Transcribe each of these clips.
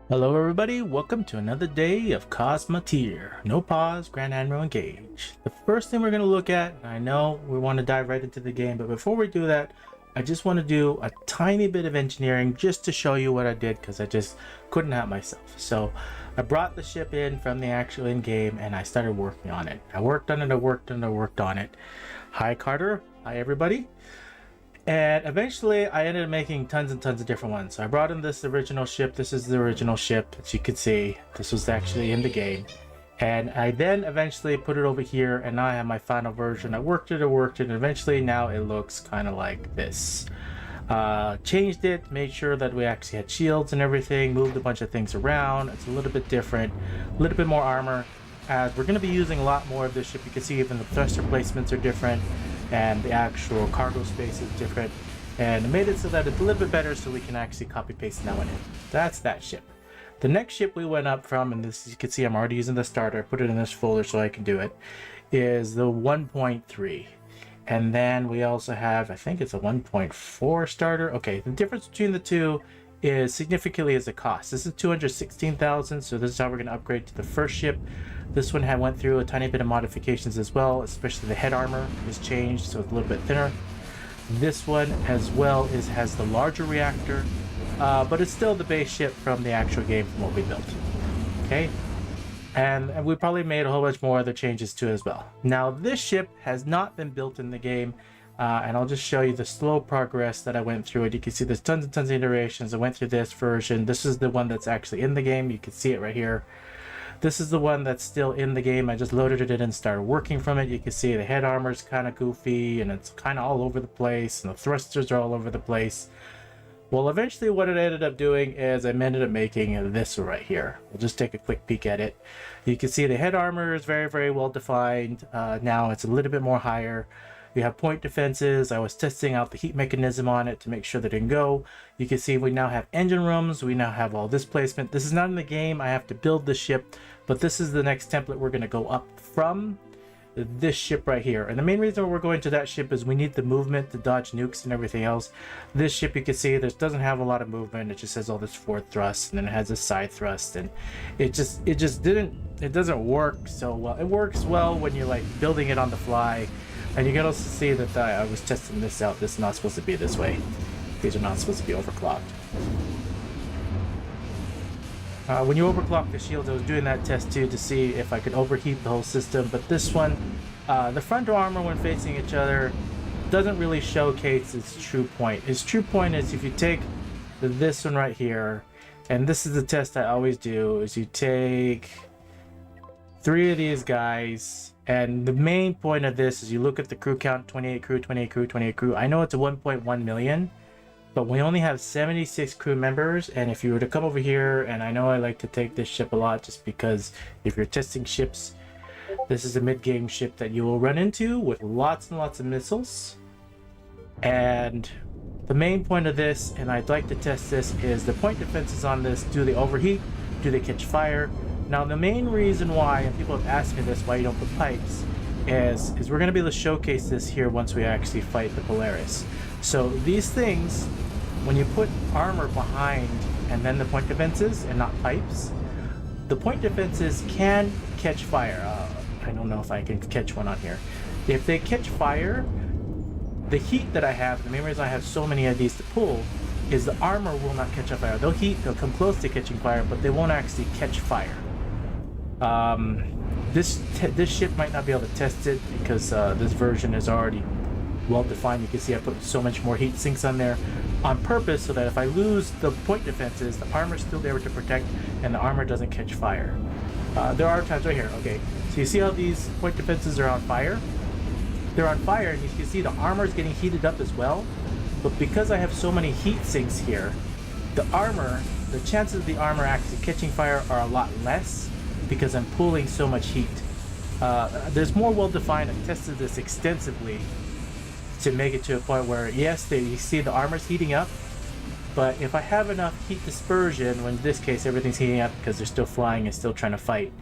Hello everybody, welcome to another day of Cosmoteer. No pause, Grand Admiral Engage. The first thing we're going to look at, I know we want to dive right into the game, but before we do that, I just want to do a tiny bit of engineering just to show you what I did because I just couldn't help myself. So I brought the ship in from the actual in-game and I started working on it. I worked on it. Hi Carter, hi everybody. And eventually I ended up making tons and tons of different ones. So I brought in this original ship. This is the original ship. As you can see, this was actually in the game. And I then eventually put it over here and now I have my final version. I worked it, and eventually now it looks kind of like this. Changed it, made sure that we actually had shields and everything, moved a bunch of things around. It's a little bit different, a little bit more armor. As we're going to be using a lot more of this ship, you can see even the thruster placements are different. And the actual cargo space is different, and it made it so that it's a little bit better so we can actually copy paste that one in. That's that ship. The next ship we went up from, and this, you can see I'm already using the starter, I put it in this folder so I can do it, is the 1.3. And then we also have, I think it's a 1.4 starter. Okay, the difference between the two is significantly as a cost. This is 216,000, so this is how we're going to upgrade to the first ship. This one went through a tiny bit of modifications as well, especially the head armor is changed, so it's a little bit thinner. This one as well has the larger reactor, but it's still the base ship from the actual game from what we built. Okay, and we probably made a whole bunch more other changes too as well. Now this ship has not been built in the game, and I'll just show you the slow progress that I went through it. You can see there's tons and tons of iterations. I went through this version. This is the one that's actually in the game. You can see it right here. This is the one that's still in the game. I just loaded it in and started working from it. You can see the head armor is kind of goofy and it's kind of all over the place, and the thrusters are all over the place. Well, eventually what it ended up doing is I ended up making this right here. We'll just take a quick peek at it. You can see the head armor is very, very well defined. Now it's a little bit more higher. We have point defenses. I was testing out the heat mechanism on it to make sure that it didn't go. You can see we now have engine rooms. We now have all this placement. This is not in the game. I have to build the ship, but this is the next template we're going to go up from this ship right here. And the main reason we're going to that ship is we need the movement to dodge nukes and everything else. This ship, you can see, this doesn't have a lot of movement. It just has all this forward thrust, and then it has a side thrust, and it doesn't work so well. It works well when you're like building it on the fly. And you can also see that I was testing this out. This is not supposed to be this way. These are not supposed to be overclocked. When you overclock the shields, I was doing that test too to see if I could overheat the whole system. But this one, the front armor when facing each other doesn't really showcase its true point. Its true point is if you take this one right here, and this is the test I always do, is you take 3 of these guys. And the main point of this is you look at the crew count, 28 crew, 28 crew, 28 crew. I know it's a 1.1 million, but we only have 76 crew members. And if you were to come over here, and I know I like to take this ship a lot just because if you're testing ships, this is a mid-game ship that you will run into with lots and lots of missiles. And the main point of this, and I'd like to test this, is the point defenses on this. Do they overheat? Do they catch fire? Now, the main reason why, and people have asked me this, why you don't put pipes, is we're going to be able to showcase this here once we actually fight the Polaris. So these things, when you put armor behind and then the point defenses and not pipes, the point defenses can catch fire. I don't know if I can catch one on here. If they catch fire, the heat that I have, the main reason I have so many of these to pull, is the armor will not catch on fire. They'll come close to catching fire, but they won't actually catch fire. This ship might not be able to test it because this version is already well defined. You can see I put so much more heat sinks on there on purpose so that if I lose the point defenses, the armor's still there to protect and the armor doesn't catch fire. There are times right here. Okay, so you see how these point defenses are on fire? They're on fire, and you can see the armor is getting heated up as well. But because I have so many heat sinks here, the chances of the armor actually catching fire are a lot less because I'm pulling so much heat. There's more well-defined. I've tested this extensively to make it to a point where, yes, you see the armor's heating up, but if I have enough heat dispersion, when in this case everything's heating up because they're still flying and still trying to fight.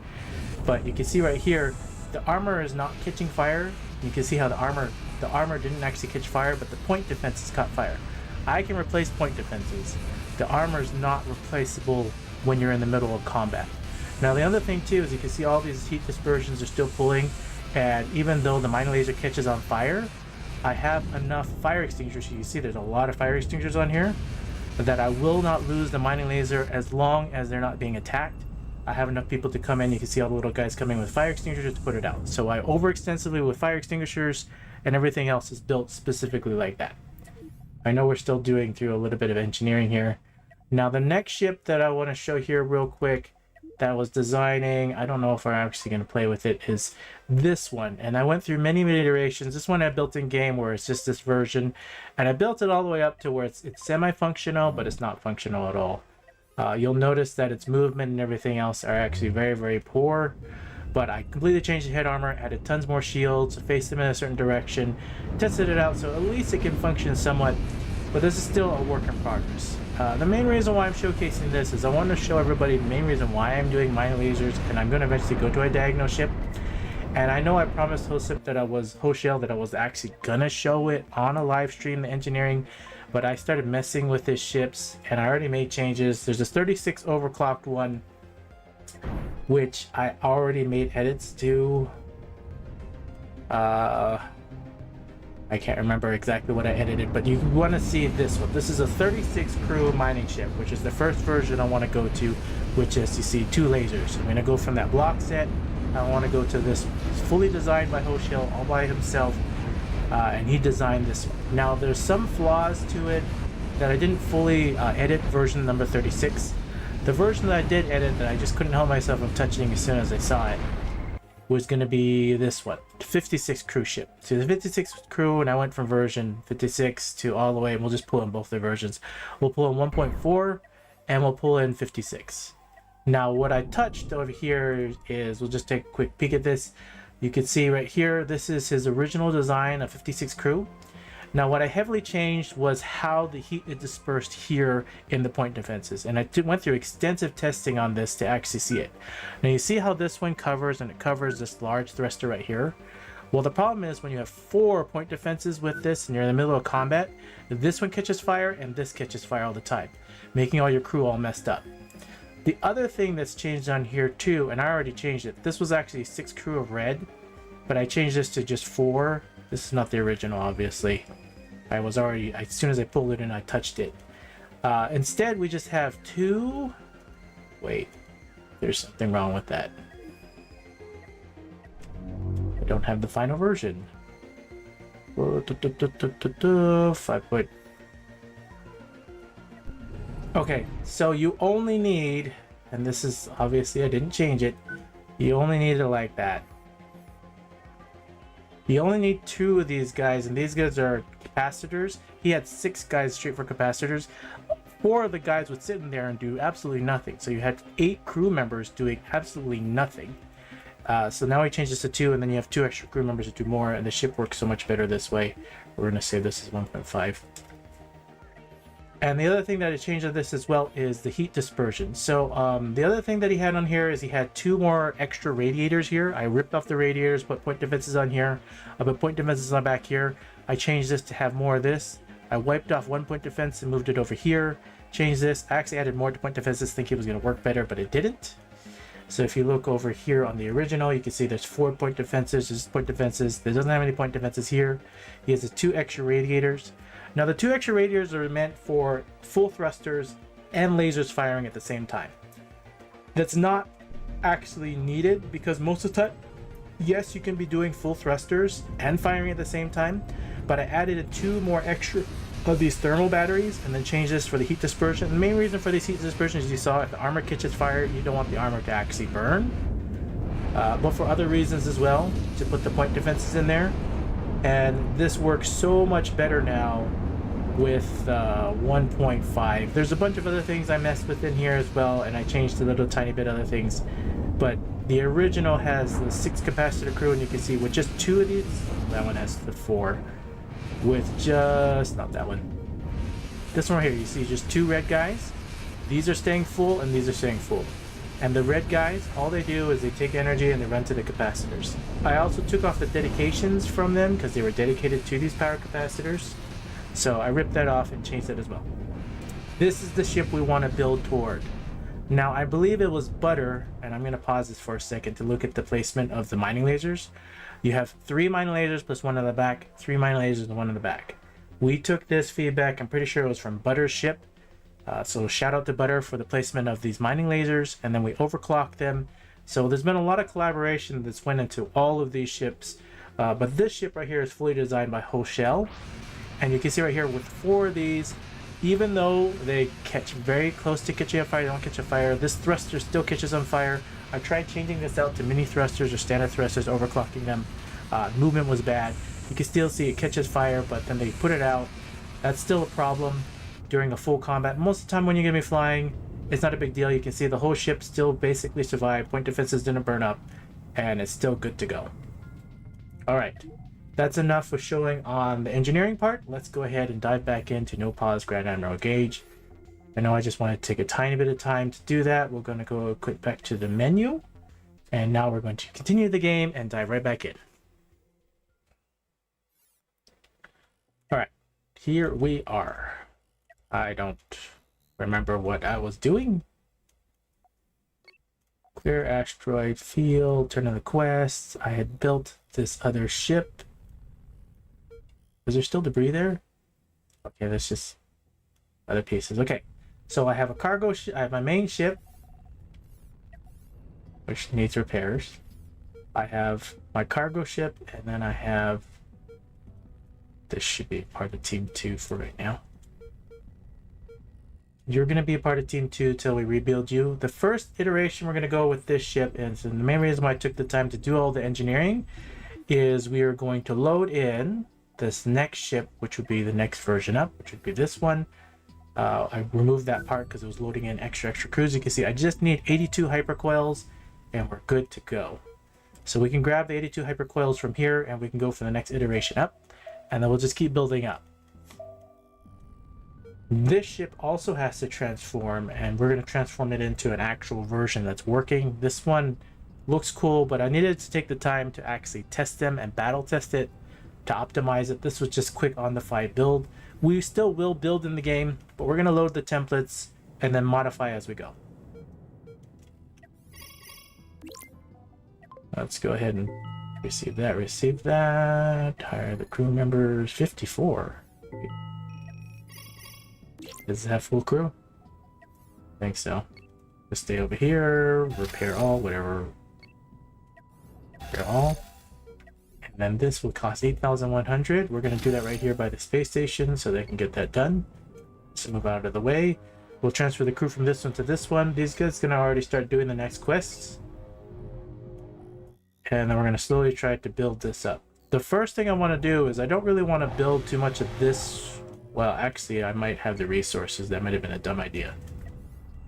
But you can see right here, the armor is not catching fire. You can see how the armor didn't actually catch fire, but the point defenses caught fire. I can replace point defenses. The armor is not replaceable when you're in the middle of combat. Now the other thing too is you can see all these heat dispersions are still pulling, and even though the mining laser catches on fire, I have enough fire extinguishers. You can see there's a lot of fire extinguishers on here, that I will not lose the mining laser as long as they're not being attacked. I have enough people to come in. You can see all the little guys coming with fire extinguishers to put it out. So I overextensively with fire extinguishers, and everything else is built specifically like that. I know we're still doing through a little bit of engineering here. Now the next ship that I want to show here real quick that I was designing, I don't know if I'm actually going to play with it, is this one. And I went through many iterations. This one I built in game where it's just this version, and I built it all the way up to where it's semi-functional, but it's not functional at all. You'll notice that its movement and everything else are actually very poor, but I completely changed the head armor, added tons more shields, faced them in a certain direction, tested it out so at least it can function somewhat, but this is still a work in progress. The main reason why I'm showcasing this is I want to show everybody the main reason why I'm doing mining lasers, and I'm going to eventually go to a diagonal ship. And I know I promised Hoshell that I was actually going to show it on a live stream, the engineering, but I started messing with his ships and I already made changes. There's this 36 overclocked one, which I already made edits to. I can't remember exactly what I edited, but you want to see this one. This is a 36 crew mining ship, which is the first version I want to go to, which is, you see, 2 lasers. I'm going to go from that block set. I want to go to this fully designed by Hoshell all by himself, and he designed this one. Now there's some flaws to it that I didn't fully edit version number 36. The version that I did edit that I just couldn't help myself from touching as soon as I saw it was going to be this one, 56 crew ship. So the 56 crew, and I went from version 56 to all the way, and we'll just pull in both the versions. We'll pull in 1.4 and we'll pull in 56. Now what I touched over here is, we'll just take a quick peek at this. You can see right here, this is his original design of 56 crew. Now what I heavily changed was how the heat is dispersed here in the point defenses, and I went through extensive testing on this to actually see it. Now you see how this one covers, and it covers this large thruster right here. Well, the problem is when you have 4 point defenses with this and you're in the middle of combat, this one catches fire and this catches fire all the time, making all your crew all messed up. The other thing that's changed on here too, and I already changed it, this was actually 6 crew of red, but I changed this to just 4. This is not the original, obviously. I was already, as soon as I pulled it in, I touched it. Instead, we just have 2. Wait, there's something wrong with that. I don't have the final version. 5 point. Okay, so you only need, and this is obviously I didn't change it, you only need it like that. You only need 2 of these guys, and these guys are capacitors. He had 6 guys straight for capacitors. 4 of the guys would sit in there and do absolutely nothing. So you had 8 crew members doing absolutely nothing. So now we change this to 2, and then you have 2 extra crew members to do more, and the ship works so much better this way. We're going to save this as 1.5. And the other thing that I changed on this as well is the heat dispersion. So the other thing that he had on here is he had 2 more extra radiators here. I ripped off the radiators, put point defenses on here. I put point defenses on back here. I changed this to have more of this. I wiped off 1 point defense and moved it over here. Changed this. I actually added more to point defenses thinking it was going to work better, but it didn't. So if you look over here on the original, you can see there's 4 point defenses. There's point defenses. There doesn't have any point defenses here. He has the 2 extra radiators. Now the 2 extra radiators are meant for full thrusters and lasers firing at the same time. That's not actually needed because most of the time, yes, you can be doing full thrusters and firing at the same time, but I added 2 more extra of these thermal batteries and then changed this for the heat dispersion. The main reason for these heat dispersion is you saw if the armor catches fire, you don't want the armor to actually burn, but for other reasons as well, to put the point defenses in there. And this works so much better now with 1.5. There's a bunch of other things I messed with in here as well, and I changed a little tiny bit other things, but the original has the 6 capacitor crew, and you can see with just 2 of these, that one has the 4, with just, not that one, this one right here, you see just 2 red guys. These are staying full and these are staying full. And the red guys, all they do is they take energy and they run to the capacitors. I also took off the dedications from them because they were dedicated to these power capacitors. So I ripped that off and changed that as well. This is the ship we want to build toward. Now, I believe it was Butter, and I'm going to pause this for a second to look at the placement of the mining lasers. You have 3 mining lasers plus 1 in the back, 3 mining lasers and 1 in the back. We took this feedback, I'm pretty sure it was from Butter's ship. So shout out to Butter for the placement of these mining lasers, and then we overclocked them. So there's been a lot of collaboration that's went into all of these ships. But this ship right here is fully designed by Hochel. And you can see right here with 4 of these, even though they catch very close to catching on fire, they don't catch on fire. This thruster still catches on fire. I tried changing this out to mini thrusters or standard thrusters, overclocking them. Movement was bad. You can still see it catches fire, but then they put it out. That's still a problem during a full combat. Most of the time when you're going to be flying, it's not a big deal. You can see the whole ship still basically survived. Point defenses didn't burn up, and it's still good to go. All right. That's enough for showing on the engineering part. Let's go ahead and dive back into No Pause Grand Admiral Engage. I know I just want to take a tiny bit of time to do that. We're going to go quick back to the menu. And now we're going to continue the game and dive right back in. All right, here we are. I don't remember what I was doing. Clear asteroid field, turn on the quests. I had built this other ship. Is there still debris there? Okay, that's just other pieces. Okay, so I have a cargo ship. I have my main ship, which needs repairs. I have my cargo ship, and then I have... This should be part of Team 2 for right now. You're going to be a part of Team 2 till we rebuild you. The first iteration we're going to go with this ship, and so the main reason why I took the time to do all the engineering is we are going to load in this next ship, which would be the next version up, which would be this one. I removed that part because it was loading in extra crews. You can see I just need 82 hypercoils and we're good to go. So we can grab the 82 hypercoils from here and we can go for the next iteration up, and then we'll just keep building up. This ship also has to transform, and we're going to transform it into an actual version that's working. This one looks cool, but I needed to take the time to actually test them and battle test it to optimize it. This was just quick on the fly build. We still will build in the game, but we're going to load the templates and then modify as we go. Let's go ahead and receive that. Receive that. Hire the crew members. 54. Does it have full crew? I think so. Just stay over here. Repair all. Whatever. Repair all. And then this will cost 8,100. We're going to do that right here by the space station so they can get that done. Let's move out of the way. We'll transfer the crew from this one to this one. These guys are going to already start doing the next quests. And then we're going to slowly try to build this up. The first thing I want to do is I don't really want to build too much of this. Well, actually, I might have the resources. That might have been a dumb idea.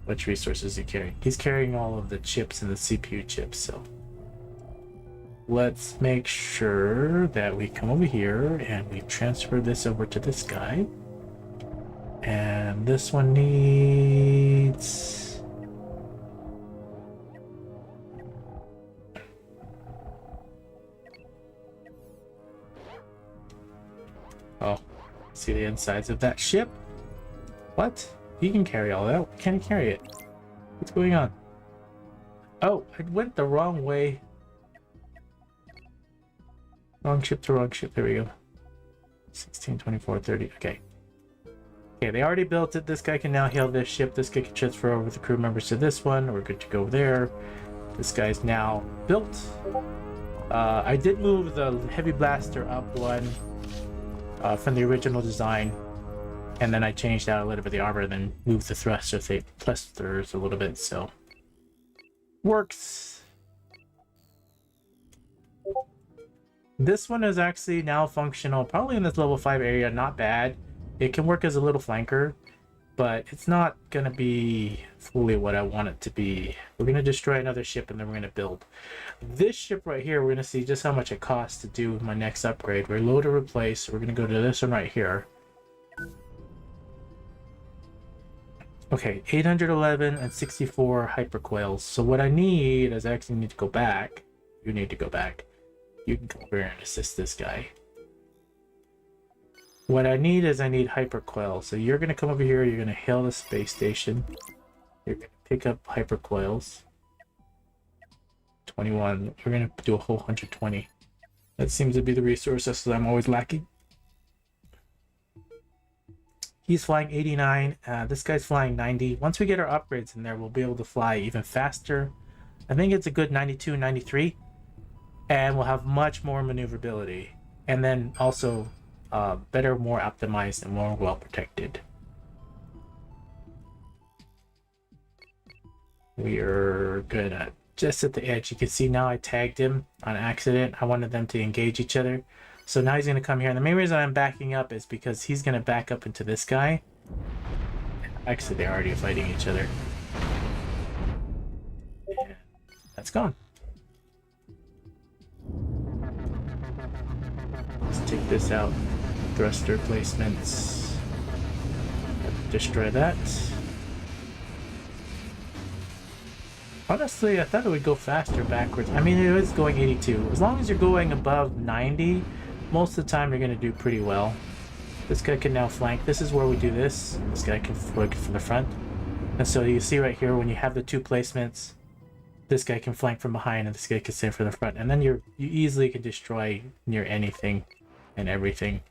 Which resources is he carrying? He's carrying all of the chips and the CPU chips, so... Let's make sure that we come over here and we transfer this over to this guy. And this one needs... Oh. See the insides of that ship? What? He can carry all that. Can he carry it? What's going on? Oh, I went the wrong way. Wrong ship to wrong ship. There we go. 16, 24, 30. Okay. Okay, they already built it. This guy can now hail this ship. This guy can transfer over the crew members to this one. We're good to go there. This guy's now built. I did move the heavy blaster up one. From the original design, and then I changed out a little bit of the armor, and then moved the thrusters a little bit, so works. This one is actually now functional, probably in this level 5 area. Not bad. It can work as a little flanker, but it's not gonna be fully what I want it to be. We're gonna destroy another ship, and then we're gonna build this ship right here. We're gonna see just how much it costs to do my next upgrade. We're load or replace. So we're gonna go to this one right here. Okay, 811 and 64 hypercoils. So what I need is I actually need to go back. You need to go back. You can come over here and assist this guy. What I need is I need hypercoil. So you're gonna come over here, you're gonna hail the space station. You're gonna pick up hypercoils. 21. We're gonna do a whole 120. That seems to be the resources that I'm always lacking. He's flying 89. This guy's flying 90. Once we get our upgrades in there, we'll be able to fly even faster. I think it's a good 92, 93. And we'll have much more maneuverability. And then also better, more optimized, and more well protected. We are good at just at the edge. You can see now I tagged him on accident. I wanted them to engage each other. So now he's going to come here. And the main reason I'm backing up is because he's going to back up into this guy. Actually, they're already fighting each other. And that's gone. Let's take this out. Thruster placements. Destroy that. Honestly, I thought it would go faster backwards. I mean, it is going 82. As long as you're going above 90, most of the time you're going to do pretty well. This guy can now flank. This is where we do this. This guy can flank from the front. And so you see right here, when you have the two placements, this guy can flank from behind and this guy can stand from the front. And then you easily can destroy near anything and everything.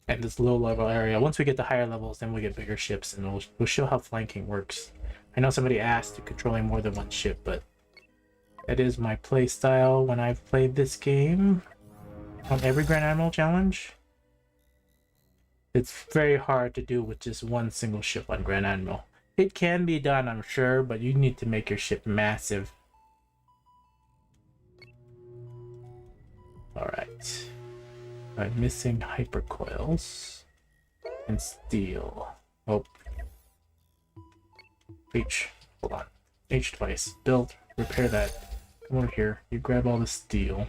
And this low level area. Once we get to higher levels, then we get bigger ships and we'll show how flanking works. I know somebody asked to controlling more than one ship, but that is my play style when I've played this game on every Grand Admiral challenge. It's very hard to do with just one single ship on Grand Admiral. It can be done, I'm sure, but you need to make your ship massive. Alright. I'm missing hypercoils and steel. Oh. H. Hold on. H twice. Build. Repair that. Come over here. You grab all the steel.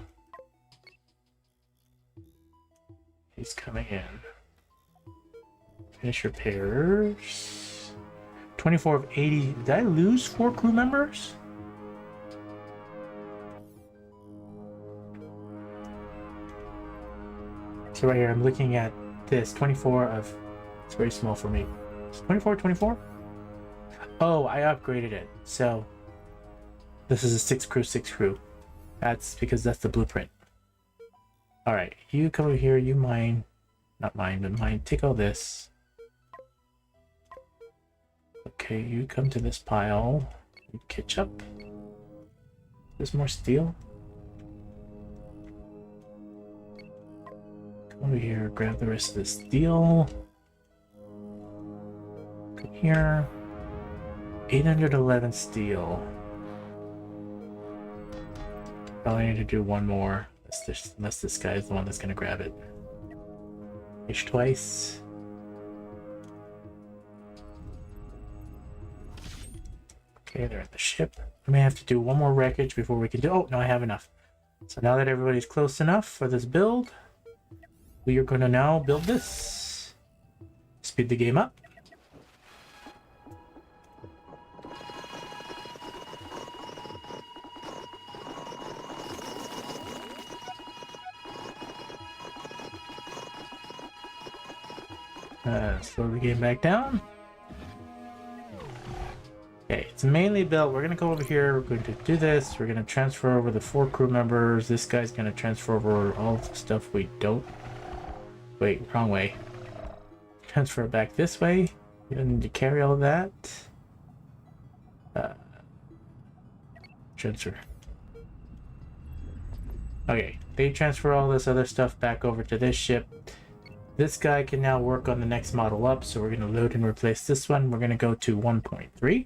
He's coming in. Finish repairs. 24 of 80. Did I lose 4 crew members? So right here, I'm looking at this. 24 of... It's very small for me. It's 24, 24? Oh, I upgraded it. So this is a 6 crew, 6 crew. That's because that's the blueprint. Alright, you come over here, you mine. Not mine, but mine. Take all this. Okay, you come to this pile. You catch up. There's more steel. Come over here, grab the rest of the steel. Come here. 811 steel. Probably need to do one more. Unless this guy is the one that's going to grab it. H twice. Okay, they're at the ship. I may have to do one more wreckage before we can do... Oh, no, I have enough. So now that everybody's close enough for this build, we are going to now build this. Speed the game up. Slow the game back down. Okay, it's mainly built. We're going to go over here. We're going to do this. We're going to transfer over the 4 crew members. This guy's going to transfer over all the stuff we don't... Wait, wrong way. Transfer it back this way. You don't need to carry all of that. Transfer. Okay, they transfer all this other stuff back over to this ship. This guy can now work on the next model up, so we're going to load and replace this one. We're going to go to 1.3.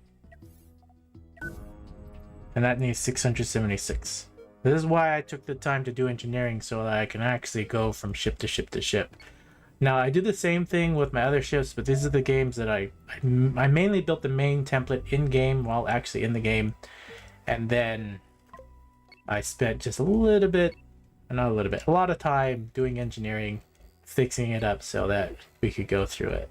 And that needs 676. This is why I took the time to do engineering, so that I can actually go from ship to ship to ship. Now, I do the same thing with my other ships, but these are the games that I mainly built the main template in-game while actually in the game. And then I spent just a little bit, not a little bit, a lot of time doing engineering, fixing it up so that we could go through it.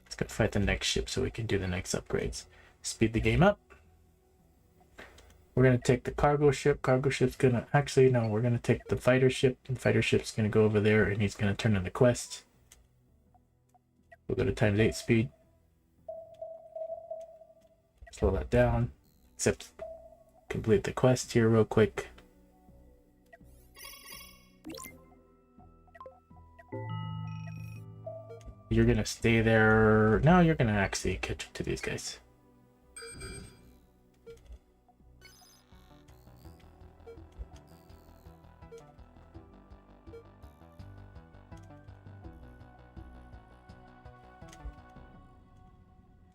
Let's go fight the next ship so we can do the next upgrades. Speed the game up. We're gonna take the cargo ship. Cargo ship's gonna actually no. We're gonna take the fighter ship, and fighter ship's gonna go over there, and he's gonna turn in the quest. We'll go to ×8 speed. Slow that down. Except complete the quest here real quick. You're gonna stay there. No, you're gonna actually catch up to these guys.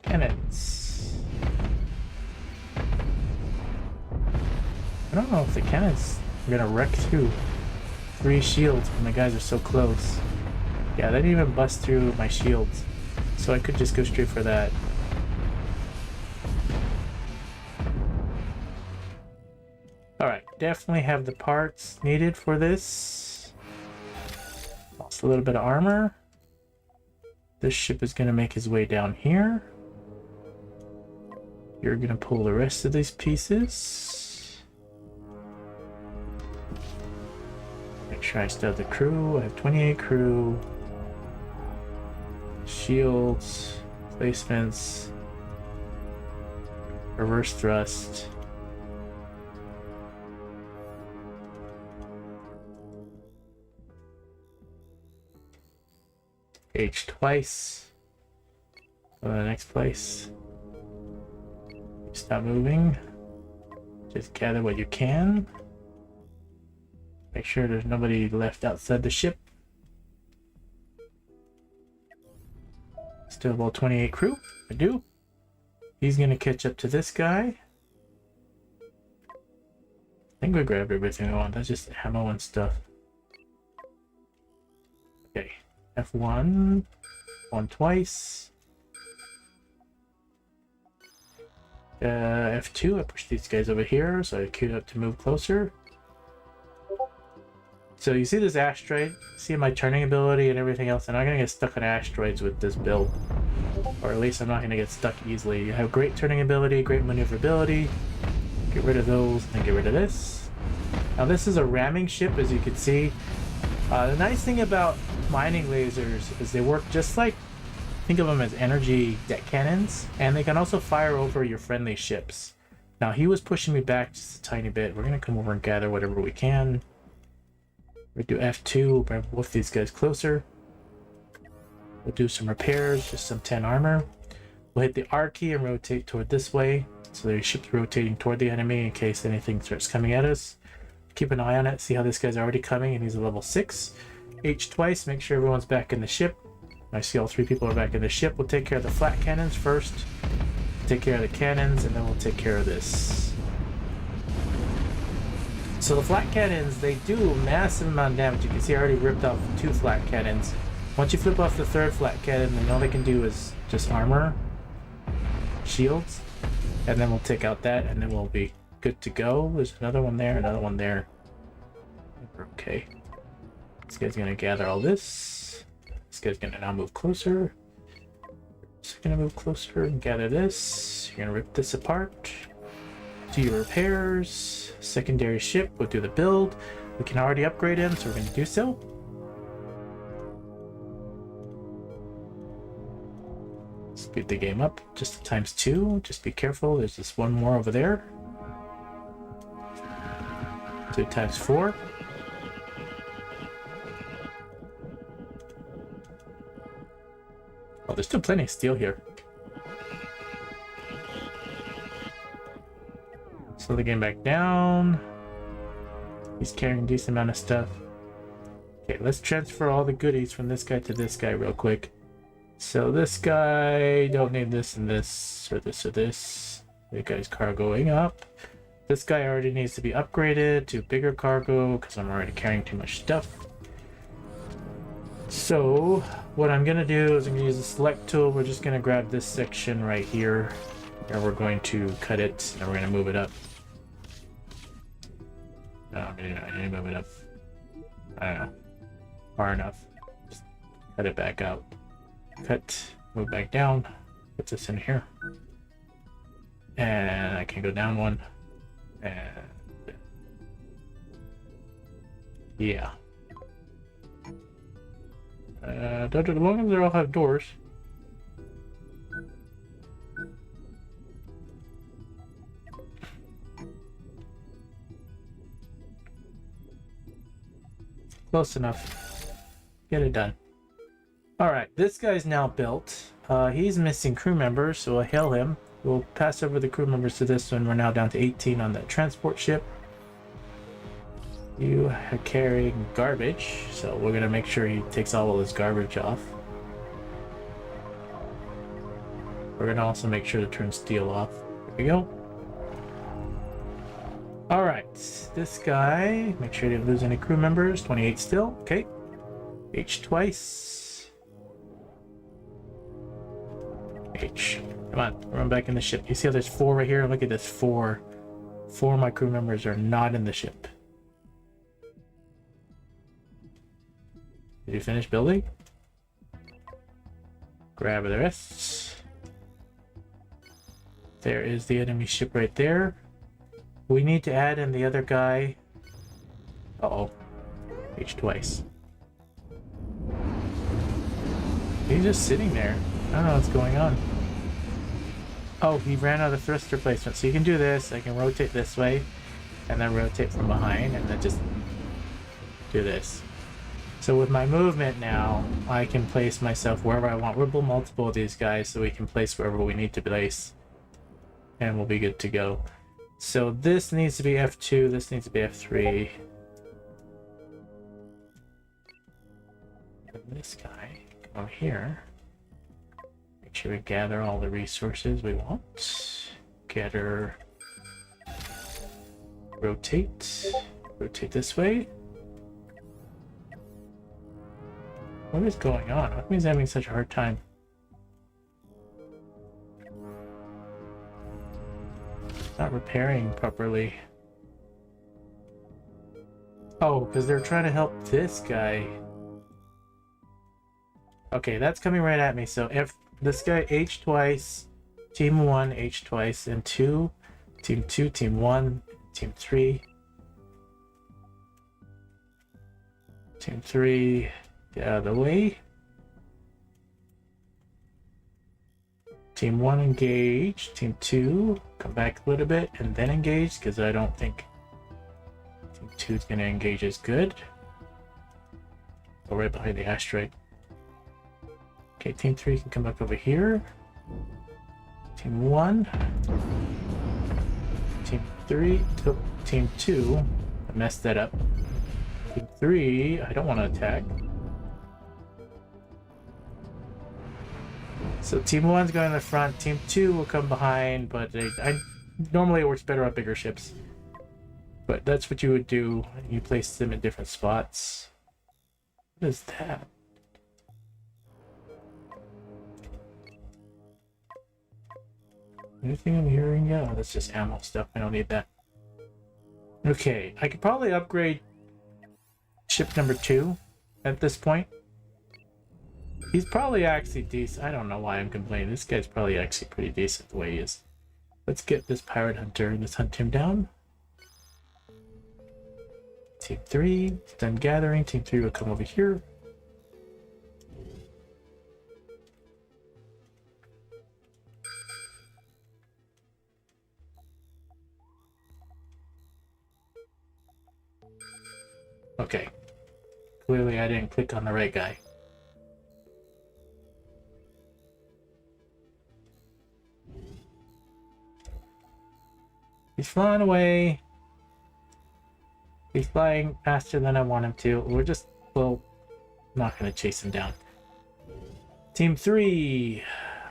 Cannons. I don't know if the cannons are gonna wreck through 3 shields when the guys are so close. Yeah, they didn't even bust through my shields, so I could just go straight for that. Alright, definitely have the parts needed for this. Lost a little bit of armor. This ship is going to make his way down here. You're going to pull the rest of these pieces. Make sure I still have the crew. I have 28 crew. Shields, placements, reverse thrust. H twice. Go to the next place. Stop moving. Just gather what you can. Make sure there's nobody left outside the ship. Still about 28 crew. I do. He's gonna catch up to this guy. I think we grabbed everything I want. That's just ammo and stuff. Okay. F1. One twice. F2. I push these guys over here, so I queued up to move closer. So you see this asteroid, see my turning ability and everything else. I'm not gonna get stuck on asteroids with this build, or at least I'm not gonna get stuck easily. You have great turning ability, great maneuverability. Get rid of those, and then get rid of this. Now this is a ramming ship, as you can see. The nice thing about mining lasers is they work just like, think of them as energy deck cannons, and they can also fire over your friendly ships. Now he was pushing me back just a tiny bit. We're gonna come over and gather whatever we can. We do F2, bring both these guys closer. We'll do some repairs, just some 10 armor. We'll hit the R key and rotate toward this way. So the ship's rotating toward the enemy in case anything starts coming at us. Keep an eye on it, see how this guy's already coming and he's a level 6. H twice, make sure everyone's back in the ship. I see all 3 people are back in the ship. We'll take care of the flat cannons first. Take care of the cannons and then we'll take care of this. So the flat cannons, they do a massive amount of damage. You can see I already ripped off 2 flat cannons. Once you flip off the 3rd flat cannon, then all they can do is just armor, shields, and then we'll take out that, and then we'll be good to go. There's another one there, another one there. We're okay. This guy's gonna gather all this. This guy's gonna now move closer. This is gonna move closer and gather this. You're gonna rip this apart. Do your repairs. Secondary ship, we'll do the build. We can already upgrade him, so we're going to do so. Speed the game up just to ×2. Just be careful, there's this one more over there. So ×4. Oh, there's still plenty of steel here. Slow the game back down. He's carrying a decent amount of stuff. Okay, let's transfer all the goodies from this guy to this guy real quick. So this guy, don't need this and this, or this or this. The guy's cargoing up. This guy already needs to be upgraded to bigger cargo because I'm already carrying too much stuff. So what I'm gonna do is I'm gonna use the select tool. We're just gonna grab this section right here and we're going to cut it and we're gonna move it up. No, I need to move it up. I don't know. Far enough. Just cut it back out. Cut, move back down. Put this in here. And I can go down one. And yeah. As long as they all have doors. Close enough. Get it done. Alright, this guy's now built. He's missing crew members, so we'll hail him. We'll pass over the crew members to this one. We're now down to 18 on the transport ship. You are carrying garbage, so we're gonna make sure he takes all of his garbage off. We're gonna also make sure to turn steel off. There we go. Alright, this guy, make sure you didn't lose any crew members. 28 still, okay. H twice. H. Come on, run back in the ship. You see how there's 4 right here? Look at this, 4. 4 of my crew members are not in the ship. Did you finish building? Grab the rest. There is the enemy ship right there. We need to add in the other guy. Uh-oh. H twice. He's just sitting there. I don't know what's going on. Oh, he ran out of thrust replacement. So you can do this. I can rotate this way. And then rotate from behind. And then just do this. So with my movement now, I can place myself wherever I want. We'll build multiple of these guys so we can place wherever we need to place. And we'll be good to go. So this needs to be F2, this needs to be F3. And this guy, come over here. Make sure we gather all the resources we want. Gather. Rotate. Rotate this way. What is going on? How come he's having such a hard time? Not repairing properly. Oh, because they're trying to help this guy. Okay, that's coming right at me. So if this guy H twice, team 1 H twice, and 2, team 2, team 1, team 3. Team 3, get out of the way. Team 1 engage, Team 2 come back a little bit and then engage, because I don't think Team 2 is going to engage as good. Go right behind the asteroid. Okay, Team 3 can come back over here. Team 1. Team 3. Oh, Team 2. I messed that up. Team 3, I don't want to attack. So Team 1's going in the front, Team 2 will come behind, but normally it works better on bigger ships. But that's what you would do. You place them in different spots. What is that? Anything I'm hearing? Yeah, that's just ammo stuff. I don't need that. Okay, I could probably upgrade ship number 2 at this point. He's probably actually decent. I don't know why I'm complaining. This guy's probably actually pretty decent the way he is. Let's get this pirate hunter. Let's hunt him down. Team 3, done gathering. Team 3 will come over here. Okay. Clearly I didn't click on the right guy. He's flying away. He's flying faster than I want him to. We're just, well, not going to chase him down. Team 3.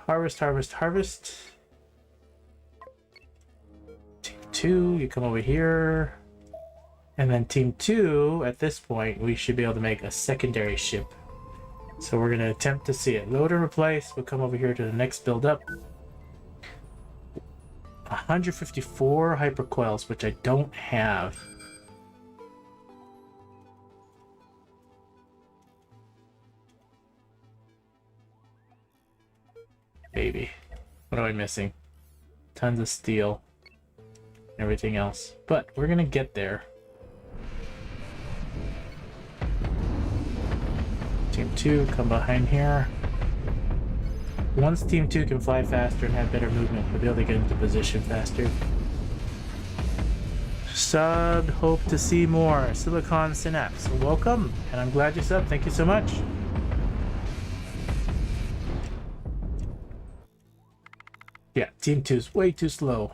Harvest, harvest, harvest. Team 2, you come over here. And then Team 2, at this point, we should be able to make a secondary ship. So we're going to attempt to see it. Load and replace. We'll come over here to the next build up. 154 hypercoils, which I don't have. Baby. What am I missing? Tons of steel. and everything else. But we're gonna get there. Team 2, come behind here. Once Team 2 can fly faster and have better movement, we'll be able to get into position faster. Sub, hope to see more. Silicon Synapse, welcome, and I'm glad you subbed. Thank you so much. Yeah, Team 2 is way too slow.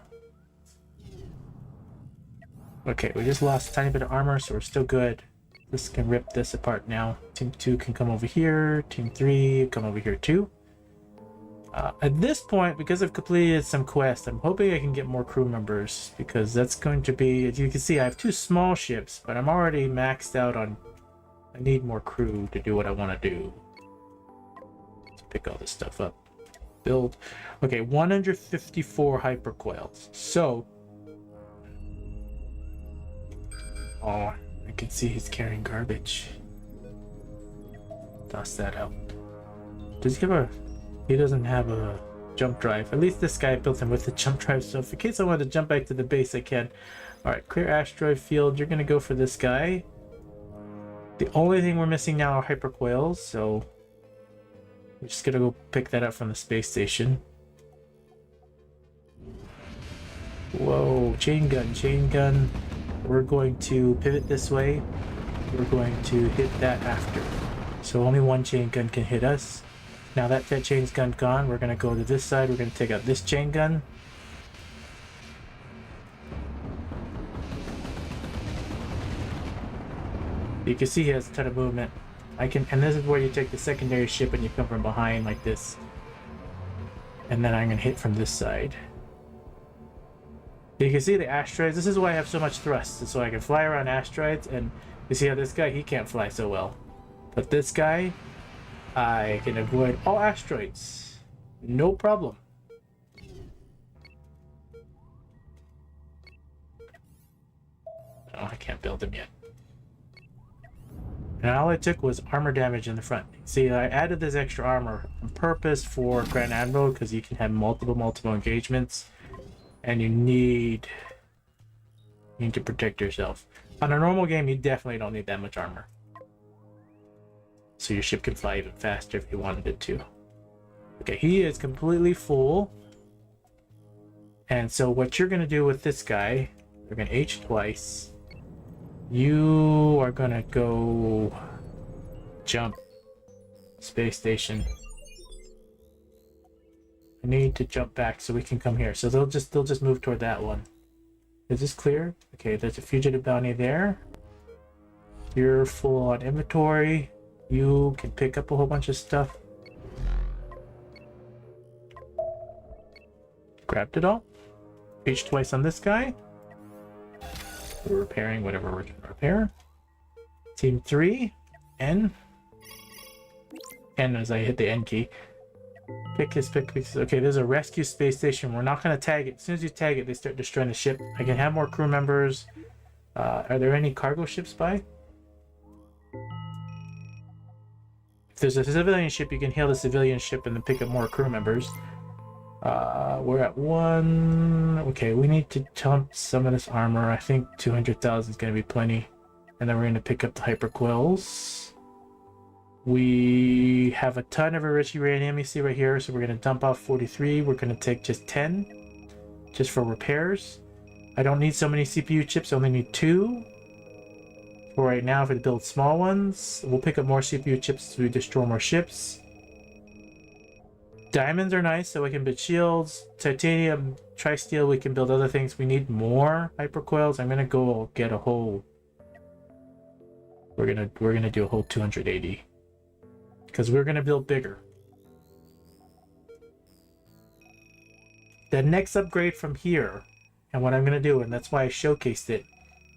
Okay, we just lost a tiny bit of armor, so we're still good. This can rip this apart now. Team 2 can come over here. Team 3 come over here too. At this point, because I've completed some quests, I'm hoping I can get more crew members, because that's going to be, as you can see, I have 2 small ships, but I'm already maxed out on, I need more crew to do what I want to do. Let's pick all this stuff up. Build. Okay, 154 hypercoils. So, oh, I can see he's carrying garbage. Toss that out. Does he have a... He doesn't have a jump drive. At least this guy built him with a jump drive, so if in case I want to jump back to the base, I can. Alright, clear asteroid field. You're going to go for this guy. The only thing we're missing now are hypercoils, so we're just going to go pick that up from the space station. Whoa, chain gun, chain gun. We're going to pivot this way. We're going to hit that after. So only one chain gun can hit us. Now that chain gun's gone, we're going to go to this side. We're going to take out this chain gun. You can see he has a ton of movement. And this is where you take the secondary ship and you come from behind like this. And then I'm going to hit from this side. You can see the asteroids. This is why I have so much thrust, so I can fly around asteroids. And you see how this guy, he can't fly so well. But this guy, I can avoid all asteroids. No problem. Oh, I can't build him yet. And all I took was armor damage in the front. See, I added this extra armor on purpose for Grand Admiral because you can have multiple engagements. And you need to protect yourself. On a normal game, you definitely don't need that much armor. So your ship can fly even faster if you wanted it to. Okay, he is completely full. And so what you're going to do with this guy, you're going to H twice. You are going to go jump space station. I need to jump back so we can come here. So they'll just move toward that one. Is this clear? Okay, there's a fugitive bounty there. You're full on inventory. You can pick up a whole bunch of stuff. Grabbed it all. H twice on this guy. We're repairing whatever we're going to repair. Team 3. N. N as I hit the N key. Pick his. Okay, there's a rescue space station. We're not going to tag it. As soon as you tag it, they start destroying the ship. I can have more crew members. Are there any cargo ships by? If there's a civilian ship, you can hail the civilian ship and then pick up more crew members. We're at 1. Okay, we need to dump some of this armor. I think 200,000 is going to be plenty. And then we're going to pick up the hypercoils. We have a ton of enriched uranium, you see right here, so we're going to dump off 43. We're going to take just 10, just for repairs. I don't need so many CPU chips, I only need 2. For right now, if we build small ones, we'll pick up more CPU chips as we destroy more ships. Diamonds are nice, so we can build shields. Titanium, tri-steel, we can build other things. We need more hypercoils. I'm going to go get a whole... We're gonna do a whole 280. Because we're going to build bigger. The next upgrade from here, and what I'm going to do, and that's why I showcased it,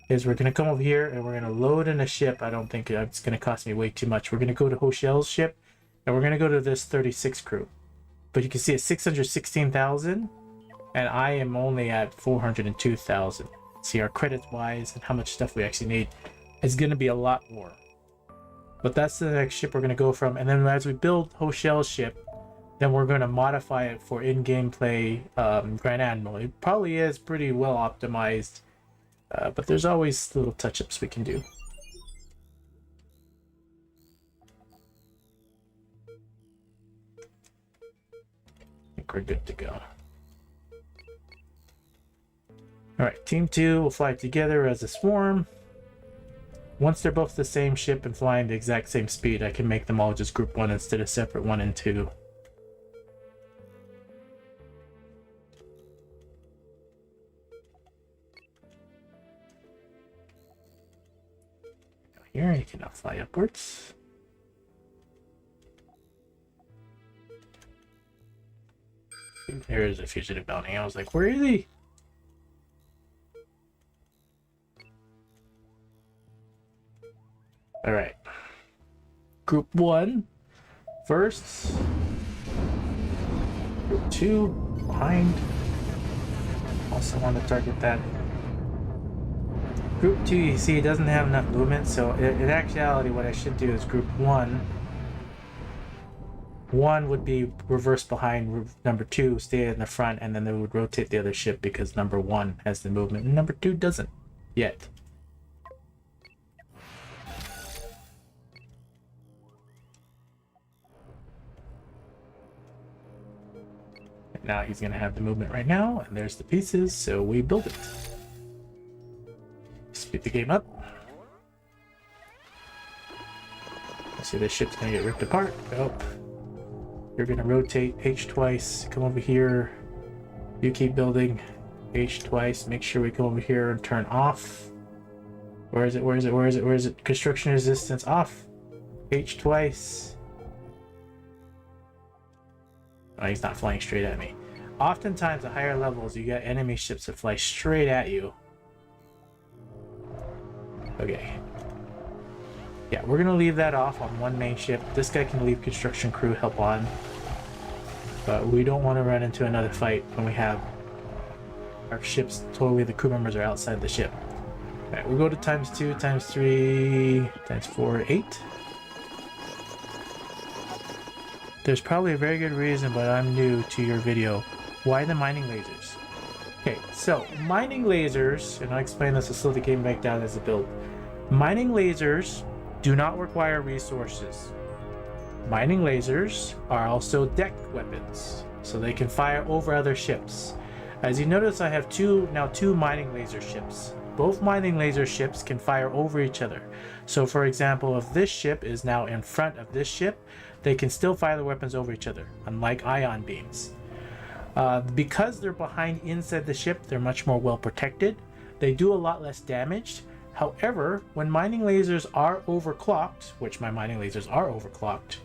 is we're going to come over here and we're going to load in a ship. I don't think it's going to cost me way too much. We're going to go to Hochel's ship, and we're going to go to this 36 crew. But you can see it's 616,000, and I am only at 402,000. See our credits wise and how much stuff we actually need. It's going to be a lot more. But that's the next ship we're going to go from. And then as we build Hochel's ship, then we're going to modify it for in-game play Grand Admiral. It probably is pretty well optimized, but there's always little touch-ups we can do. I think we're good to go. Alright, Team 2 will fly together as a swarm. Once they're both the same ship and flying the exact same speed, I can make them all just group 1 instead of separate 1 and 2. Here, you can now fly upwards. There is a fugitive bounty. I was like, where is he? Alright. Group 1 first. Group 2 behind. Also want to target that. Group 2, you see, it doesn't have enough movement, so in actuality, what I should do is Group 1. 1 would be reverse behind number 2, stay in the front, and then they would rotate the other ship because number 1 has the movement and number 2 doesn't yet. And now he's going to have the movement right now, and there's the pieces, so we build it. Speed the game up. See, this ship's going to get ripped apart. Oh. You're going to rotate H twice, come over here. You keep building H twice. Make sure we come over here and turn off. Where is it? Where is it? Where is it? Where is it? Construction resistance off. H twice. Oh, he's not flying straight at me. Oftentimes, at higher levels, you get enemy ships that fly straight at you. Okay. Yeah, we're gonna leave that off on one main ship. This guy can leave construction crew help on. But we don't want to run into another fight when we have our ships totally, the crew members are outside the ship. Alright, we'll go to ×2, ×3, ×4, 8. There's probably a very good reason, but I'm new to your video. Why the mining lasers? Okay, so mining lasers, and I'll explain this to slow the game back down as a build. Mining lasers do not require resources. Mining lasers are also deck weapons, so they can fire over other ships. As you notice, I have two mining laser ships. Both mining laser ships can fire over each other. So for example, if this ship is now in front of this ship, they can still fire the weapons over each other, unlike ion beams. Because they're behind inside the ship, they're much more well protected. They do a lot less damage. However, when mining lasers are overclocked, which my mining lasers are overclocked,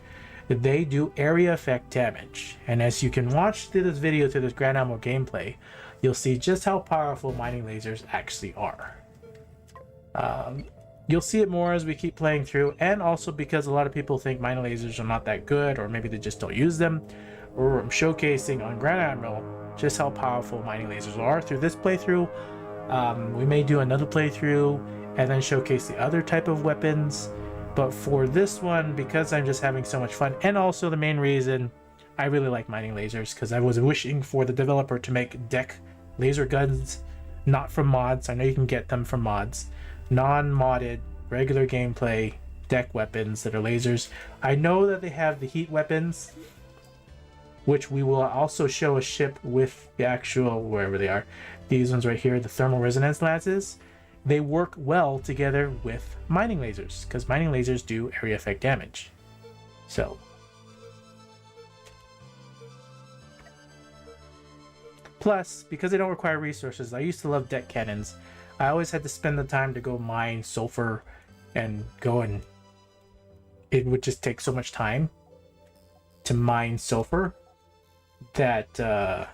they do area effect damage. And as you can watch through this video, through this Grand Admiral gameplay, you'll see just how powerful mining lasers actually are. You'll see it more as we keep playing through, and also because a lot of people think mining lasers are not that good, or maybe they just don't use them. I'm showcasing on Grand Admiral just how powerful mining lasers are through this playthrough. We may do another playthrough and then showcase the other type of weapons, but for this one, because I'm just having so much fun, and also the main reason I really like mining lasers, because I was wishing for the developer to make deck laser guns, not from mods. I know you can get them from mods, non-modded regular gameplay deck weapons that are lasers. I know that they have the heat weapons, which we will also show a ship with the actual, wherever they are, these ones right here, the thermal resonance lances. They work well together with mining lasers, because mining lasers do area effect damage. So plus, because they don't require resources, I used to love deck cannons. I always had to spend the time to go mine sulfur and go, and it would just take so much time to mine sulfur that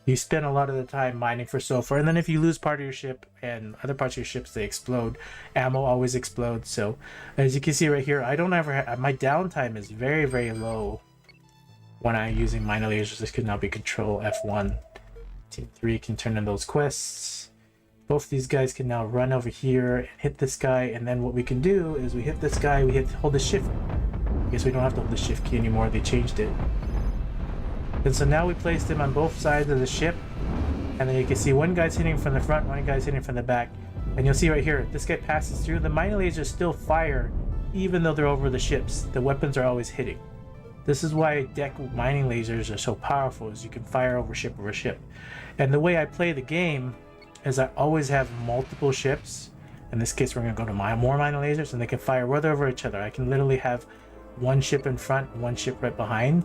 you spend a lot of the time mining for sulfur, and then if you lose part of your ship and other parts of your ships, they explode. Ammo always explodes. So as you can see right here, I don't ever have, my downtime is very, very low when I'm using mining lasers. This could now be control F1. Team 3 can turn in those quests. Both of these guys can now run over here and hit this guy, and then what we can do is we hit this guy, we hold the shift. I guess we don't have to hold the shift key anymore, they changed it. And so now we placed them on both sides of the ship, and then you can see one guy's hitting from the front, one guy's hitting from the back. And you'll see right here, this guy passes through. The mining lasers still fire even though they're over the ships. The weapons are always hitting. This is why deck mining lasers are so powerful, is you can fire over ship. And the way I play the game is I always have multiple ships. In this case, we're going to go to more mining lasers, and they can fire right over each other. I can literally have one ship in front, one ship right behind,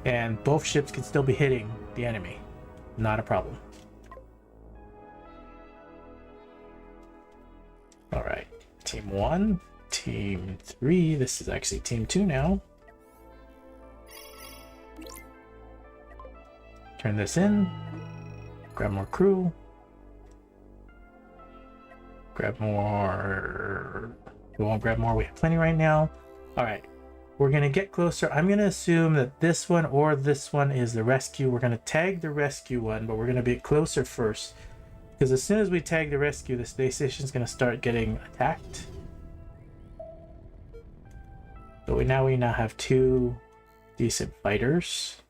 and both ships can still be hitting the enemy. Not a problem. All right, team 1, team 3. This is actually team 2 now. Turn this in. Grab more crew. Grab more. We won't grab more. We have plenty right now. All right, we're gonna get closer. I'm gonna assume that this one or this one is the rescue. We're gonna tag the rescue one, but we're gonna be closer first. Because as soon as we tag the rescue, the space station is going to start getting attacked. So we now have 2 decent fighters.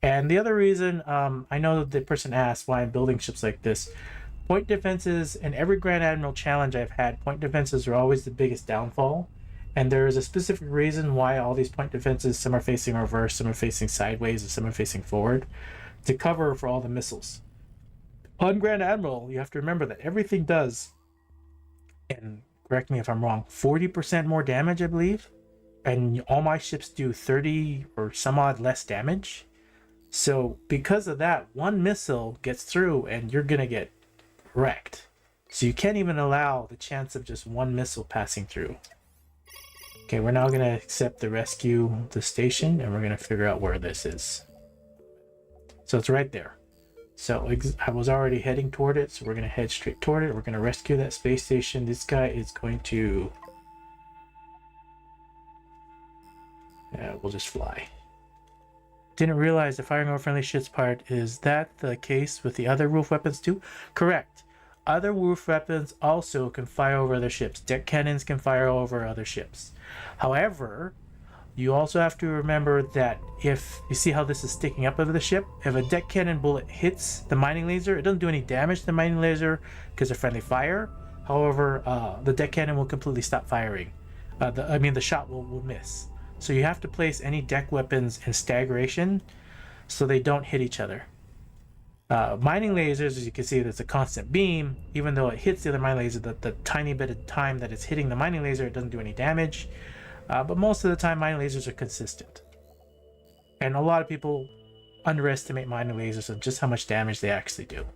And the other reason, I know the person asked why I'm building ships like this. Point defenses, in every Grand Admiral challenge I've had, point defenses are always the biggest downfall. And there is a specific reason why all these point defenses, some are facing reverse, some are facing sideways, and some are facing forward, to cover for all the missiles. On Grand Admiral, you have to remember that everything does, and correct me if I'm wrong, 40% more damage, I believe, and all my ships do 30 or some odd less damage. So because of that, one missile gets through and you're gonna get wrecked. So you can't even allow the chance of just one missile passing through. Okay, we're now gonna accept the rescue, the station, and we're gonna figure out where this is. So it's right there. So I was already heading toward it, so we're going to head straight toward it. We're going to rescue that space station. This guy is going to... we'll just fly. Didn't realize the firing over friendly ships part. Is that the case with the other roof weapons too? Correct. Other roof weapons also can fire over other ships. Deck cannons can fire over other ships. However, you also have to remember that if you see how this is sticking up over the ship, if a deck cannon bullet hits the mining laser, it doesn't do any damage to the mining laser because of friendly fire. However, the deck cannon will completely stop firing. The shot will miss. So you have to place any deck weapons in staggeration so they don't hit each other. Mining lasers, as you can see, there's a constant beam. Even though it hits the other mining laser, the tiny bit of time that it's hitting the mining laser, it doesn't do any damage. But most of the time, mining lasers are consistent. And a lot of people underestimate mining lasers and just how much damage they actually do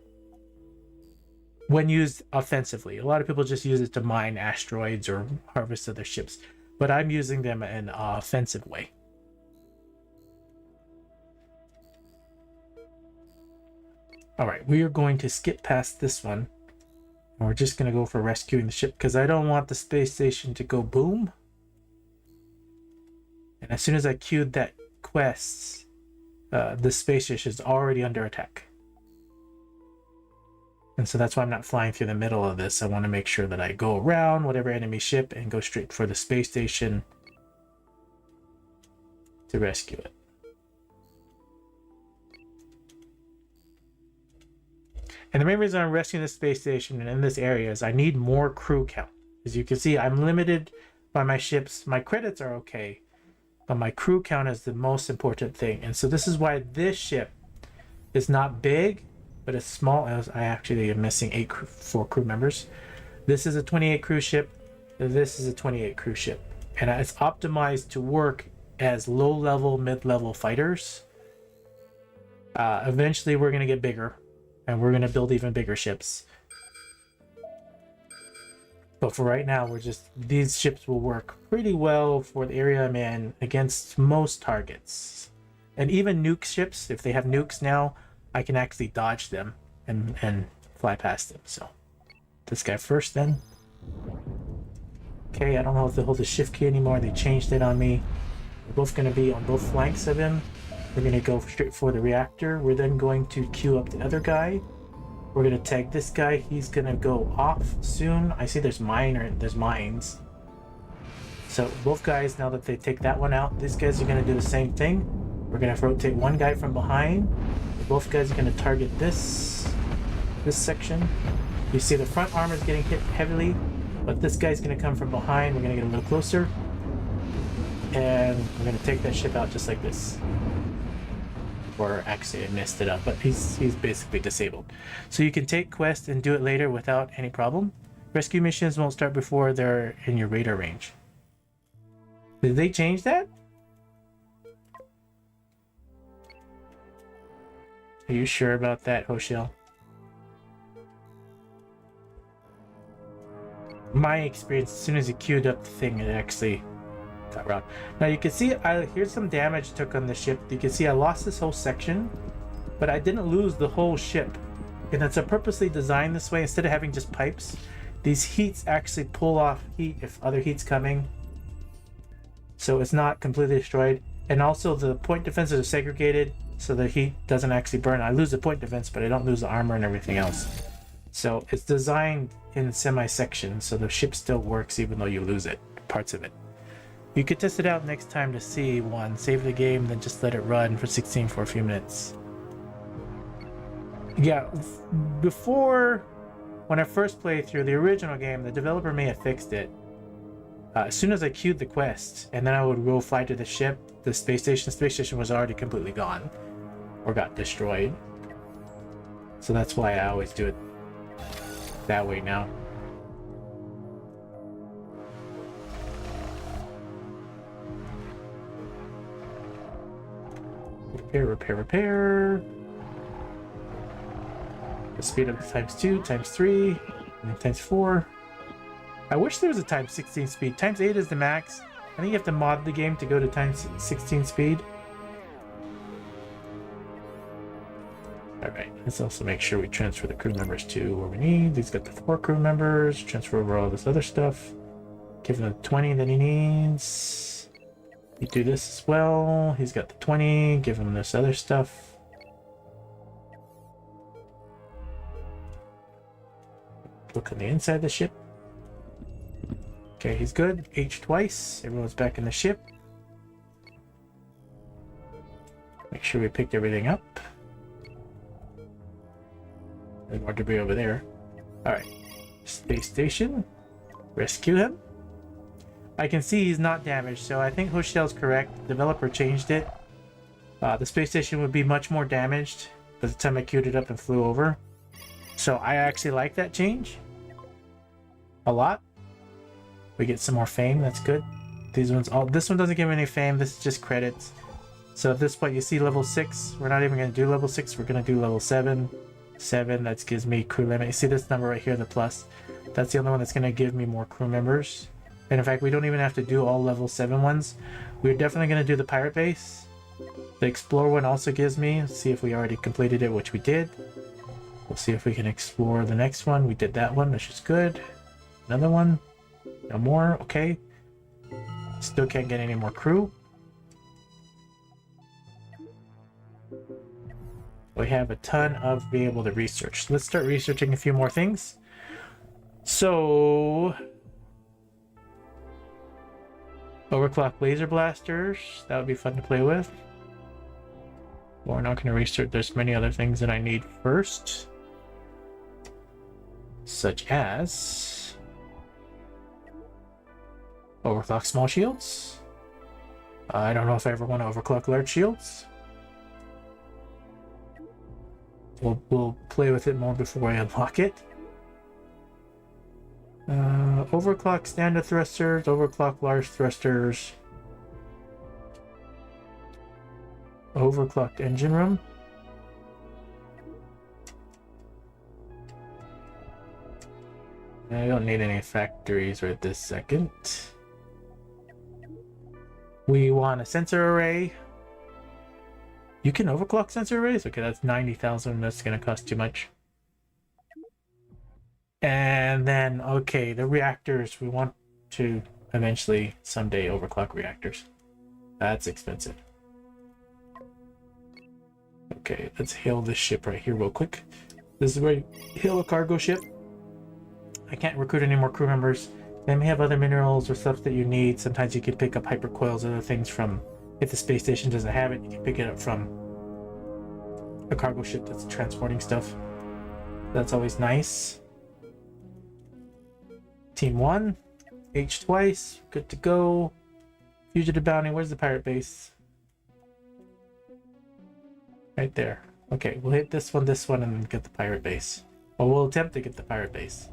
when used offensively. A lot of people just use it to mine asteroids or harvest other ships. But I'm using them in an offensive way. Alright, we are going to skip past this one. And we're just going to go for rescuing the ship because I don't want the space station to go boom. And as soon as I queued that quest, the space station is already under attack. And so that's why I'm not flying through the middle of this. I want to make sure that I go around whatever enemy ship and go straight for the space station to rescue it. And the main reason I'm rescuing the space station and in this area is I need more crew count. As you can see, I'm limited by my ships. My credits are okay, but my crew count is the most important thing. And so this is why this ship is not big, but it's small. I actually am missing 4 crew members. This is a 28 crew ship. This is a 28 crew ship. And it's optimized to work as low-level, mid-level fighters. Eventually, we're going to get bigger, and we're going to build even bigger ships. But for right now, these ships will work pretty well for the area I'm in against most targets. And even nuke ships, if they have nukes now, I can actually dodge them and fly past them. So this guy first then. Okay, I don't know if they hold the shift key anymore. They changed it on me. We're both going to be on both flanks of him. We're going to go straight for the reactor. We're then going to queue up the other guy. We're going to tag this guy. He's going to go off soon. I see there's mines. So both guys, now that they take that one out, these guys are going to do the same thing. We're gonna rotate one guy from behind. Both guys are gonna target this section. You see the front armor is getting hit heavily, but this guy's gonna come from behind. We're gonna get a little closer, and we're gonna take that ship out just like this. Or actually, I messed it up, but he's basically disabled. So you can take quests and do it later without any problem. Rescue missions won't start before they're in your radar range. Did they change that? Are you sure about that, Hoshel? My experience, as soon as you queued up the thing, it actually got wrong. Now you can see, here's some damage I took on the ship. You can see I lost this whole section, but I didn't lose the whole ship. And it's purposely designed this way. Instead of having just pipes, these heats actually pull off heat if other heat's coming. So it's not completely destroyed. And also the point defenses are segregated, so the heat doesn't actually burn. I lose the point defense, but I don't lose the armor and everything else. So it's designed in semi-sections, so the ship still works even though you lose it, parts of it. You could test it out next time to see one. Save the game, then just let it run for 16 for a few minutes. Yeah, before, when I first played through the original game, the developer may have fixed it. As soon as I queued the quest, and then I would go fly to the ship, the space station was already completely gone. Or got destroyed. So that's why I always do it that way now. Repair. The speed up to ×2, ×3, and then ×4. I wish there was a ×16 speed. ×8 is the max. I think you have to mod the game to go to ×16 speed. Alright, let's also make sure we transfer the crew members to where we need. He's got the 4 crew members. Transfer over all this other stuff. Give him the 20 that he needs. You do this as well. He's got the 20. Give him this other stuff. Look on the inside of the ship. Okay, he's good. H twice. Everyone's back in the ship. Make sure we picked everything up. There's more debris over there. Alright. Space station. Rescue him. I can see he's not damaged, so I think Hoshel's correct. The developer changed it. The space station would be much more damaged by the time I queued it up and flew over. So I actually like that change. A lot. We get some more fame, that's good. These ones, this one doesn't give me any fame, this is just credits. So at this point you see level 6, we're not even going to do level 6, we're going to do level 7. 7, that gives me crew limit. You see this number right here, the plus. That's the only one that's going to give me more crew members. And in fact, we don't even have to do all level 7 ones. We're definitely going to do the pirate base. The explore one also gives me, let's see if we already completed it, which we did. We'll see if we can explore the next one. We did that one, which is good. Another one. No more, okay. Still can't get any more crew. We have a ton of being able to research. Let's start researching a few more things. So, overclock laser blasters, that would be fun to play with. But we're not going to research. There's many other things that I need first, such as overclock small shields. I don't know if I ever want to overclock large shields. We'll play with it more before I unlock it. Overclock standard thrusters, overclock large thrusters, overclocked engine room. I don't need any factories right this second. We want a sensor array. You can overclock sensor arrays? Okay, that's 90,000. That's going to cost too much. And then, okay, the reactors. We want to eventually someday overclock reactors. That's expensive. Okay, let's hail this ship right here real quick. This is where you hail a cargo ship. I can't recruit any more crew members. They may have other minerals or stuff that you need. Sometimes you can pick up hypercoils, other things from If the space station doesn't have it, you can pick it up from a cargo ship that's transporting stuff. That's always nice. Team 1, H twice, good to go. Fugitive bounty, where's the pirate base? Right there. Okay, we'll hit this one, and then get the pirate base. Well, we'll attempt to get the pirate base.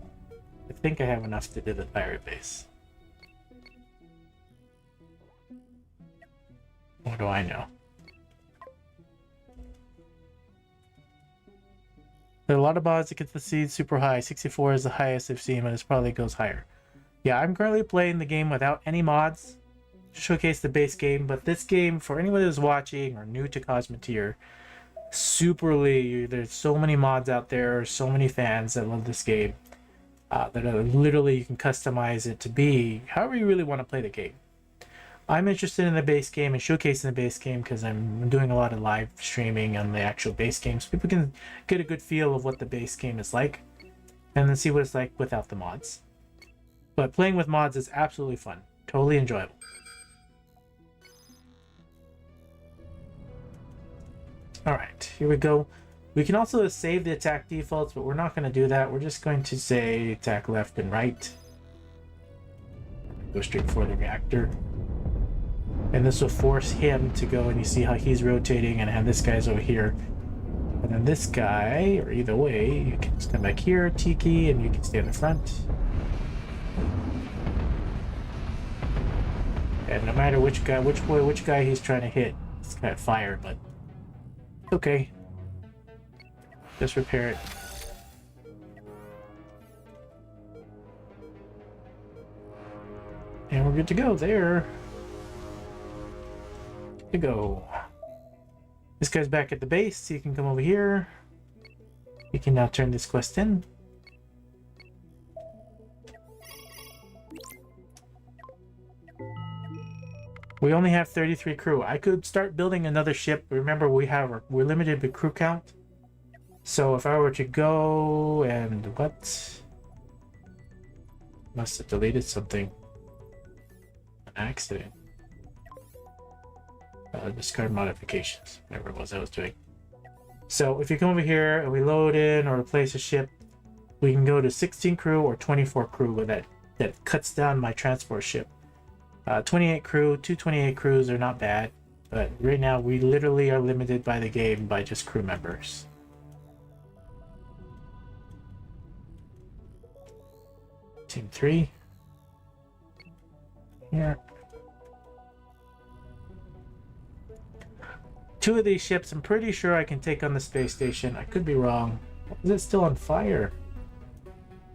I think I have enough to do the pirate base. What do I know? There are a lot of mods that get the seed super high. 64 is the highest I've seen, but it probably goes higher. Yeah, I'm currently playing the game without any mods to showcase the base game, but this game, for anyone who's watching or new to Cosmoteer, there's so many mods out there, so many fans that love this game, that are literally, you can customize it to be however you really want to play the game. I'm interested in the base game and showcasing the base game because I'm doing a lot of live streaming on the actual base game, so people can get a good feel of what the base game is like and then see what it's like without the mods. But playing with mods is absolutely fun, totally enjoyable. Alright, here we go. We can also save the attack defaults, but we're not going to do that. We're just going to say attack left and right. Go straight for the reactor. And this will force him to go, and you see how he's rotating, and have this guy's over here. And then this guy, or either way, you can stand back here, Tiki, and you can stay in the front. And no matter which guy he's trying to hit, he's got fire, but okay. Just repair it. And we're good to go there. To go. This guy's back at the base, so you can come over here. You can now turn this quest in. We only have 33 crew. I could start building another ship. Remember, we're limited with crew count. So if I were to go and what? Must have deleted something. An accident. Discard modifications, whatever it was I was doing. So if you come over here and we load in or replace a ship, we can go to 16 crew or 24 crew with that cuts down my transport ship. 28 crew, 228 crews are not bad, but right now we literally are limited by the game by just crew members. Team 3. Here. 2 of these ships, I'm pretty sure I can take on the space station. I could be wrong. Is it still on fire?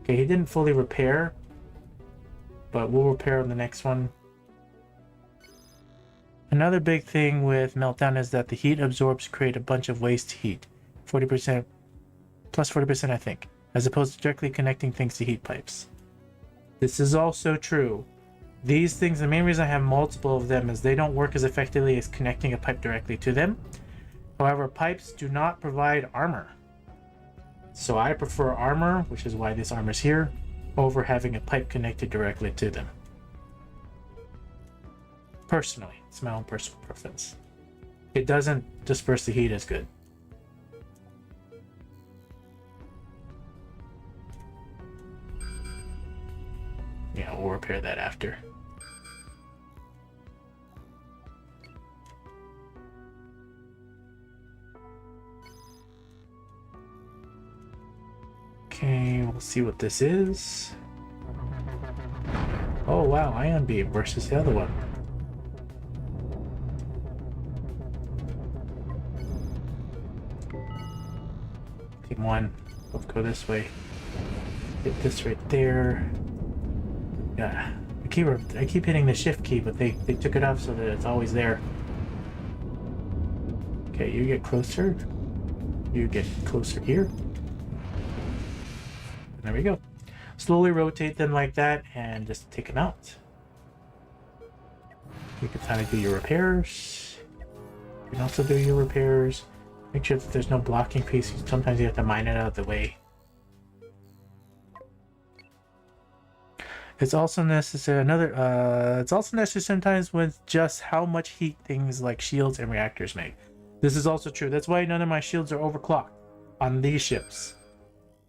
Okay, he didn't fully repair, but we'll repair on the next one. Another big thing with Meltdown is that the heat absorbs create a bunch of waste heat. 40%, plus 40% I think, as opposed to directly connecting things to heat pipes. This is also true. These things, the main reason I have multiple of them is they don't work as effectively as connecting a pipe directly to them. However, pipes do not provide armor. So I prefer armor, which is why this armor's here, over having a pipe connected directly to them. Personally, it's my own personal preference. It doesn't disperse the heat as good. Yeah, we'll repair that after. Okay, we'll see what this is. Oh wow, ion beam versus the other one. Team 1, let's go this way. Hit this right there. Yeah, I keep hitting the shift key, but they took it off so that it's always there. Okay, you get closer. You get closer here. There we go. Slowly rotate them like that and just take them out. You can kind of do your repairs. You can also do your repairs. Make sure that there's no blocking pieces. Sometimes you have to mine it out of the way. It's also necessary it's also necessary sometimes with just how much heat things like shields and reactors make. This is also true. That's why none of my shields are overclocked on these ships.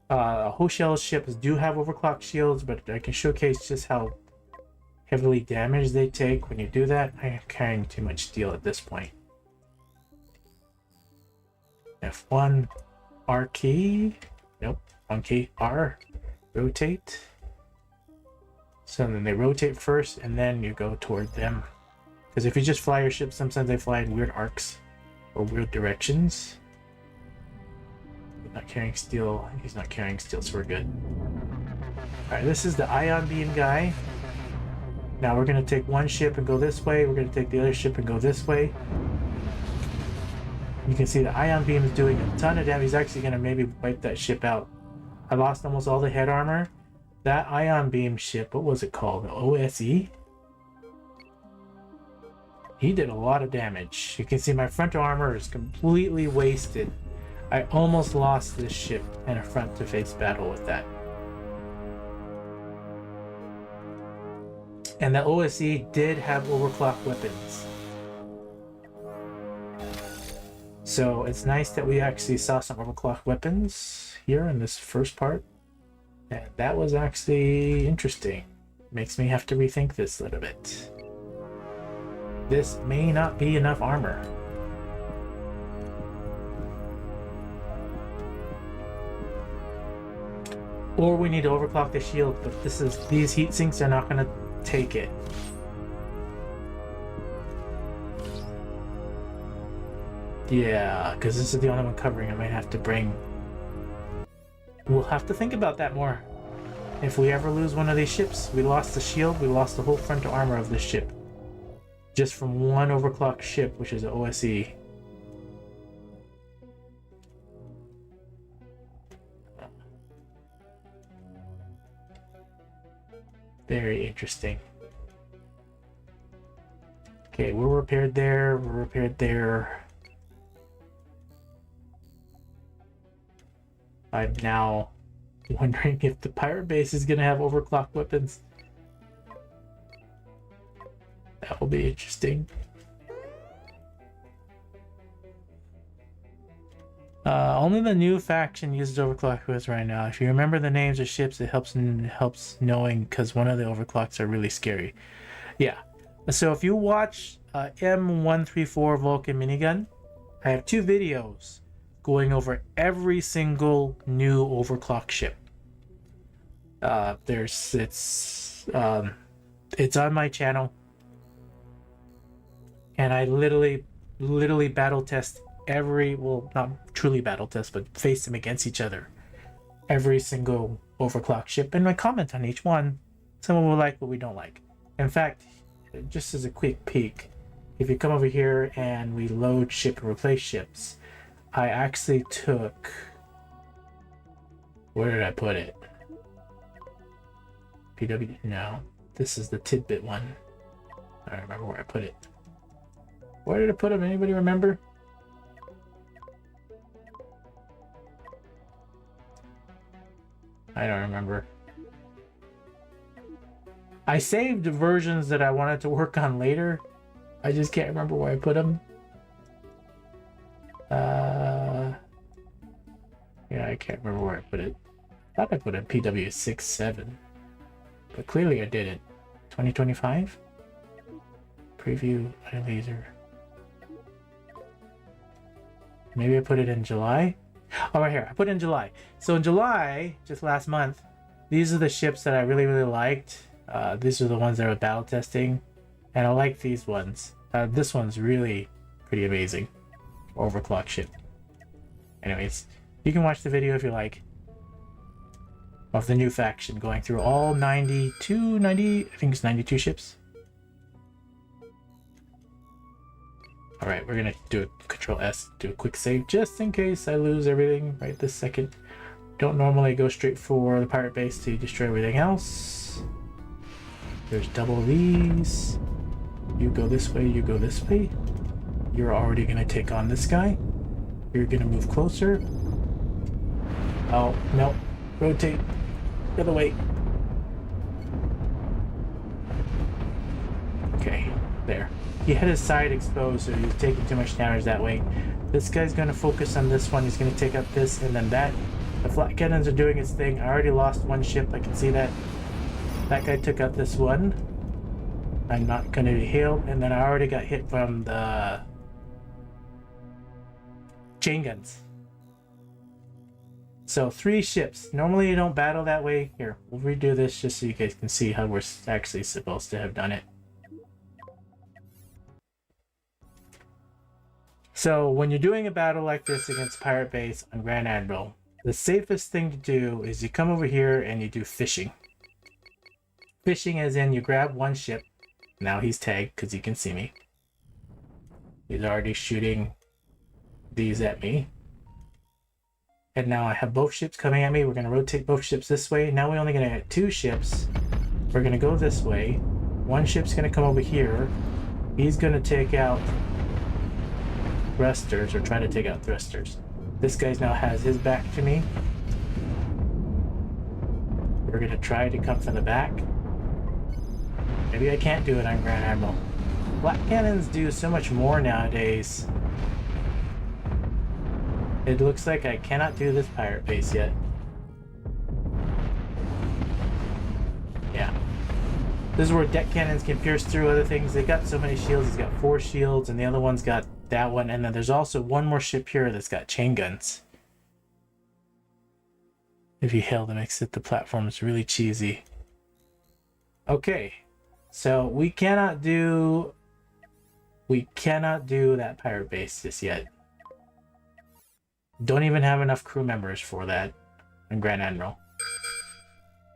Hoshel's ships do have overclocked shields, but I can showcase just how heavily damaged they take when you do that. I'm carrying too much steel at this point. F1, R key. Nope, wrong key. R. Rotate. So then they rotate first, and then you go toward them. Because if you just fly your ship, sometimes they fly in weird arcs or weird directions. He's not carrying steel. He's not carrying steel, so we're good. Alright, this is the ion beam guy. Now we're going to take one ship and go this way. We're going to take the other ship and go this way. You can see the ion beam is doing a ton of damage. He's actually going to maybe wipe that ship out. I lost almost all the head armor. That ion beam ship, what was it called? The OSE? He did a lot of damage. You can see my frontal armor is completely wasted. I almost lost this ship in a front-to-face battle with that. And the OSE did have overclock weapons. So it's nice that we actually saw some overclock weapons here in this first part. And that was actually interesting. Makes me have to rethink this a little bit. This may not be enough armor. Or we need to overclock the shield, but these heat sinks are not going to take it. Yeah, because this is the only one covering. I might have to bring... We'll have to think about that more. If we ever lose one of these ships, we lost the shield, we lost the whole frontal armor of this ship. Just from one overclocked ship, which is an OSE. Very interesting. Okay, we're repaired there, we're repaired there. I'm now wondering if the pirate base is going to have overclocked weapons. That will be interesting. Only the new faction uses overclock weapons right now. If you remember the names of ships, it helps knowing, because one of the overclocks are really scary. Yeah. So if you watch M134 Vulcan minigun, I have 2 videos going over every single new overclock ship. It's on my channel, and I literally battle test well, not truly battle test, but face them against each other. Every single overclock ship, and I comment on each one. Some we like, what we don't like. In fact, just as a quick peek, if you come over here and we load ship and replace ships, I actually took... Where did I put it? PW... No. This is the tidbit one. I don't remember where I put it. Where did I put them? Anybody remember? I don't remember. I saved versions that I wanted to work on later. I just can't remember where I put them. Yeah, I can't remember where I put it. I thought I put it PW67. But clearly I didn't. 2025? Preview, laser. Maybe I put it in July? Oh, right here. I put it in July. So in July, just last month, these are the ships that I really liked. These are the ones that I was battle testing. And I like these ones. This one's really pretty amazing. Overclock ship. Anyways, you can watch the video if you like. Of the new faction going through all 90, I think it's 92 ships. Alright, we're gonna do a Control S, do a quick save just in case I lose everything right this second. Don't normally go straight for the pirate base to destroy everything else. There's double these. You go this way, you go this way. You're already gonna take on this guy. You're gonna move closer. Oh, no. Rotate. The other way. There. He had his side exposed, so he was taking too much damage that way. This guy's going to focus on this one. He's going to take out this, and then that. The flat cannons are doing its thing. I already lost one ship. I can see that. That guy took out this one. I'm not going to be healed. And then I already got hit from the chain guns. So 3 ships. Normally you don't battle that way. Here, we'll redo this just so you guys can see how we're actually supposed to have done it. So when you're doing a battle like this against Pirate Base on Grand Admiral, the safest thing to do is you come over here and you do fishing. Fishing as in you grab one ship. Now he's tagged because he can see me. He's already shooting these at me. And now I have both ships coming at me. We're going to rotate both ships this way. Now we're only going to get 2 ships. We're going to go this way. One ship's going to come over here. He's going to take out thrusters, or try to take out thrusters. This guy now has his back to me. We're going to try to come from the back. Maybe I can't do it on Grand Admiral. Black cannons do so much more nowadays. It looks like I cannot do this pirate base yet. Yeah. This is where deck cannons can pierce through other things. They got so many shields. He's got 4 shields, and the other one's got that one. And then there's also one more ship here that's got chain guns. If you hail, that makes it the platform is really cheesy. Okay. So we cannot do that pirate base just yet. Don't even have enough crew members for that in Grand Admiral.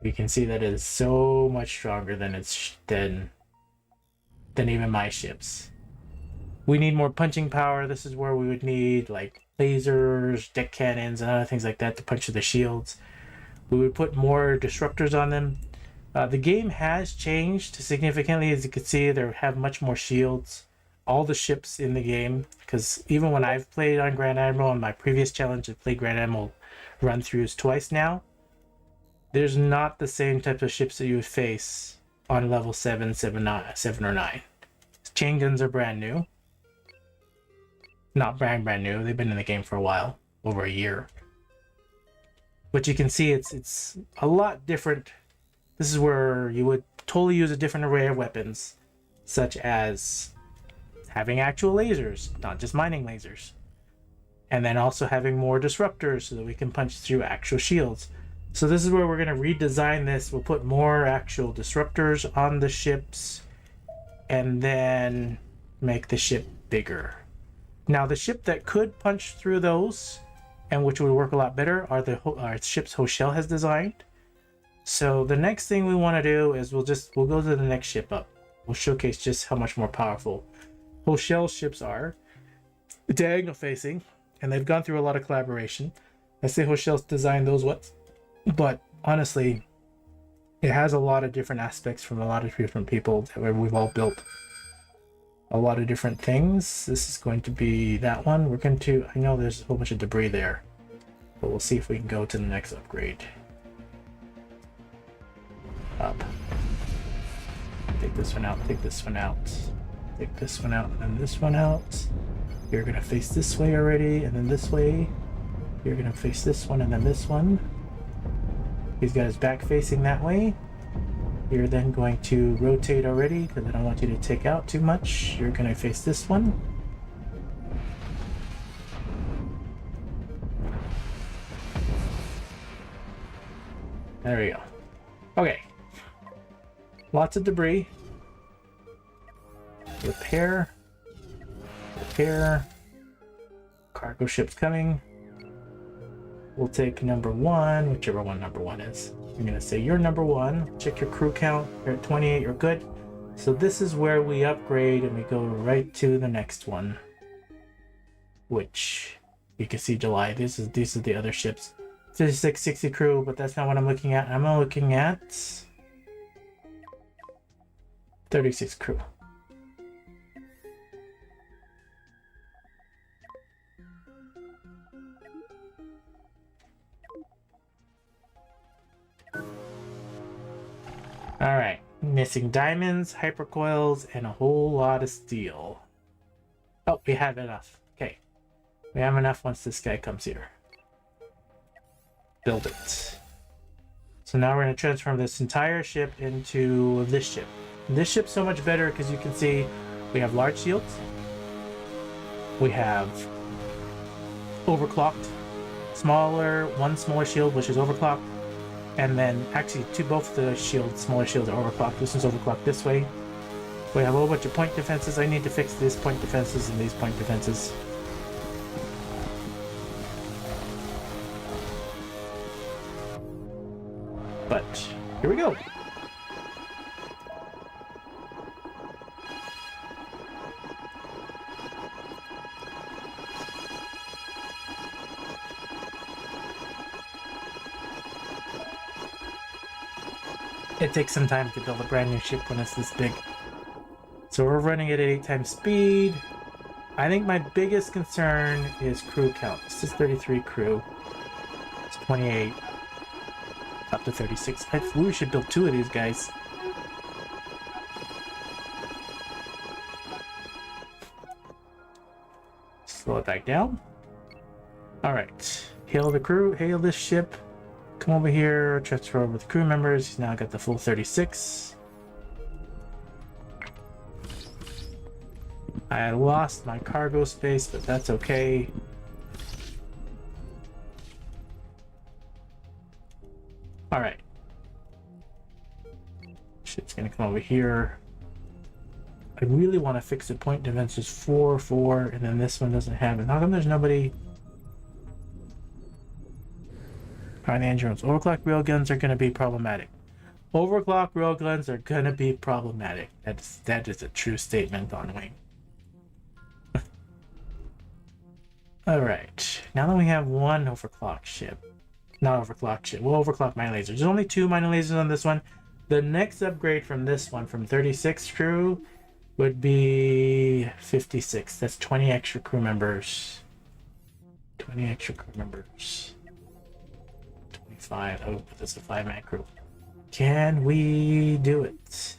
We can see that it is so much stronger than even my ships. We need more punching power. This is where we would need like lasers, deck cannons, and other things like that to punch through the shields. We would put more disruptors on them. The game has changed significantly. As you can see, they have much more shields. All the ships in the game, because even when I've played on Grand Admiral on my previous challenge, I've played Grand Admiral run-throughs twice now. There's not the same type of ships that you would face on level 7 or 9. Chain guns are brand new. Not brand new. They've been in the game for a while, over a year. But you can see it's a lot different. This is where you would totally use a different array of weapons, such as having actual lasers, not just mining lasers. And then also having more disruptors so that we can punch through actual shields. So this is where we're going to redesign this. We'll put more actual disruptors on the ships and then make the ship bigger. Now the ship that could punch through those, and which would work a lot better, are the ships Hochel has designed. So the next thing we want to do is we'll go to the next ship up. We'll showcase just how much more powerful Hochel ships are. Diagonal facing, and they've gone through a lot of collaboration. I say Hochel's designed those but honestly, it has a lot of different aspects from a lot of different people that we've all built a lot of different things. This is going to be that one. We're going to, I know there's a whole bunch of debris there, but we'll see if we can go to the next upgrade. Up. Take this one out, take this one out. Take this one out, and then this one out. You're gonna face this way already, and then this way. You're gonna face this one, and then this one. He's got his back facing that way. You're then going to rotate already, because I don't want you to take out too much. You're gonna face this one. There we go. Okay. Lots of debris. Repair. Cargo ship's coming. We'll take number 1, whichever one number 1 is. I'm gonna say you're number 1. Check your crew count. You're at 28, you're good. So this is where we upgrade and we go right to the next one. Which you can see July. These are the other ships. 56, 60 crew, but that's not what I'm looking at. I'm looking at 36 crew. All right, Missing diamonds, hypercoils, and a whole lot of steel. Oh, we have enough. Okay. We have enough once this guy comes here. Build it. So now we're going to transform this entire ship into this ship. This ship's so much better because you can see we have large shields. We have overclocked. One smaller shield, which is overclocked. And then actually both the shields, smaller shields are overclocked. This one's overclocked this way. We have a whole bunch of point defenses. I need to fix these point defenses and these point defenses. But here we go. It takes some time to build a brand new ship when it's this big. So we're running it at 8 times speed. I think my biggest concern is crew count. This is 33 crew. It's 28. Up to 36. We should build 2 of these guys. Slow it back down. Alright. Hail the crew. Hail this ship. Come over here. Transfer over the crew members. He's now got the full 36. I lost my cargo space, but that's okay. Alright. Ship's gonna come over here. I really want to fix the point defenses 4, 4, and then this one doesn't have it. How come there's nobody? Alright, Androids. Overclock railguns are gonna be problematic. Overclock railguns are gonna be problematic. That is a true statement on Wing. Alright. Now that we have one overclock ship. Not overclock ship. We'll overclock mine lasers. There's only 2 mine lasers on this one. The next upgrade from this one, from 36 crew, would be 56. That's 20 extra crew members. 20 extra crew members. 25. Oh, that's a 5-man crew. Can we do it?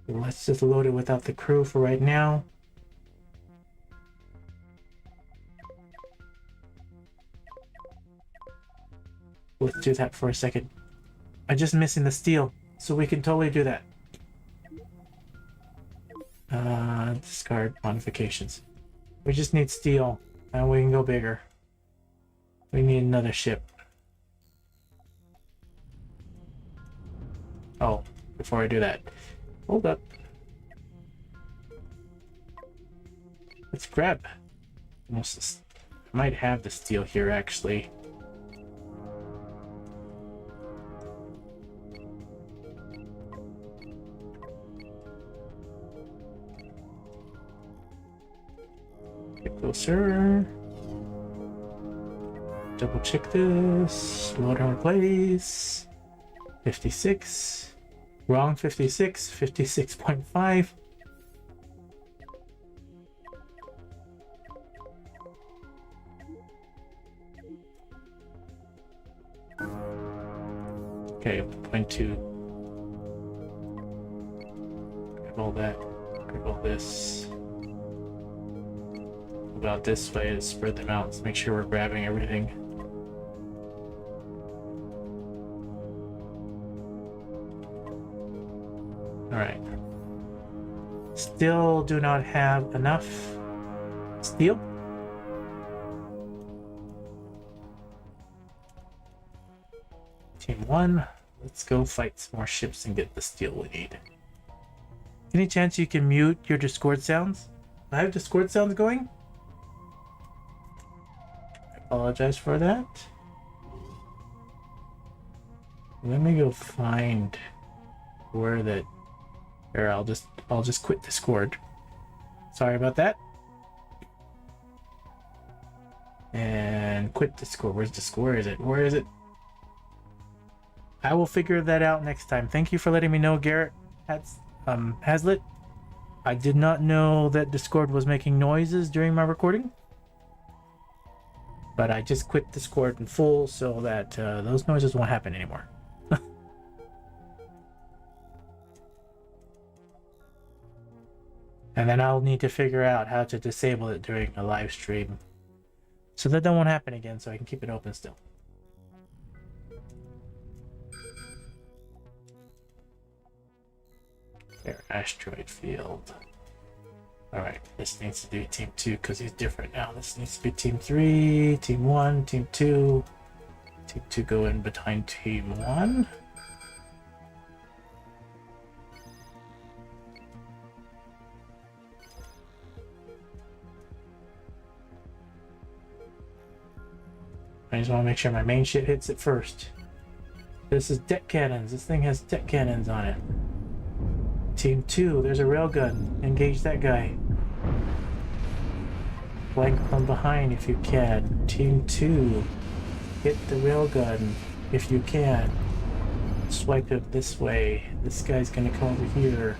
Let's just load it without the crew for right now. Let's do that for a second. I'm just missing the steel, so we can totally do that. Discard modifications. We just need steel, and we can go bigger. We need another ship. Oh, before I do that, hold up. Let's grab. I might have the steel here actually. Get closer. Double check this. Load and replace. 56. Wrong 56. 56.5. Okay, 0.2. Grab all that. Grab all this. About this way to spread them out. Let's make sure we're grabbing everything. Alright. Still do not have enough steel. Team 1, let's go fight some more ships and get the steel we need. Any chance you can mute your Discord sounds? I have Discord sounds going? I apologize for that. Let me go find where that. Or I'll just quit Discord. Sorry about that. And quit Discord. Where's Discord? Where is it? Where is it? I will figure that out next time. Thank you for letting me know, Garrett Hazlitt. I did not know that Discord was making noises during my recording. But I just quit Discord in full so that those noises won't happen anymore. And then I'll need to figure out how to disable it during a live stream, so that won't happen again, so I can keep it open still. There, asteroid field. Alright, this needs to be team 2 because he's different now. This needs to be team 3, team 1, team 2. Team 2 go in behind team 1. I just want to make sure my main ship hits it first. This is deck cannons. This thing has deck cannons on it. Team 2, there's a railgun. Engage that guy. Flank from behind if you can. Team 2, hit the railgun if you can. Swipe it this way. This guy's gonna come over here.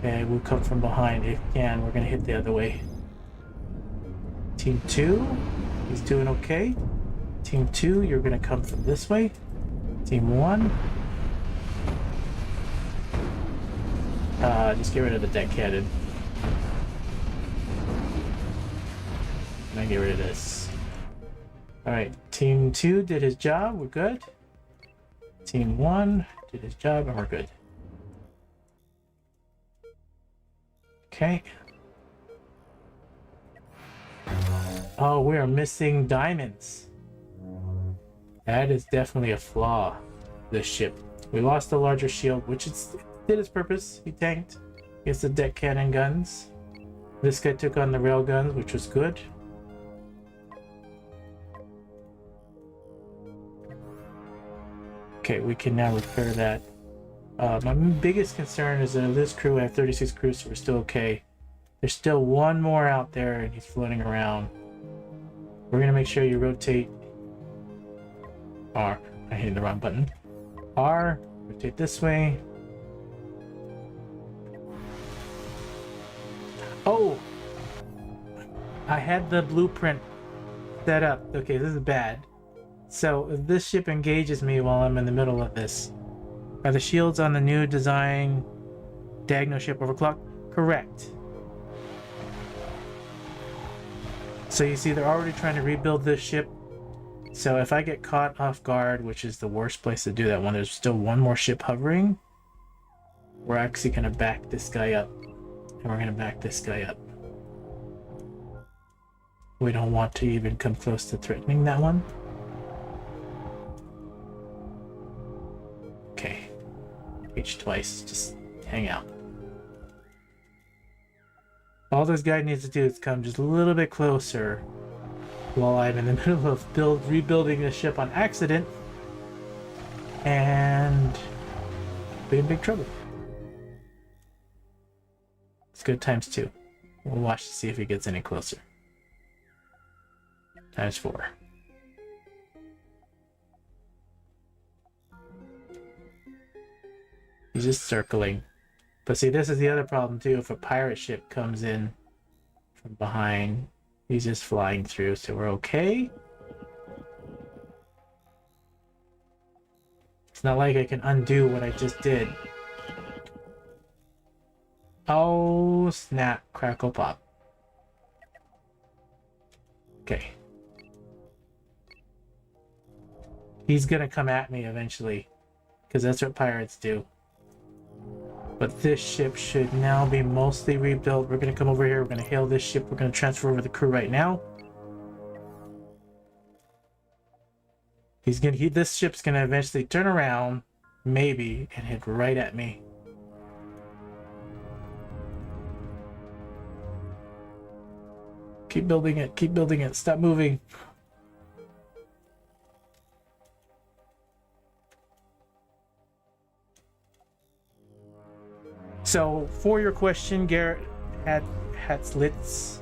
And we'll come from behind if we can. We're gonna hit the other way. Team 2, he's doing okay. Team 2, you're gonna come from this way. Team 1. Just get rid of the deck cannon. And then get rid of this. Alright, Team 2 did his job, we're good. Team 1 did his job, and we're good. Okay. Oh, we are missing diamonds. That is definitely a flaw, this ship. We lost the larger shield, which did its purpose. He tanked against the deck cannon guns. This guy took on the rail guns, which was good. Okay, we can now repair that. My biggest concern is that this crew, I have 36 crews, so we're still okay. There's still one more out there, and he's floating around. We're gonna make sure you rotate R. I hit the wrong button. R, rotate this way. Oh! I had the blueprint set up. Okay, this is bad. So, if this ship engages me while I'm in the middle of this, are the shields on the new design diagonal ship overclocked? Correct. So you see, they're already trying to rebuild this ship. So if I get caught off guard, which is the worst place to do that when there's still one more ship hovering, we're actually going to back this guy up. And we're going to back this guy up. We don't want to even come close to threatening that one. Okay. H twice. Just hang out. All this guy needs to do is come just a little bit closer while I'm in the middle of rebuilding the ship on accident and be in big trouble. It's good times 2. We'll watch to see if he gets any closer. Times 4. He's just circling. But see, this is the other problem too. If a pirate ship comes in from behind, he's just flying through, so we're okay. It's not like I can undo what I just did. Oh, snap, crackle, pop. Okay. He's gonna come at me eventually, because that's what pirates do. But this ship should now be mostly rebuilt. We're going to come over here. We're going to hail this ship. We're going to transfer over the crew right now. This ship's going to eventually turn around, maybe, and hit right at me. Keep building it. Keep building it. Stop moving. So, for your question, Garrett Hatzlitz,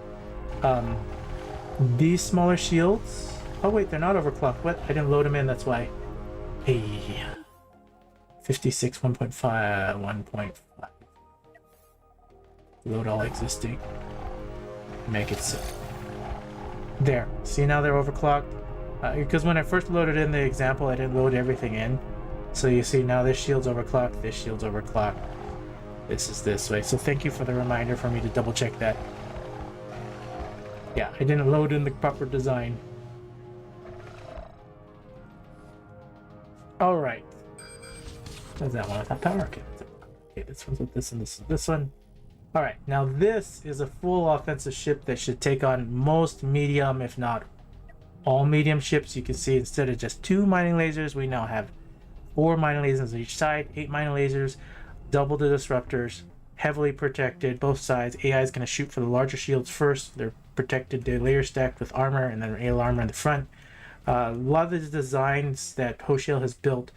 these smaller shields... Oh wait, they're not overclocked. What? I didn't load them in, that's why. Hey. 56, 1.5, 1.5. Load all existing. Make it so. There. See, now they're overclocked? Because when I first loaded in the example, I didn't load everything in. So you see, now this shield's overclocked, this shield's overclocked. This is this way. So thank you for the reminder for me to double check that. Yeah, I didn't load in the proper design. All right. There's that one without power. Okay, this one's with this and this is this one. All right, now this is a full offensive ship that should take on most medium, if not all medium ships. You can see instead of just 2 mining lasers, we now have 4 mining lasers on each side, 8 mining lasers, double the disruptors, heavily protected, both sides. AI is going to shoot for the larger shields first. They're protected, they're layer stacked with armor, and then AL armor in the front. A lot of the designs that Hoshale has built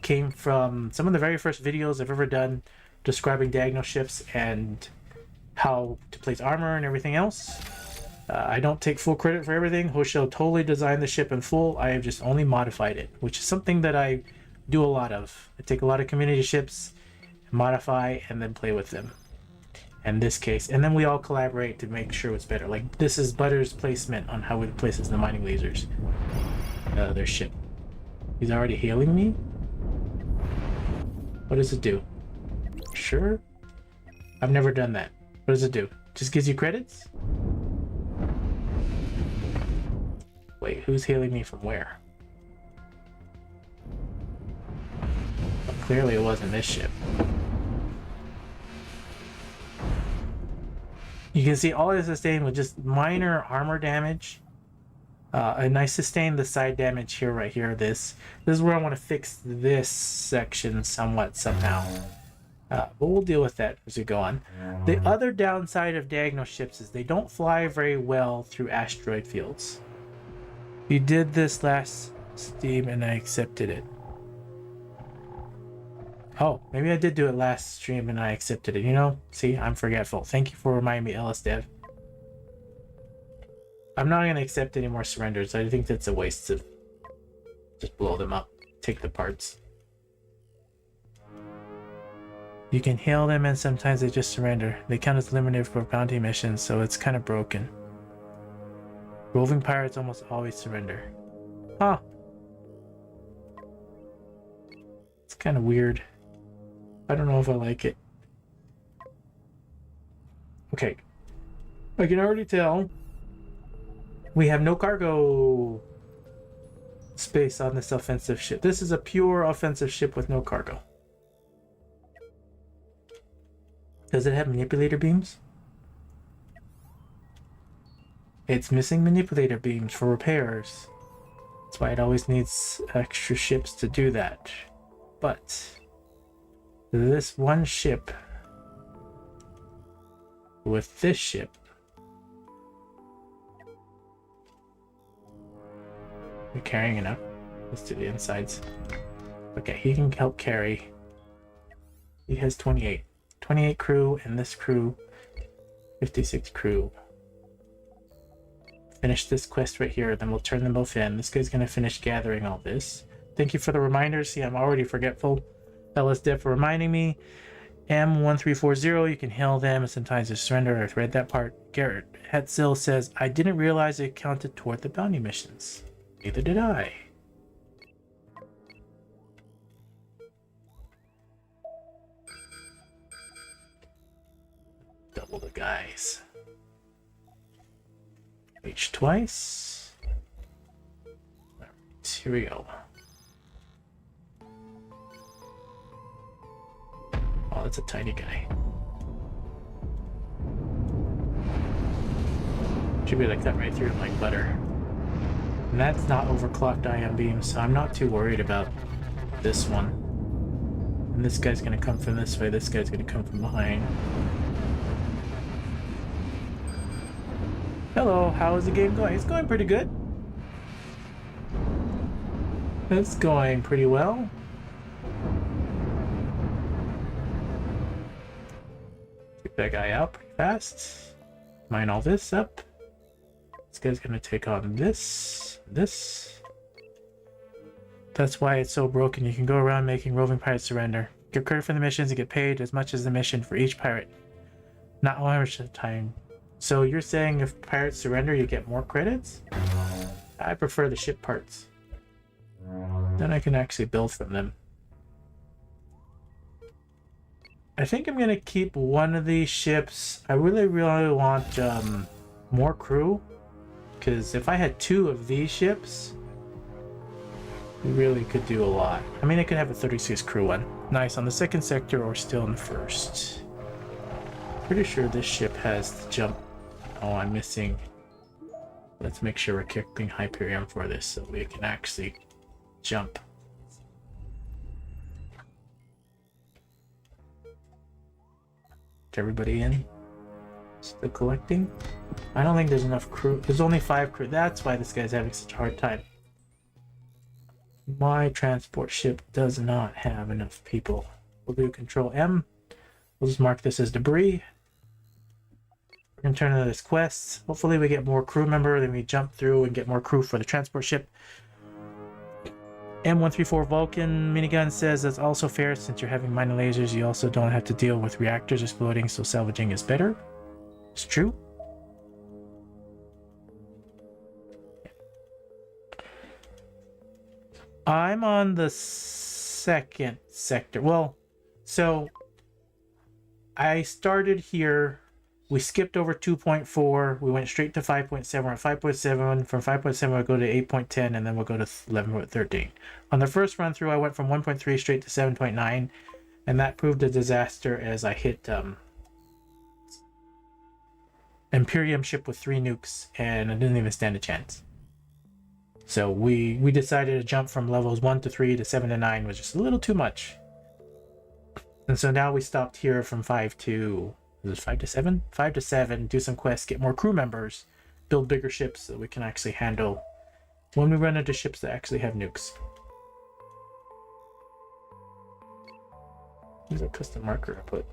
came from some of the very first videos I've ever done describing diagonal ships and how to place armor and everything else. I don't take full credit for everything. Hoshale totally designed the ship in full. I have just only modified it, which is something that I do a lot of. I take a lot of community ships, modify, and then play with them. In this case, and then we all collaborate to make sure it's better. Like this is Butter's placement on how it places the mining lasers. Their ship. He's already hailing me? What does it do? Sure? I've never done that. What does it do? Just gives you credits? Wait, who's hailing me from where? Well, clearly it wasn't this ship. You can see all I sustained with just minor armor damage. And I sustained the side damage here, right here. This is where I want to fix this section somewhat, somehow. But we'll deal with that as we go on. The other downside of diagonal ships is they don't fly very well through asteroid fields. You did this last stream and I accepted it. Oh, maybe I did do it last stream and I accepted it. You know, see, I'm forgetful. Thank you for reminding me, LS Dev. I'm not going to accept any more surrenders. I think that's a waste to just blow them up. Take the parts. You can hail them and sometimes they just surrender. They count as limited for bounty missions, so it's kind of broken. Roving pirates almost always surrender. Huh. It's kind of weird. I don't know if I like it. Okay. I can already tell we have no cargo space on this offensive ship. This is a pure offensive ship with no cargo. Does it have manipulator beams? It's missing manipulator beams for repairs. That's why it always needs extra ships to do that. But this one ship with this ship, we're carrying enough. Let's do the insides. Okay, he can help carry. He has 28 crew, and this crew 56 crew. Finish this quest right here, then we'll turn them both in. This guy's gonna finish gathering all this. Thank you for the reminder. See, I'm already forgetful. LS Dev for reminding me. M1340, you can hail them and sometimes they surrender. I've read that part. Garrett Hetzel says, I didn't realize it counted toward the bounty missions. Neither did I. Double the guys. Reach twice. Alright, here we go. Oh, that's a tiny guy. Should be like that right through like butter. And that's not overclocked ion beam, so I'm not too worried about this one. And this guy's gonna come from this way, this guy's gonna come from behind. Hello, how is the game going? It's going pretty good. It's going pretty well. Take that guy out pretty fast. Mine all this up. This guy's gonna take on this. That's why it's so broken. You can go around making roving pirates surrender. Get credit for the missions and get paid as much as the mission for each pirate. Not 100% of the time. So you're saying if pirates surrender, you get more credits? I prefer the ship parts. Then I can actually build from them. I think I'm gonna keep one of these ships. I really want more crew, because if I had two of these ships, we really could do a lot. I mean, I could have a 36 crew one. Nice on the second sector or still in the first. Pretty sure this ship has the jump. Oh, I'm missing. Let's make sure we're kicking Hyperion for this so we can actually jump. Is everybody in? Still collecting? I don't think there's enough crew. There's only 5 crew. That's why this guy's having such a hard time. My transport ship does not have enough people. We'll do Control M. We'll just mark this as debris. We're going to turn into this quest. Hopefully we get more crew member, then we jump through and get more crew for the transport ship. M134 Vulcan minigun says that's also fair since you're having mining lasers. You also don't have to deal with reactors exploding, so salvaging is better. It's true. I'm on the second sector. Well, so I started here. We skipped over 2.4. We went straight to 5.7. We're at 5.7. From 5.7, we'll go to 8.10, and then we'll go to 11.13. On the first run through, I went from 1.3 straight to 7.9, and that proved a disaster as I hit Imperium ship with 3 nukes, and I didn't even stand a chance. So we decided to jump from levels 1 to 3 to 7 to 9 was just a little too much. And so now we stopped here from 5 to... Is it 5 to 7? 5 to 7, do some quests, get more crew members, build bigger ships that we can actually handle when we run into ships that actually have nukes. There's a custom marker I put.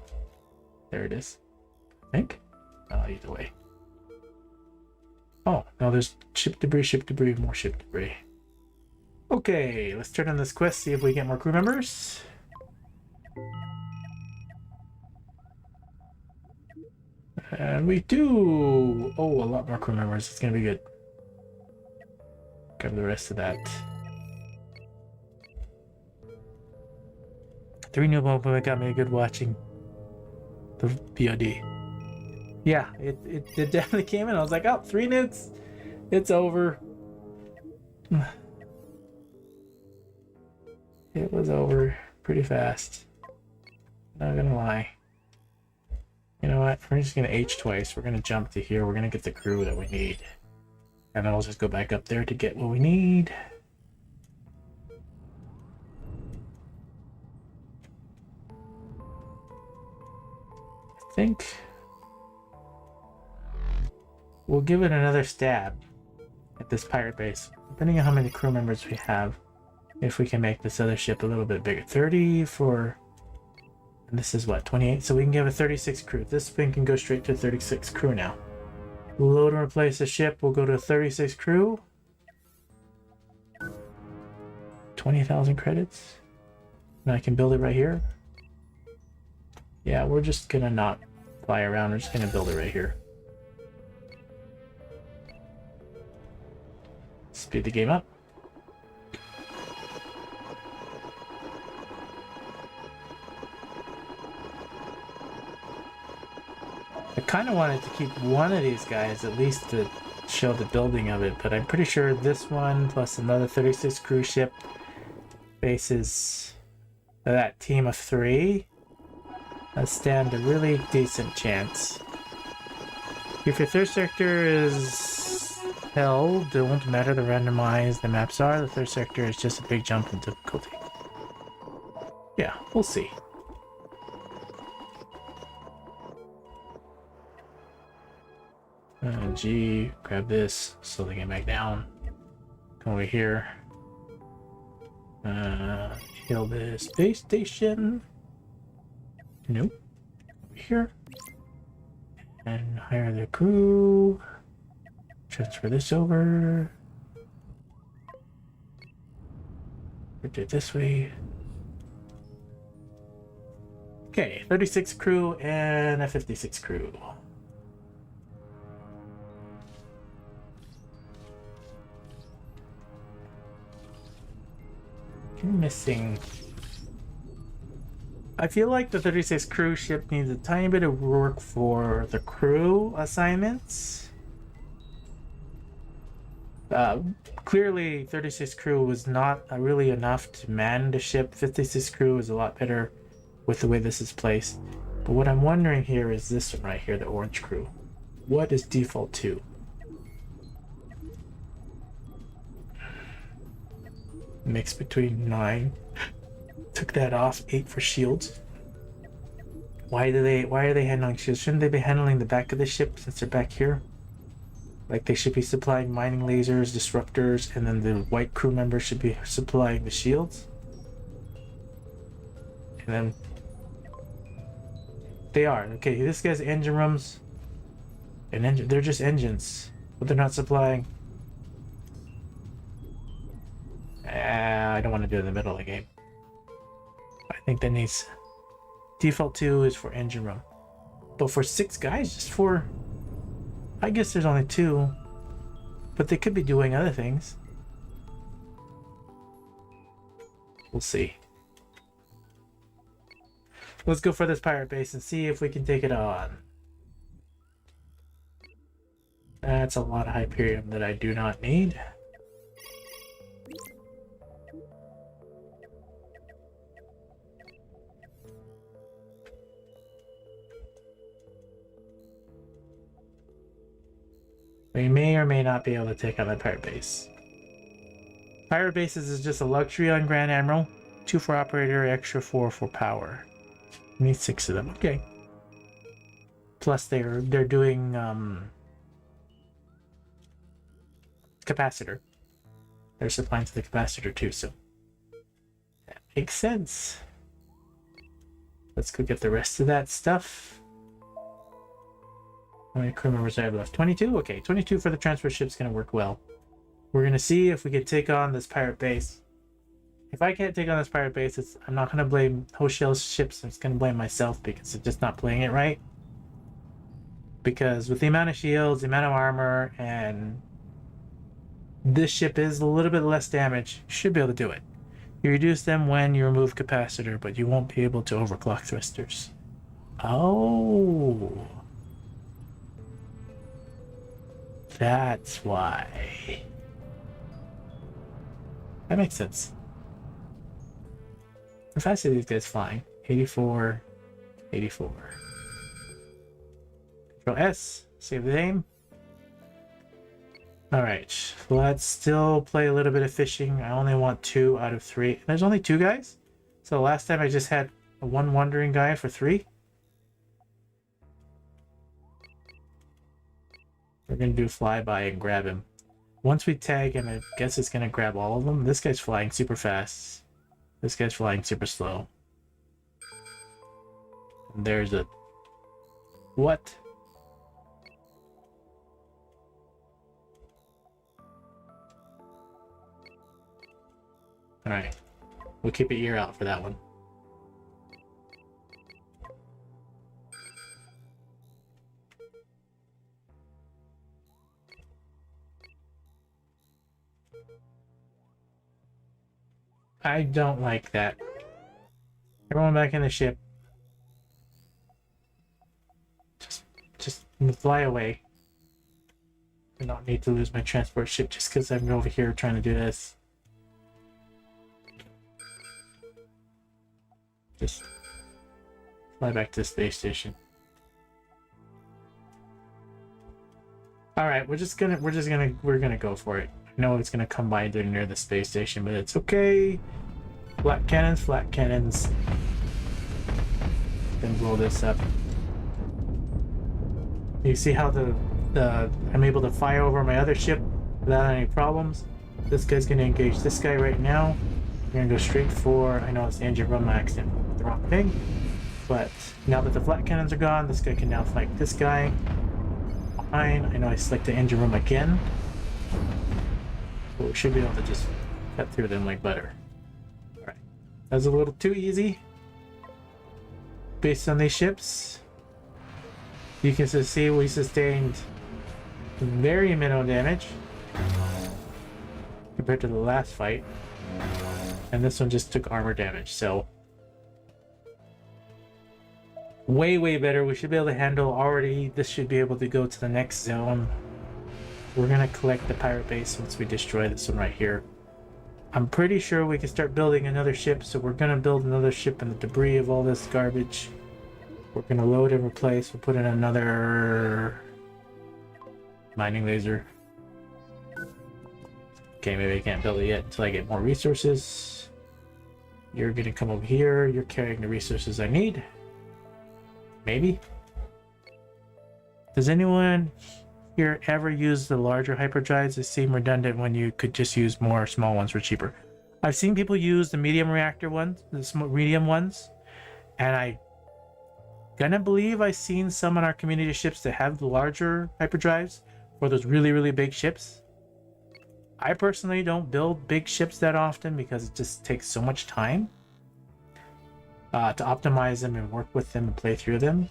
There it is. I think? Either way. Oh, no, there's ship debris, more ship debris. Okay, let's turn on this quest, see if we get more crew members. And we do! Oh, a lot more crew members. It's gonna be good. Cover the rest of that. 3 new movement got me a good watching. The VOD. Yeah, it definitely came in. I was like, oh, 3 nukes. It's over. It was over pretty fast. Not gonna lie. You know what? We're just gonna H twice. We're gonna jump to here. We're gonna get the crew that we need. And then we'll just go back up there to get what we need. I think we'll give it another stab at this pirate base. Depending on how many crew members we have. If we can make this other ship a little bit bigger. 30 for... And this is what, 28? So we can give a 36 crew. This thing can go straight to 36 crew now. Load and replace the ship. We'll go to 36 crew. 20,000 credits. And I can build it right here. Yeah, we're just gonna not fly around. We're just gonna build it right here. Speed the game up. I kind of wanted to keep one of these guys at least to show the building of it, but I'm pretty sure this one plus another 36 cruise ship bases that team of 3 stand a really decent chance. If your third sector is held, it won't matter the randomized the maps are. The third sector is just a big jump in difficulty. Yeah, we'll see. G, grab this, slow the game back down. Come over here. Hail the space station. Nope. Over here. And hire the crew. Transfer this over. Do it this way. Okay, 36 crew and a 56 crew. You're missing. I feel like the 36 cruise ship needs a tiny bit of work for the crew assignments. Clearly 36 crew was not really enough to man the ship. 56 crew is a lot better with the way this is placed. But what I'm wondering here is this one right here, the orange crew. What is default to? Mix between 9. Took that off. 8 for shields. Why are they handling shields? Shouldn't they be handling the back of the ship since they're back here? Like they should be supplying mining lasers, disruptors, and then the white crew members should be supplying the shields. And then they are. Okay, this guy's engine rooms. And they're just engines. But they're not supplying. I don't want to do it in the middle of the game. I think that needs default 2 is for engine room. But for 6 guys, just for, I guess there's only 2. But they could be doing other things. We'll see. Let's go for this pirate base and see if we can take it on. That's a lot of Hyperium that I do not need. We may or may not be able to take on the pirate base. Pirate bases is just a luxury on Grand Admiral. 2 for operator, extra 4 for power. We need 6 of them. Okay. Plus they're doing capacitor. They're supplying to the capacitor too, so that makes sense. Let's go get the rest of that stuff. How many crew members I have left? 22? Okay, 22 for the transfer ship's gonna work well. We're gonna see if we can take on this pirate base. If I can't take on this pirate base, I'm not gonna blame Hoshel's ships, I'm just gonna blame myself because I'm just not playing it right. Because with the amount of shields, the amount of armor, and this ship is a little bit less damage, you should be able to do it. You reduce them when you remove capacitor, but you won't be able to overclock thrusters. Oh. That's why. That makes sense. How fast are these guys flying? 84, 84. Control S, save the name. Alright, let's still play a little bit of fishing. I only want 2 out of 3. There's only 2 guys? So last time I just had a 1 wandering guy for 3? We're gonna do flyby and grab him. Once we tag him, I guess it's gonna grab all of them. This guy's flying super fast. This guy's flying super slow. And there's a... What? Alright. We'll keep an ear out for that one. I don't like that. Everyone back in the ship. Just fly away. I don't need to lose my transport ship just because I'm over here trying to do this. Just fly back to the space station. Alright, we're gonna go for it. I know it's gonna come by near the space station, but it's okay. Flat cannons, flat cannons. Then blow this up. You see how I'm able to fire over my other ship without any problems. This guy's gonna engage this guy right now. We're gonna go straight for, I know it's the engine room accident, the wrong thing. But now that the flat cannons are gone, this guy can now fight this guy. Behind, I know I select the engine room again. But we should be able to just cut through them like butter. Alright. That was a little too easy. Based on these ships. You can see we sustained very minimal damage compared to the last fight. And this one just took armor damage, so way better. We should be able to handle already. This should be able to go to the next zone. We're gonna collect the pirate base once we destroy this one right here. I'm pretty sure we can start building another ship, so we're gonna build another ship in the debris of all this garbage. We're gonna load and replace. We'll put in another mining laser. Okay, maybe I can't build it yet until I get more resources. You're gonna come over here. You're carrying the resources I need. Maybe. Does anyone here ever use the larger hyperdrives? They seem redundant when you could just use more small ones for cheaper. I've seen people use the medium reactor ones, the small medium ones, and I gonna believe I've seen some on our community ships that have the larger hyperdrives for those really big ships. I personally don't build big ships that often because it just takes so much time to optimize them and work with them and play through them.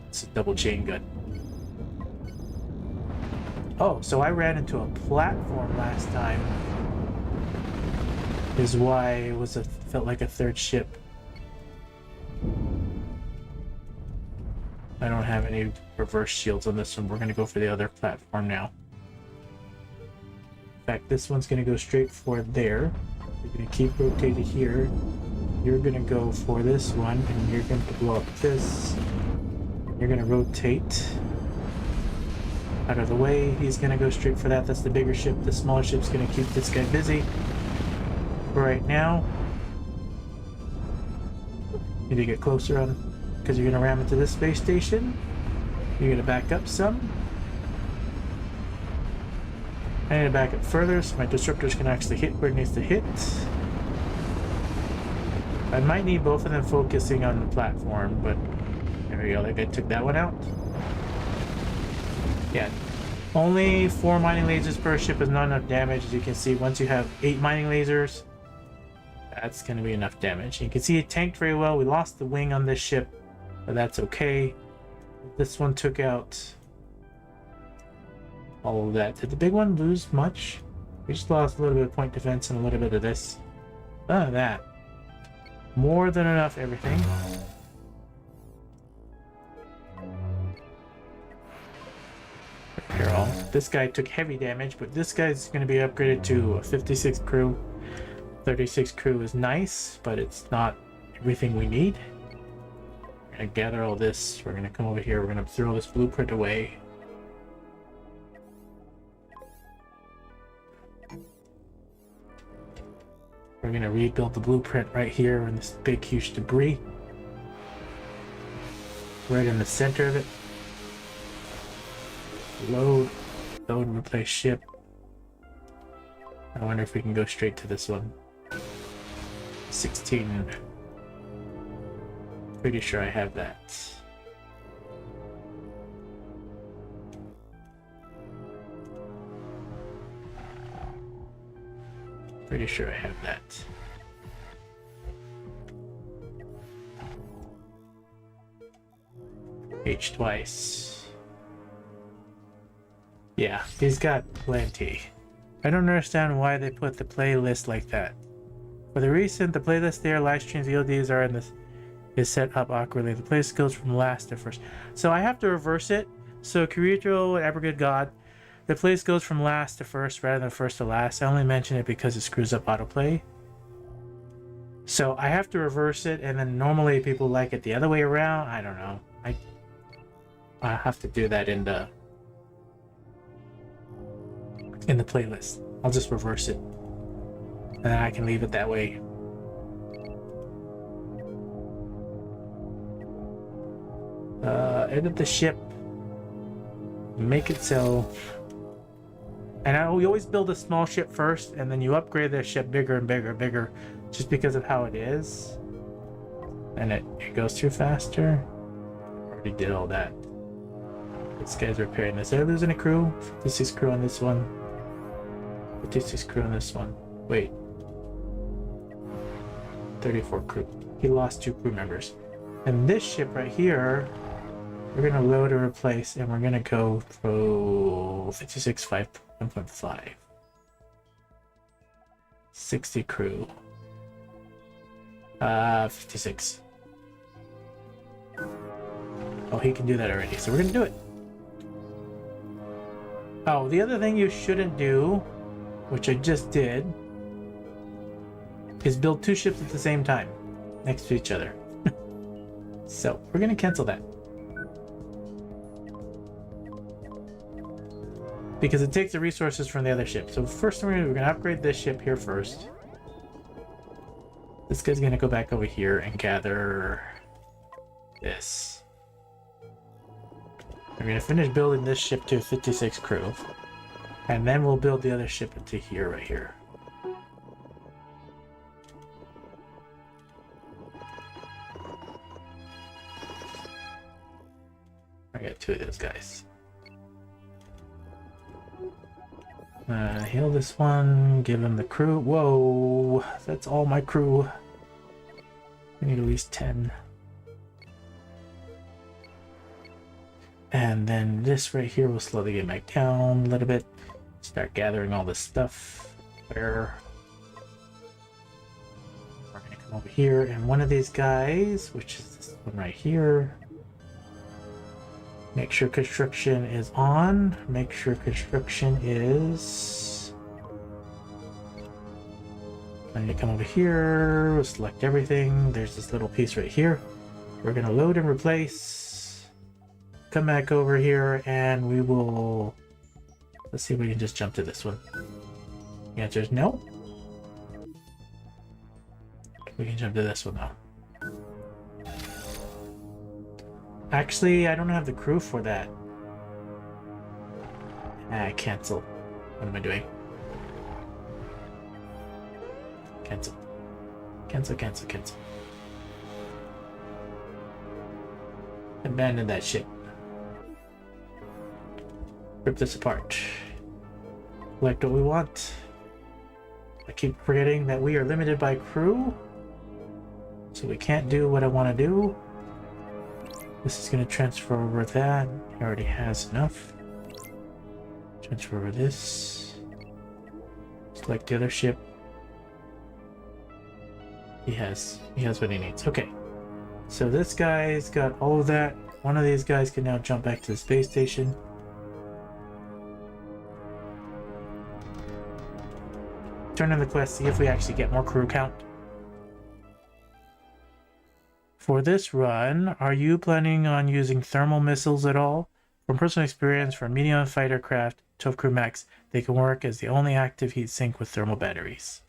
It's a double chain gun. Oh, so I ran into a platform last time. Is why it was felt like a third ship. I don't have any reverse shields on this one. We're gonna go for the other platform now. In fact, this one's gonna go straight for there. You're gonna keep rotating here. You're gonna go for this one, and you're going to blow up this. You're gonna rotate out of the way. He's gonna go straight for that. That's the bigger ship. The smaller ship's gonna keep this guy busy for right now. Need to get closer on, because you're gonna ram into this space station. You're gonna back up some. I need to back up further so my disruptors can actually hit where it needs to hit. I might need both of them focusing on the platform, but there we go. That guy took that one out. Yeah, only 4 mining lasers per ship is not enough damage. As you can see, once you have 8 mining lasers, that's going to be enough damage. You can see it tanked very well. We lost the wing on this ship, but that's okay. This one took out all of that. Did the big one lose much? We just lost a little bit of point defense and a little bit of this. Other than that, more than enough everything. Repair all. This guy took heavy damage, but this guy's going to be upgraded to a 56 crew. 36 crew is nice, but it's not everything we need. We're going to gather all this. We're going to come over here. We're going to throw this blueprint away. We're going to rebuild the blueprint right here in this big, huge debris. Right in the center of it. Load, replace ship. I wonder if we can go straight to this one. 16. Pretty sure I have that. Pretty sure I have that. H twice. Yeah, he's got plenty. I don't understand why they put the playlist like that. For the recent, the playlist there, live streams, VODs are in this, is set up awkwardly. The playlist goes from last to first. So I have to reverse it. So Kirito and Ever Good God, the playlist goes from last to first rather than first to last. I only mention it because it screws up autoplay. So I have to reverse it, and then normally people like it the other way around. I don't know. I have to do that in the playlist. I'll just reverse it, and then I can leave it that way. Edit the ship, make it so, and we always build a small ship first, and then you upgrade the ship bigger and bigger and bigger, just because of how it is, and it goes through faster. Already did all that. This guy's repairing this. Did I lose any crew? 56 crew on this one. 56 crew on this one. Wait. 34 crew. He lost 2 crew members. And this ship right here, we're gonna load and replace, and we're gonna go pro 56 1.5. 60 crew. 56. Oh, he can do that already, so we're gonna do it. Oh, the other thing you shouldn't do, which I just did, is build 2 ships at the same time, next to each other. So, we're gonna cancel that. Because it takes the resources from the other ship. So first we're gonna upgrade this ship here first. This guy's gonna go back over here and gather this. We're gonna finish building this ship to 56 crew. And then we'll build the other ship into here, right here. I got 2 of those guys. Heal this one, give him the crew. Whoa, that's all my crew. We need at least 10. And then this right here will slowly get back down a little bit. Start gathering all this stuff. Where we're gonna come over here, and one of these guys, which is this one right here, make sure construction is on. Make sure construction is. I'm gonna come over here, we'll select everything. There's this little piece right here. We're gonna load and replace. Come back over here and we will. Let's see if we can just jump to this one. The answer is no. We can jump to this one though. Actually, I don't have the crew for that. Cancel. What am I doing? Cancel. Cancel, cancel, cancel. Abandon that ship. Rip this apart. Select what we want. I keep forgetting that we are limited by crew. So we can't do what I want to do. This is going to transfer over that. He already has enough. Transfer over this. Select the other ship. He has what he needs. Okay. So this guy's got all of that. One of these guys can now jump back to the space station. Turn in the quest, see if we actually get more crew count. For this run, are you planning on using thermal missiles at all? From personal experience, for medium fighter craft, 12 crew max, they can work as the only active heat sink with thermal batteries.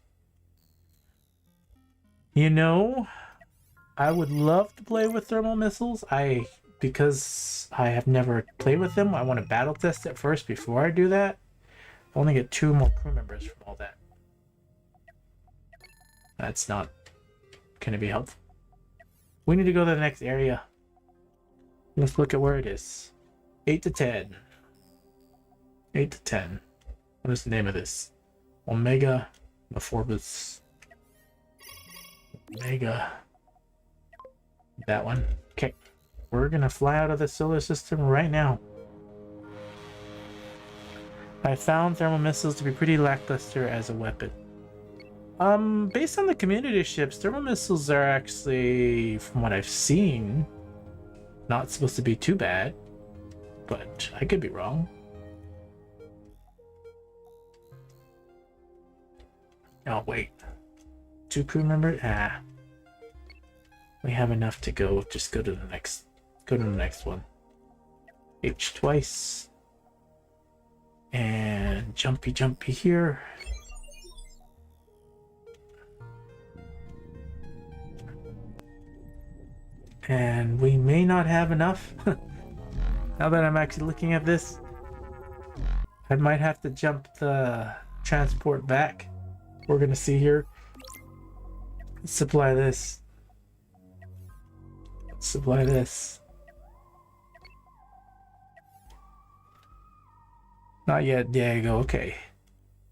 You know, I would love to play with thermal missiles. Because I have never played with them, I want to battle test it first before I do that. I only get 2 more crew members from all that. That's not going to be helpful. We need to go to the next area. Let's look at where it is. 8 to 10. 8 to 10. What is the name of this? Omega Mephorbus. Omega. That one. Okay. We're going to fly out of the solar system right now. I found thermal missiles to be pretty lackluster as a weapon. Based on the community ships, thermal missiles are actually, from what I've seen, not supposed to be too bad. But I could be wrong. Oh, wait. 2 crew members? We have enough to go. Just go to the next. Go to the next one. H twice. And jumpy here. And we may not have enough. Now that I'm actually looking at this, I might have to jump the transport back. We're gonna see here. Supply this. Supply this. Not yet. There you go. Okay.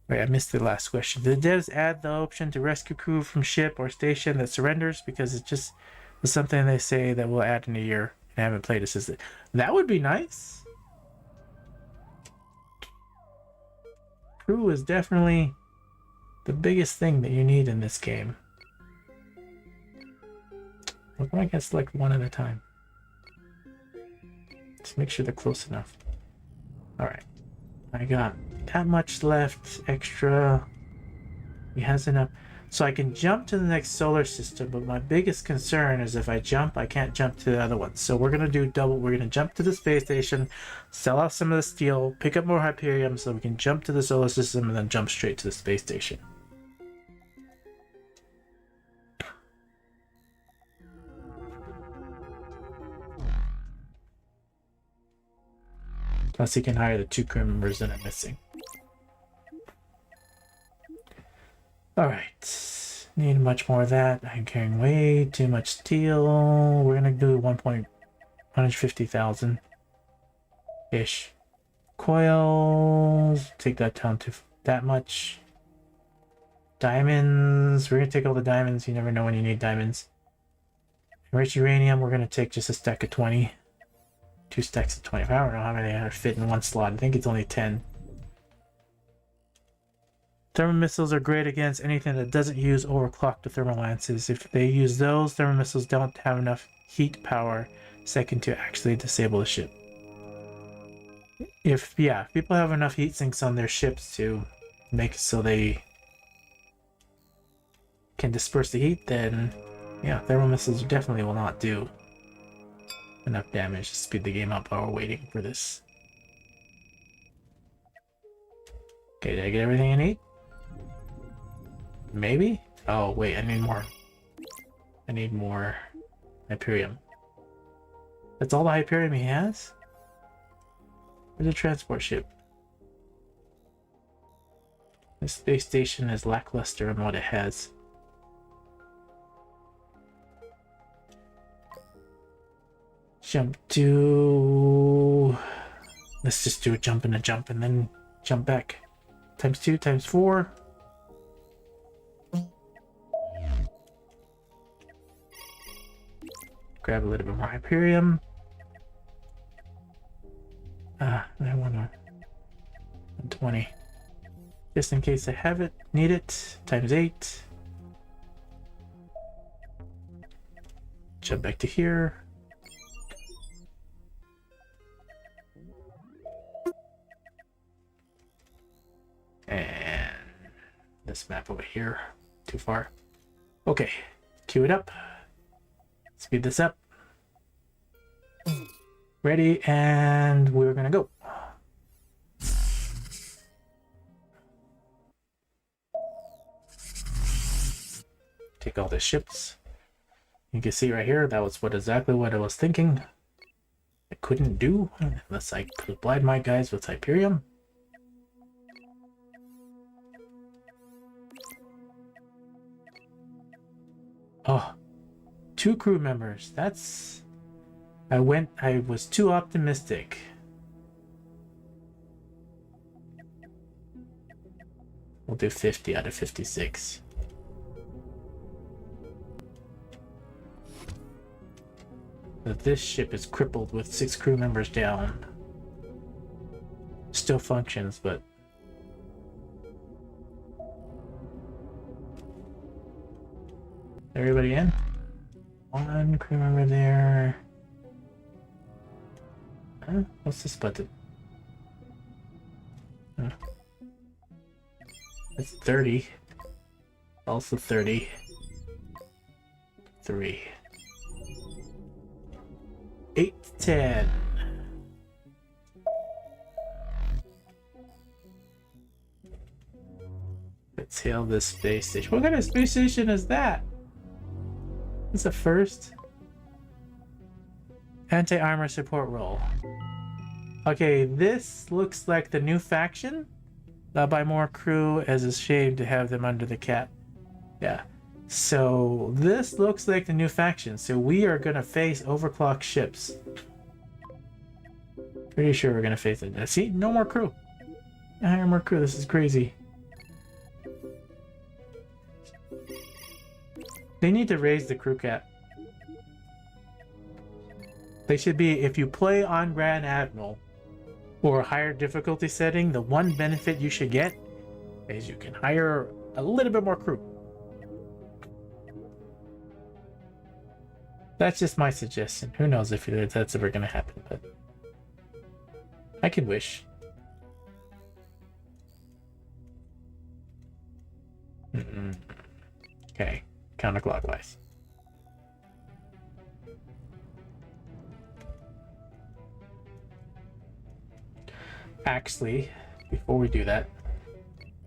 Wait, I missed the last question. Did the devs add the option to rescue crew from ship or station that surrenders? Because it just was something they say that we'll add in a year. I haven't played it since. That would be nice. Crew is definitely the biggest thing that you need in this game. Look, I can select one at a time. Just make sure they're close enough. Alright. I got that much left extra. He has enough. So I can jump to the next solar system, but my biggest concern is if I jump, I can't jump to the other one. So we're going to do double. We're going to jump to the space station, sell off some of the steel, pick up more Hyperium so we can jump to the solar system and then jump straight to the space station. Plus he can hire the 2 crew members that I'm missing. Alright. Need much more of that. I'm carrying way too much steel. We're gonna do 150,000 ish. Coils. Take that down to that much. Diamonds. We're gonna take all the diamonds. You never know when you need diamonds. Enriched uranium. We're gonna take just a stack of 20. 2 stacks of 20. I don't know how many are fit in one slot. I think it's only 10. Thermal missiles are great against anything that doesn't use overclocked thermal lances. If they use those, thermal missiles don't have enough heat power second to actually disable the ship. If people have enough heat sinks on their ships to make it so they can disperse the heat, then yeah, thermal missiles definitely will not do enough damage to speed the game up while we're waiting for this. Okay, did I get everything I need? Maybe? Oh, wait, I need more. I need more Hyperium. That's all the Hyperium he has? Where's the transport ship? The space station is lackluster in what it has. Jump to... Let's just do a jump and a jump and then jump back. Times 2, times 4. Grab a little bit more Hyperium. I want 120. Just in case I have it, need it. Times 8. Jump back to here. And this map over here. Too far. Okay. Queue it up. Speed this up. Ready, and we're gonna go. Take all the ships. You can see right here, that was exactly what I was thinking. I couldn't do unless I supplied my guys with Hyperium. Oh. 2 crew members. That's... I was too optimistic. We'll do 50 out of 56. But this ship is crippled with 6 crew members down. Still functions, but... Everybody in? 1 crew member there. Huh? What's this button? Huh. That's 30. Also 30. 3. 8, 10. Let's hail this space station. What kind of space station is that? It's the first anti-armor support role. Okay, this looks like the new faction. I'll buy more crew, as it's a shame to have them under the cap. Yeah. So this looks like the new faction. So we are gonna face overclocked ships. Pretty sure we're gonna face it. See, no more crew. Hire more crew. This is crazy. They need to raise the crew cap. They should be, if you play on Grand Admiral or a higher difficulty setting, the one benefit you should get is you can hire a little bit more crew. That's just my suggestion. Who knows if that's ever going to happen, but I can wish. Okay, counterclockwise. Actually, before we do that,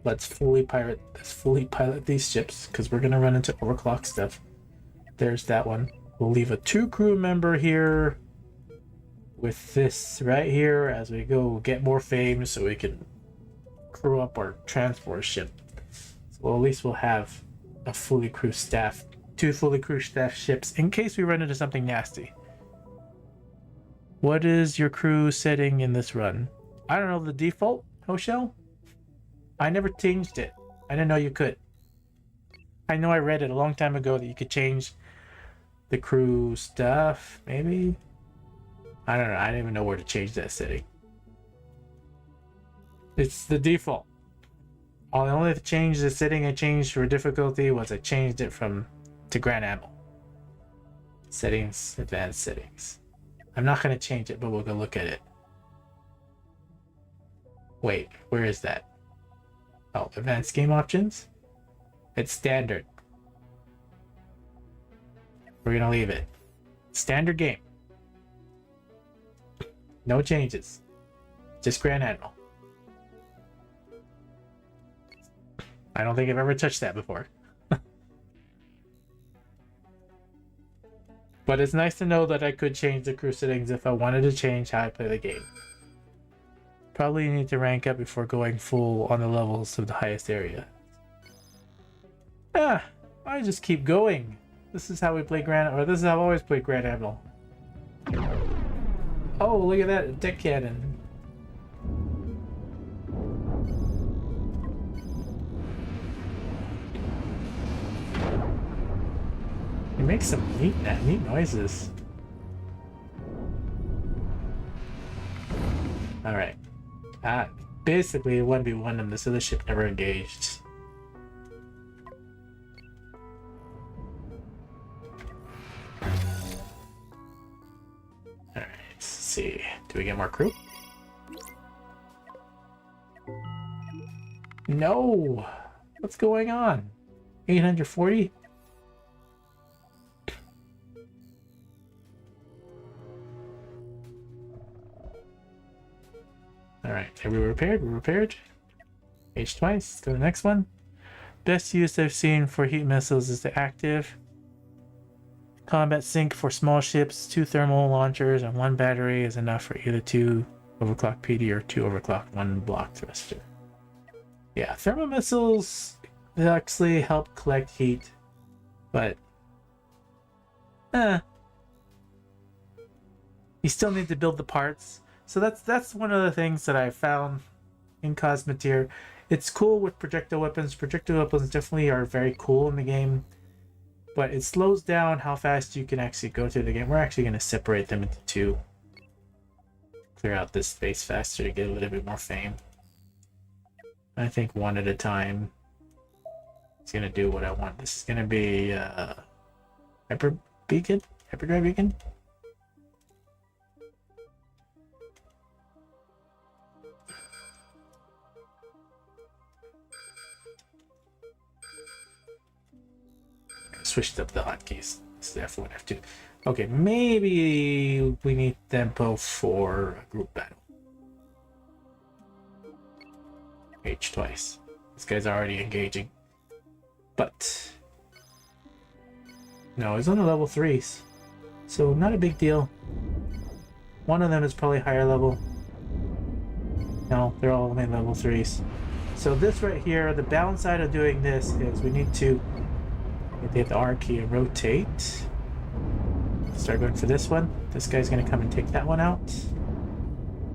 let's fully pilot these ships because we're gonna run into overclock stuff. There's that one. We'll leave a 2 crew member here with this right here as we go get more fame so we can crew up our transport ship. So well, at least we'll have a fully crew staff, 2 fully crew staff ships in case we run into something nasty. What is your crew setting in this run? I don't know, the default, Hoshell? I never changed it. I didn't know you could. I know I read it a long time ago that you could change the crew stuff, maybe? I don't know, I didn't even know where to change that setting. It's the default. The only change the setting I changed for difficulty was I changed it to Grand Admiral. Settings, advanced settings. I'm not going to change it, but we'll go look at it. Wait, where is that? Oh, advanced game options? It's standard. We're going to leave it. Standard game. No changes. Just Grand Admiral. I don't think I've ever touched that before. But it's nice to know that I could change the crew settings if I wanted to change how I play the game. Probably need to rank up before going full on the levels of the highest area. Ah, I just keep going. This is how we play this is how I've always played Grand Admiral. Oh, look at that, a deck cannon. It makes some neat noises. Alright. Basically 1v1 and this other ship never engaged. Alright, let's see. Do we get more crew? No! What's going on? 840? Alright, are we repaired? We're repaired. H twice. Let's go to the next one. Best use I've seen for heat missiles is the active combat sink for small ships. 2 thermal launchers and 1 battery is enough for either 2 overclock PD or 2 overclock 1 block thruster. Yeah, thermal missiles actually help collect heat, but you still need to build the parts. So that's one of the things that I found in Cosmoteer. It's cool with projectile weapons. Projectile weapons definitely are very cool in the game, but it slows down how fast you can actually go through the game. We're actually going to separate them into 2. Clear out this space faster to get a little bit more fame. I think 1 at a time. It's going to do what I want. This is going to be hyperdrive beacon. Switched up the hotkeys. It's F1, F2. Okay, maybe we need tempo for a group battle. H twice. This guy's already engaging. But no, he's on the level 3s. So not a big deal. One of them is probably higher level. No, they're all only level 3s. So this right here, the balance side of doing this is we need to hit the R key and rotate. Start going for this one. This guy's gonna come and take that one out.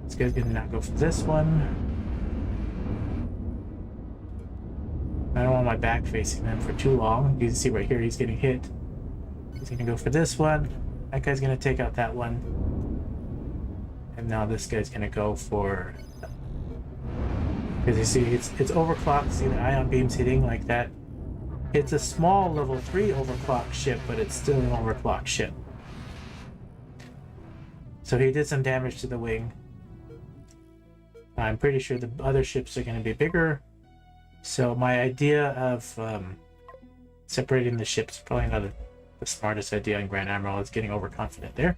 This guy's gonna not go for this one. I don't want my back facing them for too long. You can see right here he's getting hit. He's gonna go for this one. That guy's gonna take out that one. And now this guy's gonna go for, because you see it's overclocked. See the ion beams hitting like that. It's a small level 3 overclock ship, but it's still an overclock ship. So he did some damage to the wing. I'm pretty sure the other ships are going to be bigger. So my idea of separating the ships is probably not the smartest idea, and Grand Admiral is getting overconfident there.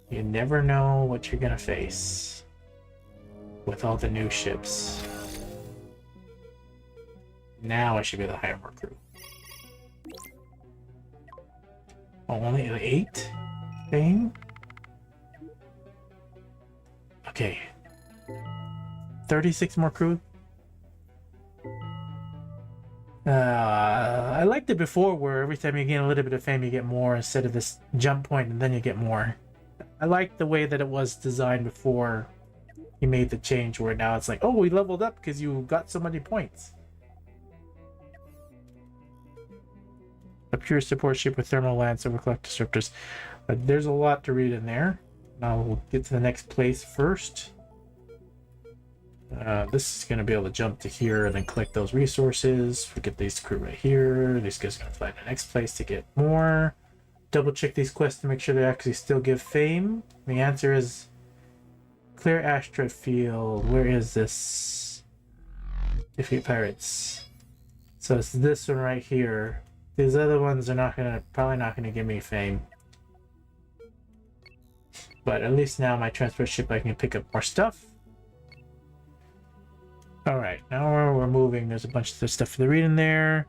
You never know what you're going to face with all the new ships. Now I should be able to hire more crew. Oh, only 8 thing? Okay. 36 more crew. I liked it before where every time you gain a little bit of fame you get more instead of this jump point and then you get more. I liked the way that it was designed before he made the change where now it's like, oh, we leveled up because you got so many points. A pure support ship with thermal lance overclock disruptors. There's a lot to read in there. Now we'll get to the next place first. This is going to be able to jump to here and then collect those resources. We get these crew right here. These guys are going to fly to the next place to get more. Double check these quests to make sure they actually still give fame. The answer is clear asteroid field. Where is this? Defeat pirates. So it's this one right here. These other ones are probably not gonna give me fame. But at least now my transport ship I can pick up more stuff. Alright, now we're moving. There's a bunch of stuff to read in there.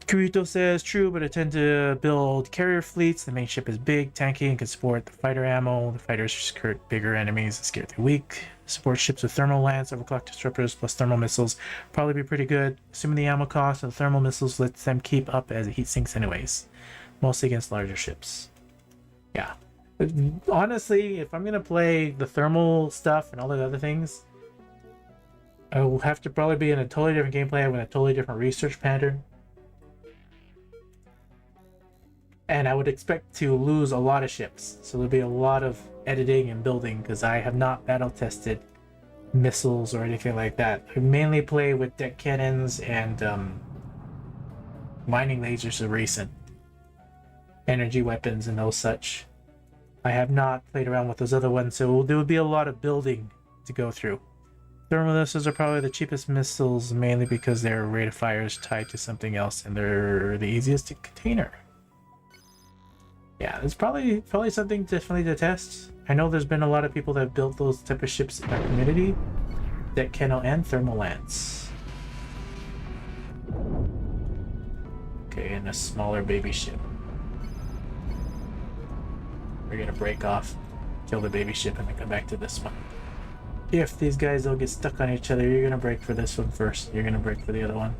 Kirito says, true, but I tend to build carrier fleets. The main ship is big, tanky, and can support the fighter ammo. The fighters skirt bigger enemies and scare the weak. Support ships with thermal lance, overclock disruptors, plus thermal missiles. Probably be pretty good. Assuming the ammo cost of the thermal missiles lets them keep up as it heat sinks anyways. Mostly against larger ships. Yeah. Honestly, if I'm going to play the thermal stuff and all the other things, I will have to probably be in a totally different gameplay with a totally different research pattern. And I would expect to lose a lot of ships. So there'll be a lot of editing and building because I have not battle tested missiles or anything like that. I mainly play with deck cannons and mining lasers are recent. Energy weapons and those such. I have not played around with those other ones, so there will be a lot of building to go through. Thermal missiles are probably the cheapest missiles, mainly because their rate of fire is tied to something else and they're the easiest to container. Yeah, it's probably something definitely to test. I know there's been a lot of people that have built those type of ships in our community. Deck cannon and thermal lance. Okay, and a smaller baby ship. We're gonna break off, kill the baby ship, and then come back to this one. If these guys all get stuck on each other, you're gonna break for this one first. You're gonna break for the other one.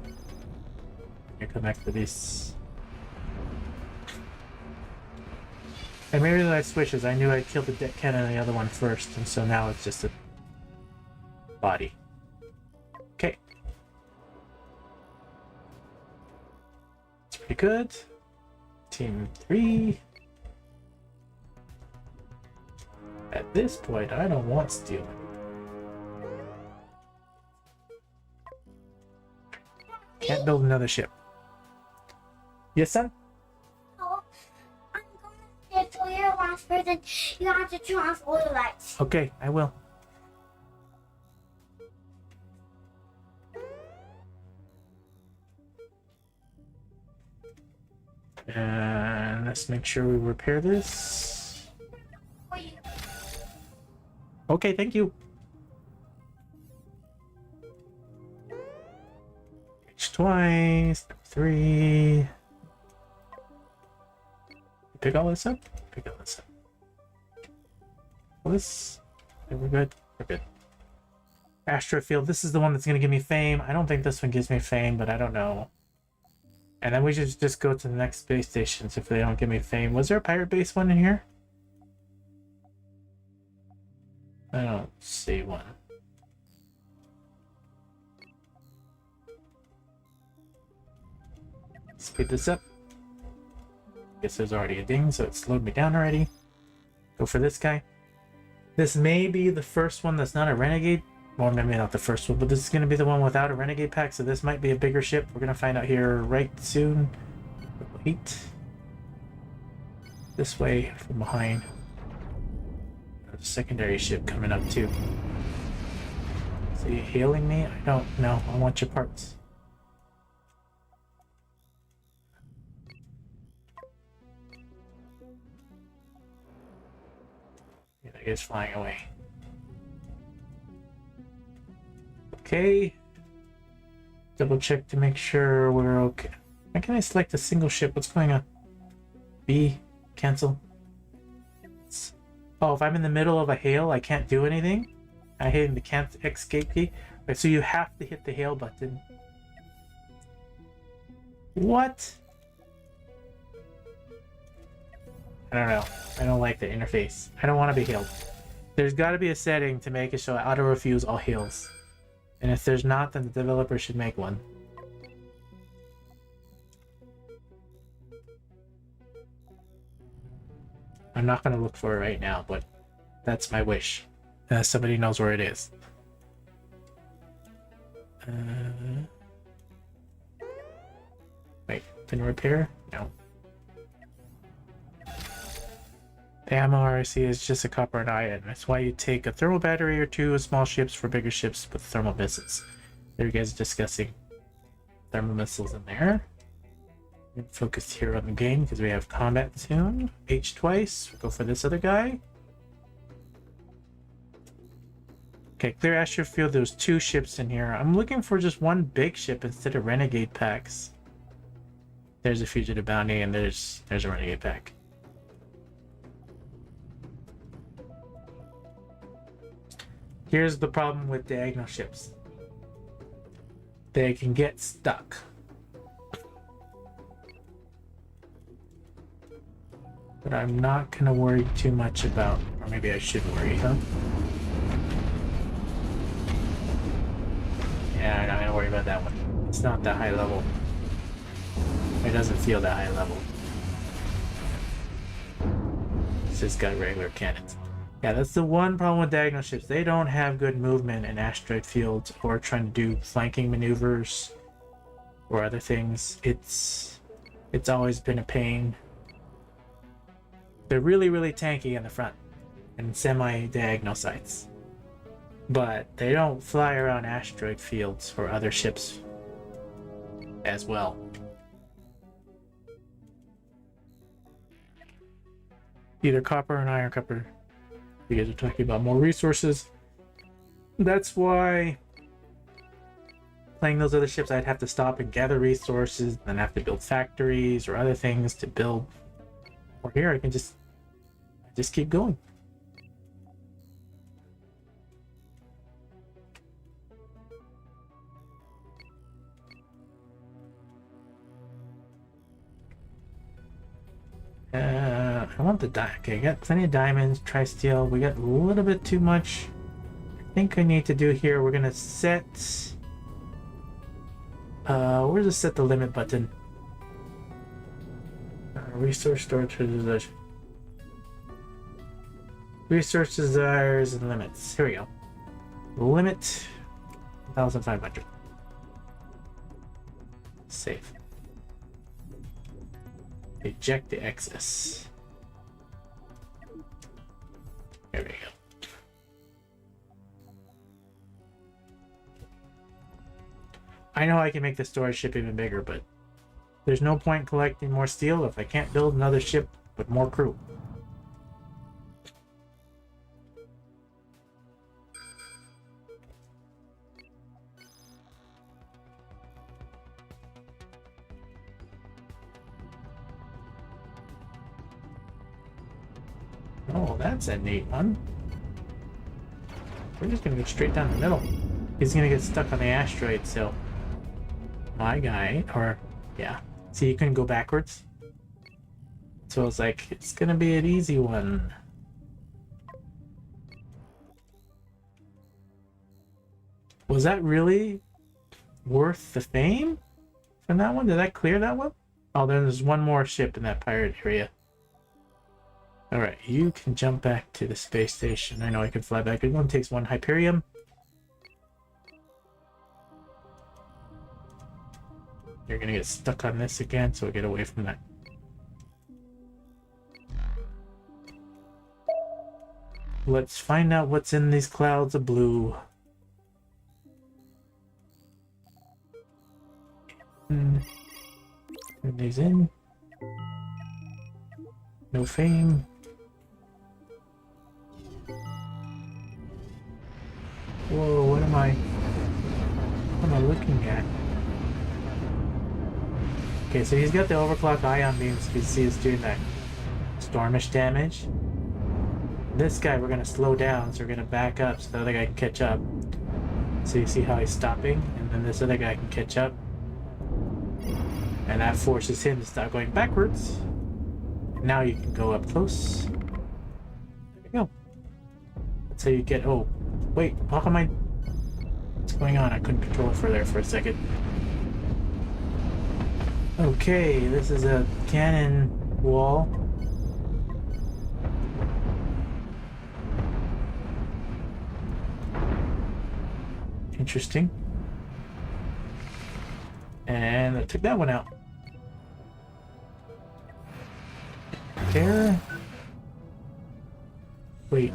You come back to these. And maybe I switches. I knew I'd kill the deck cannon and the other one first, and so now it's just a body. Okay. It's pretty good. Team 3. At this point, I don't want steel. Can't build another ship. Yes, son? Oh, I'm going to for your last person. You have to turn off all the lights. Okay, I will. And let's make sure we repair this. Okay, thank you. H twice, 3. Pick all this up? Pick all this up. This. Okay, we're good. We're good. Astrofield. This is the one that's going to give me fame. I don't think this one gives me fame, but I don't know. And then we should just go to the next space stations if they don't give me fame. Was there a pirate base one in here? I don't see one. Speed this up. Guess there's already a ding, so it slowed me down already. Go for this guy. This may be the first one that's not a renegade. Well, maybe not the first one, but this is going to be the one without a renegade pack, so this might be a bigger ship. We're going to find out here right soon. Wait. This way from behind. There's a secondary ship coming up too. So you hailing me? I don't know. I want your parts. Yeah, that guy's flying away. Okay. Double check to make sure we're okay. Why can't I select a single ship? What's going on? B. Cancel. Oh, if I'm in the middle of a hail, I can't do anything? I'm hitting the cancel escape key. Right, so you have to hit the hail button. What? I don't know. I don't like the interface. I don't want to be hailed. There's got to be a setting to make it show auto refuse all hails. And if there's not, then the developer should make one. I'm not going to look for it right now, but that's my wish. Somebody knows where it is. Wait, can repair? No. The ammo RC is just a copper and iron. That's why you take a thermal battery or two of small ships for bigger ships with thermal missiles. There you guys are discussing thermal missiles in there. Focus here on the game because we have combat soon. H twice. We'll go for this other guy. Okay, clear Astro Field. There's 2 ships in here. I'm looking for just one big ship instead of renegade packs. There's a fugitive bounty and there's a renegade pack. Here's the problem with diagonal ships. They can get stuck. But I'm not gonna worry too much about, or maybe I should worry, huh? Yeah, I'm not gonna worry about that one. It's not that high level. It doesn't feel that high level. It's just got regular cannons. Yeah, that's the one problem with diagonal ships. They don't have good movement in asteroid fields or trying to do flanking maneuvers or other things. It's always been a pain. They're really, really tanky in the front and semi-diagonal sites. But they don't fly around asteroid fields for other ships as well. Either copper and iron copper. You guys are talking about more resources. That's why playing those other ships, I'd have to stop and gather resources, then have to build factories or other things to build. Or here I can just keep going. I want the okay, I got plenty of diamonds, tri-steel. We got a little bit too much. I think I need to do here, we're gonna set where's the set the limit button? Resource storage, resource desires and limits. Here we go. Limit 1,500. Save. Eject the excess. There we go. I know I can make the storage ship even bigger, but there's no point collecting more steel if I can't build another ship with more crew. Oh, that's a neat one. We're just gonna go straight down the middle. He's gonna get stuck on the asteroid, so my guy, or yeah, see, you couldn't go backwards. So it's like, it's gonna be an easy one. Was that really worth the fame from that one? Did that clear that one? Oh, there's one more ship in that pirate area. Alright, you can jump back to the space station. I know I can fly back. It only takes 1 Hyperium. You're gonna get stuck on this again, so get away from that. Let's find out what's in these clouds of blue. Turn these in. No fame. Whoa, what am I looking at? Okay, so he's got the overclock ion beams. You can see it's doing that stormish damage. This guy we're gonna slow down, so we're gonna back up so the other guy can catch up. So you see how he's stopping, and then this other guy can catch up. And that forces him to start going backwards. Now you can go up close. There you go. That's how you get... Oh, wait, how come I... What's going on? I couldn't control it for a second. Okay, this is a cannon wall. Interesting. And I took that one out. There. Wait.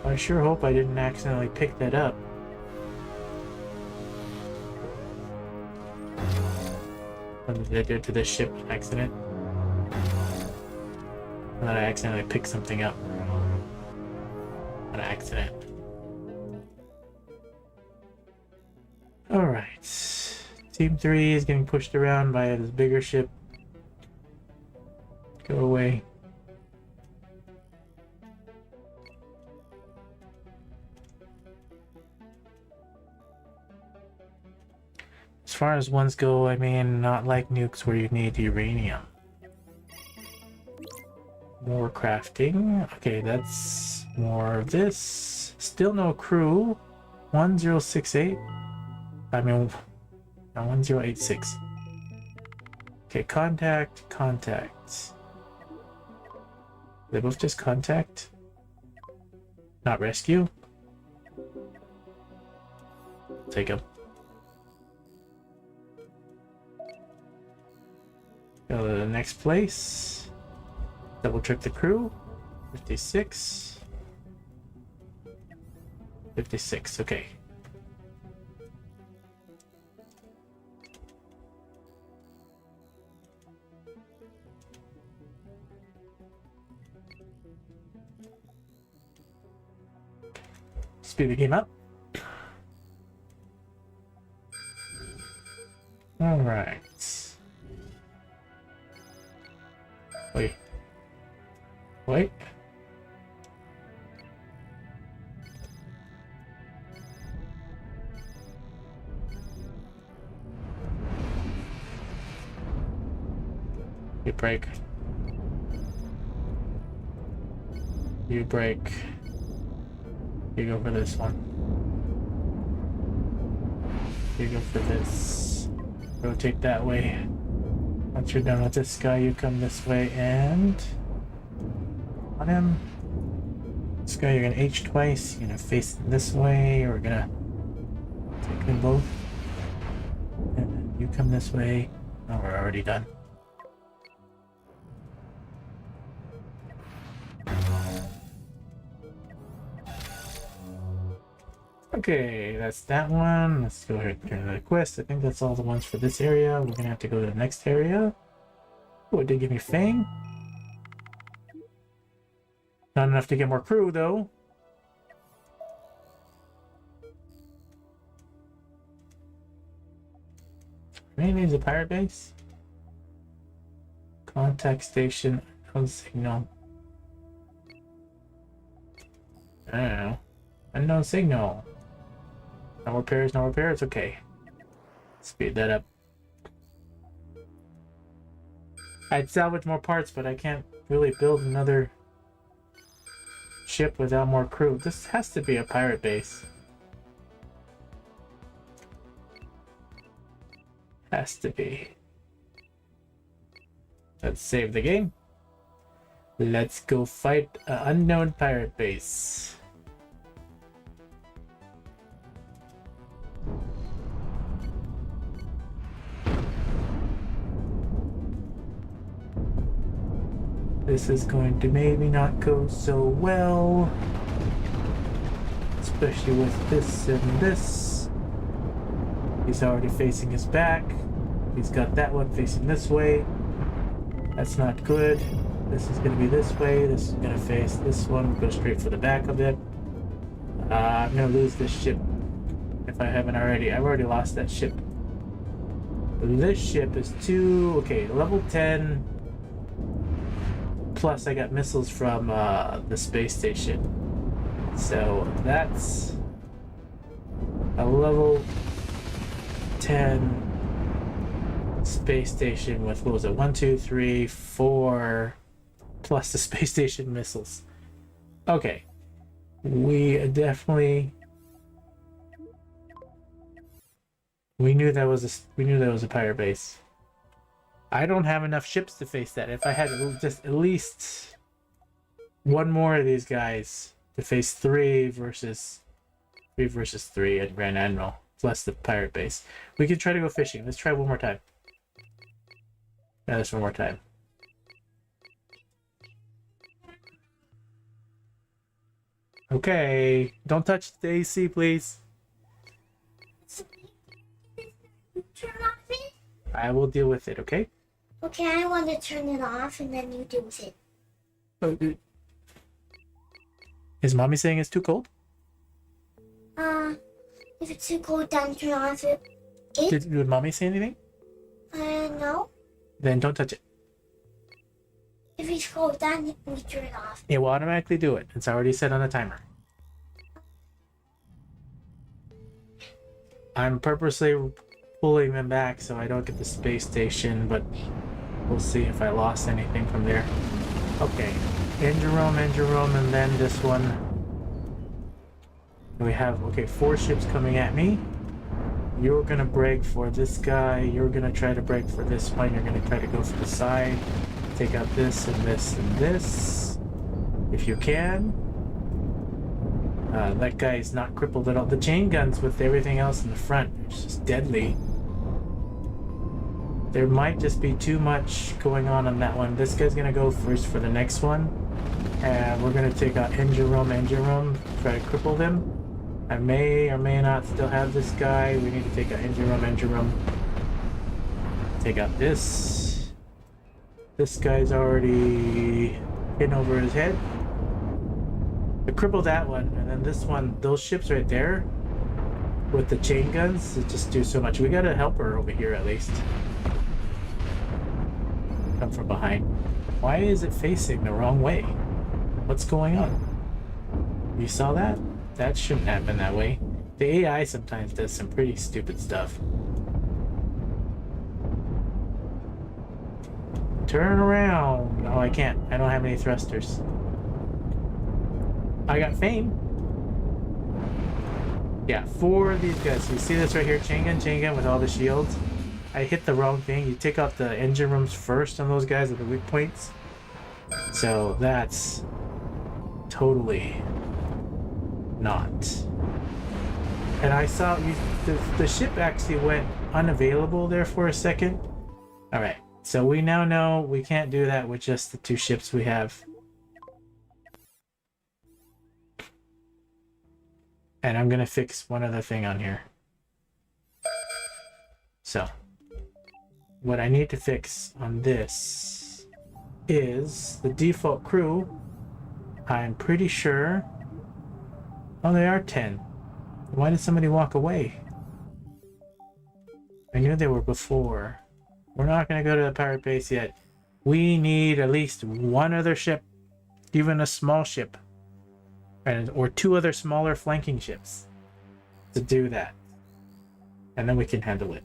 I sure hope I didn't accidentally pick that up. What did I do to this ship? Accident? I thought I accidentally picked something up. An accident. Alright. Team 3 is getting pushed around by this bigger ship. Go away. As far as ones go, I mean, not like nukes where you need uranium. More crafting. Okay, that's more of this. Still no crew. 1068. I mean, no, 1086. Okay, contact. They both just contact? Not rescue? Take them. Go to the next place. Double check the crew. 56. 56, okay. Speed the game up. Alright. Wait. You break. You break. You go for this one. You go for this. Rotate that way. Once you're done with this guy, you come this way and... on him. This guy, you're gonna H twice. You're gonna face this way. We're gonna take them both. And then you come this way. Oh, we're already done. Okay, that's that one. Let's go ahead and turn the quest. I think that's all the ones for this area. We're gonna have to go to the next area. Oh, it did give me Fang. Not enough to get more crew, though. Maybe needs a pirate base. Contact station. Unknown signal. I don't know. Unknown signal. No repairs, no repairs. Okay. Speed that up. I'd salvage more parts, but I can't really build another ship without more crew. This has to be a pirate base. Has to be. Let's save the game. Let's go fight an unknown pirate base. This is going to maybe not go so well. Especially with this and this. He's already facing his back. He's got that one facing this way. That's not good. This is going to be this way. This is going to face this one. We'll go straight for the back of it. I'm going to lose this ship if I haven't already. I've already lost that ship. This ship is okay, level 10. Plus I got missiles from the space station. So that's a level 10 space station with, what was it, 1, 2, 3, 4 plus the space station missiles. Okay, we definitely we knew that was a pirate base. I don't have enough ships to face that. If I had just at least one more of these guys to face 3 versus 3 at Grand Admiral plus the pirate base, we could try to go fishing. Let's try one more time. Yeah, this one more time. Okay, don't touch the AC, please. Turn off it? I will deal with it, okay? Okay, I want to turn it off and then you deal with it. Is mommy saying it's too cold? If it's too cold, then turn off it. Did mommy say anything? No. Then don't touch it. If it's cold, then we turn it off. It will automatically do it. It's already set on the timer. I'm purposely pulling them back so I don't get the space station, but we'll see if I lost anything from there. Okay, engine room, and then this one. We have, okay, 4 ships coming at me. You're gonna brake for this guy. You're gonna try to brake for this one. You're gonna try to go for the side. Take out this and this and this, if you can. That guy is not crippled at all. The chain guns with everything else in the front is just deadly. There might just be too much going on that one. This guy's gonna go first for the next one. And we're gonna take out engine room, try to cripple them. I may or may not still have this guy. We need to take out engine room. Take out this. This guy's already in over his head. I cripple that one, and then this one, those ships right there with the chain guns, it just do so much. We got a helper over here at least. Come from behind. Why is it facing the wrong way? What's going on? You saw that? That shouldn't happen that way. The AI sometimes does some pretty stupid stuff. Turn around. No, I can't. I don't have any thrusters. I got fame. Yeah, 4 of these guys. You see this right here? Chain gun with all the shields. I hit the wrong thing. You take out the engine rooms first on those guys at the weak points. So that's totally not. And I saw the ship actually went unavailable there for a second. Alright, so we now know we can't do that with just the 2 ships we have. And I'm gonna fix one other thing on here. So, what I need to fix on this is the default crew. I'm pretty sure. Oh, they are 10. Why did somebody walk away? I knew they were before. We're not gonna go to the pirate base yet. We need at least one other ship, even a small ship. Or 2 other smaller flanking ships to do that, and then we can handle it.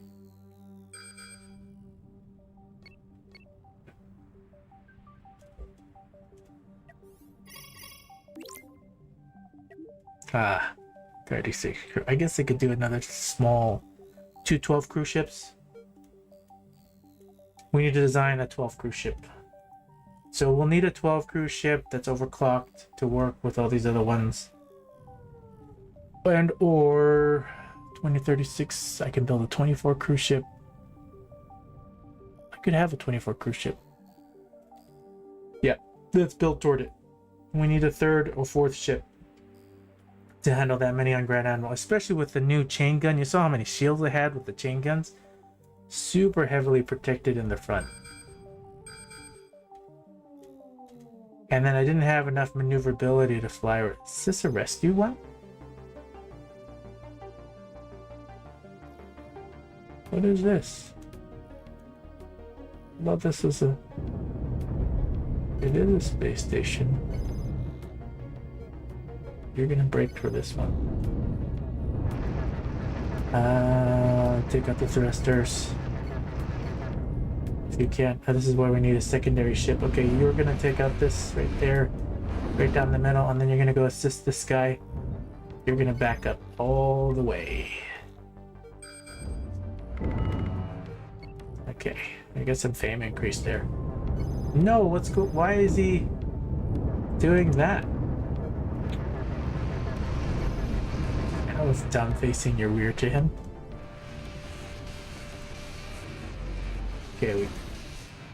Ah, 36. I guess they could do another small 2 12 cruise ships. We need to design a 12 cruise ship. So we'll need a 12 cruise ship that's overclocked to work with all these other ones. And or 2036, I can build a 24 cruise ship. I could have a 24 cruise ship. Yeah, that's built toward it. We need a third or fourth ship to handle that many on Grand Admiral, especially with the new chain gun. You saw how many shields they had with the chain guns? Super heavily protected in the front. And then I didn't have enough maneuverability to fly. Is this a rescue one? What is this? I thought this was a... It is a space station. You're gonna break for this one. Take out the thrusters. If you can. This is why we need a secondary ship. Okay, you're gonna take out this right there, right down the middle, and then you're gonna go assist this guy. You're gonna back up all the way. Okay, I got some fame increase there. No, what's go? Why is he doing that? I was down facing your rear to him. Okay, we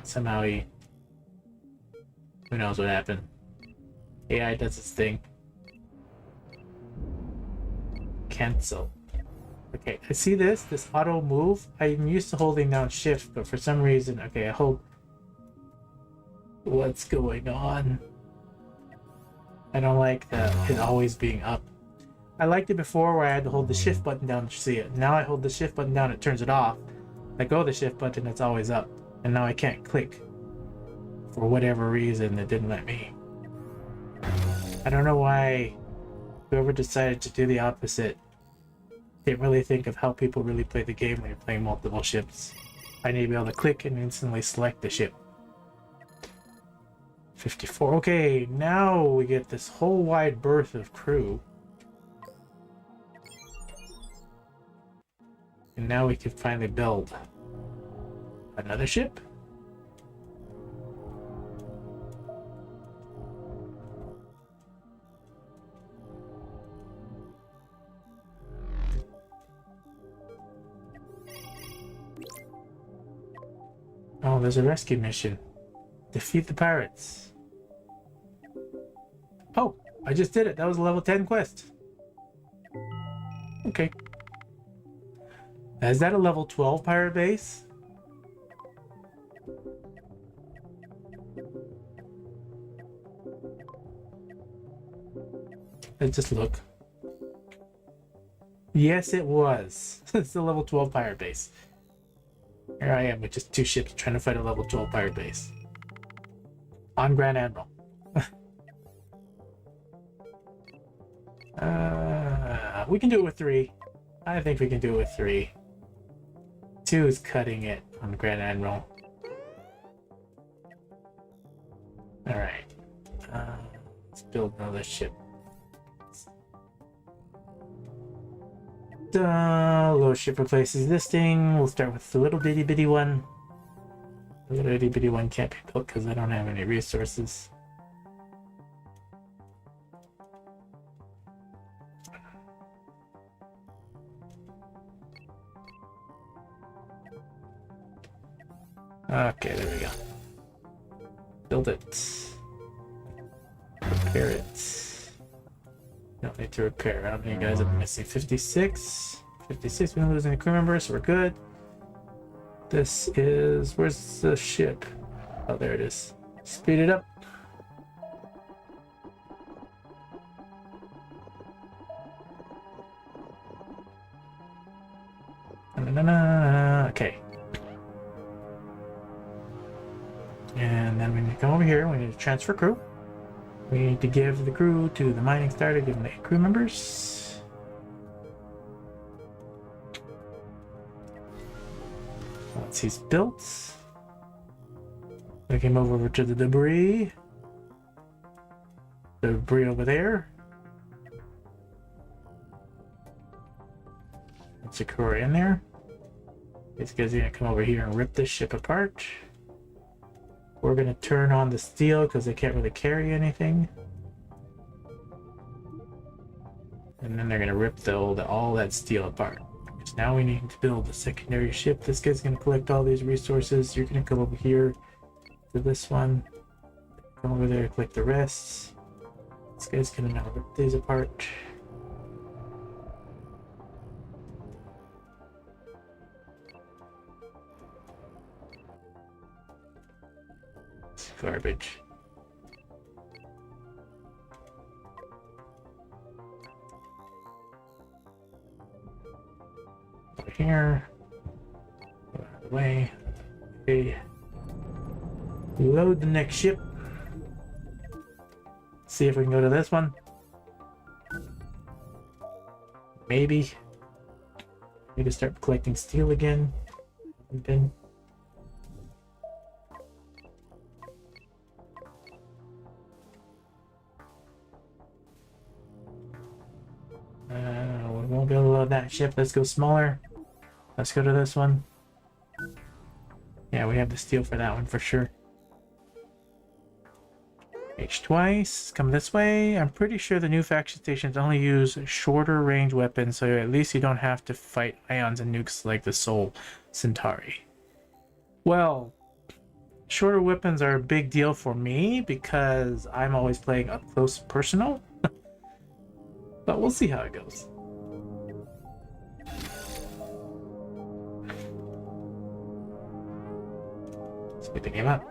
somehow he. Who knows what happened? AI does its thing. Cancel. Okay, I see this auto move. I'm used to holding down shift, but for some reason, okay, I hold. What's going on? I don't like it always being up. I liked it before where I had to hold the shift button down to see it. Now I hold the shift button down, it turns it off. Let go of the shift button, it's always up. And now I can't click. For whatever reason, it didn't let me. I don't know why whoever decided to do the opposite didn't really think of how people really play the game when you're playing multiple ships. I need to be able to click and instantly select the ship. 54. Okay, now we get this whole wide berth of crew. And now we can finally build another ship. Oh, there's a rescue mission. Defeat the pirates. Oh, I just did it. That was a level 10 quest. Okay. Is that a level 12 pirate base? Let's just look. Yes, it was. It's a level 12 pirate base. Here I am with just 2 ships trying to fight a level 12 pirate base. On Grand Admiral. We can do it with 3. I think we can do it with 3. 2 is cutting it on Grand Admiral. Alright. Let's build another ship. Little ship replaces this thing. We'll start with the little bitty bitty one. The little itty bitty one can't be built because I don't have any resources. Okay, there we go. Build it. Repair it. Don't need to repair. How many guys are missing? 56. 56, we're losing a crew member, so we're good. This is... Where's the ship? Oh, there it is. Speed it up. Okay. And then we need to come over here. We need to transfer crew. We need to give the crew to the mining star to give them the crew members. Once he's built, we can move over to the debris. The debris over there. Let's secure in there. These guys are gonna come over here and rip this ship apart. We're gonna turn on the steel because they can't really carry anything. And then they're gonna rip all that steel apart. Because now we need to build a secondary ship. This guy's gonna collect all these resources. You're gonna come over here to this one. Come over there, collect the rest. This guy's gonna now rip these apart. It's garbage. Over here. Go out of the way. Okay. Load the next ship. See if we can go to this one. Maybe. Need to start collecting steel again. Then. We won't be able to load that ship. Let's go smaller. Let's go to this one. Yeah, we have the steel for that one for sure. H twice. Come this way. I'm pretty sure the new faction stations only use shorter range weapons, so at least you don't have to fight ions and nukes like the Soul Centauri. Well, shorter weapons are a big deal for me because I'm always playing up close personal. But we'll see how it goes. Speed the game up.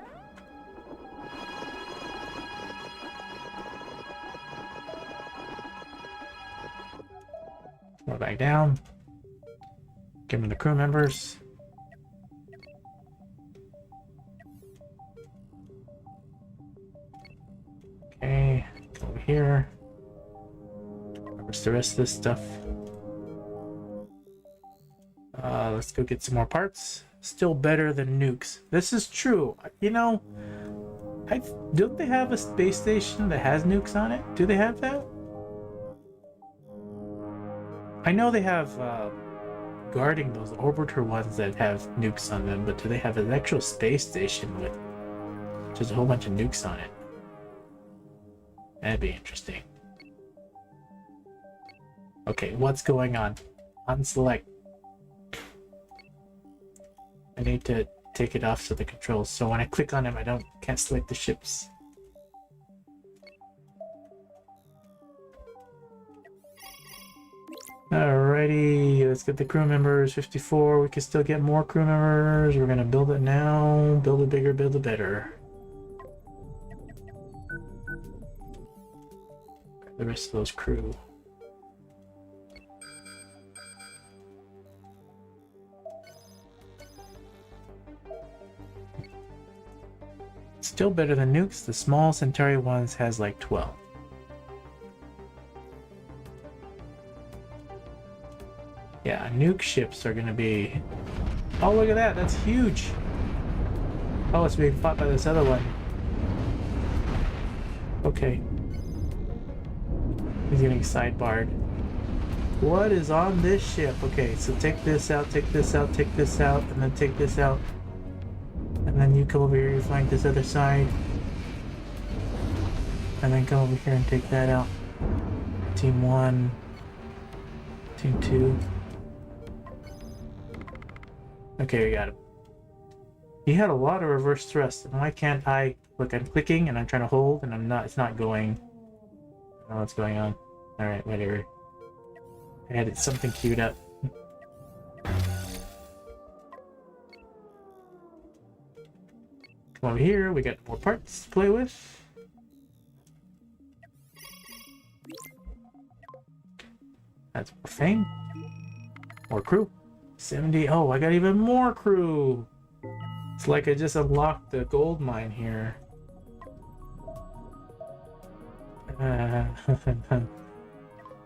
Go back down. Give them the crew members. Okay, go over here. Where's the rest of this stuff? Let's go get some more parts. Still better than nukes. This is true. You know, don't they have a space station that has nukes on it? Do they have that? I know they have guarding those orbiter ones that have nukes on them, but do they have an actual space station with just a whole bunch of nukes on it? That'd be interesting. Okay, what's going on? Unselect. I need to take it off so the controls. So when I click on them, can't select the ships. Alrighty, let's get the crew members. 54. We can still get more crew members. We're gonna build it now. Build it bigger, build it better. The rest of those crew. Still better than nukes. The small Centauri ones has like 12. Yeah, nuke ships are gonna be... Oh, look at that. That's huge. Oh, it's being fought by this other one. Okay. He's getting sidebarred. What is on this ship? Okay, so take this out, take this out, take this out, and then take this out. And then you come over here, you flank this other side. And then come over here and take that out. Team 1. Team 2. Okay, we got him. He had a lot of reverse thrust, and why can't I... Look, I'm clicking, and I'm trying to hold, and I'm not... It's not going. I don't know what's going on. Alright, whatever. I had something queued up. Come over here, we got more parts to play with. That's more fame. More crew. 70. Oh, I got even more crew. It's like I just unlocked the gold mine here.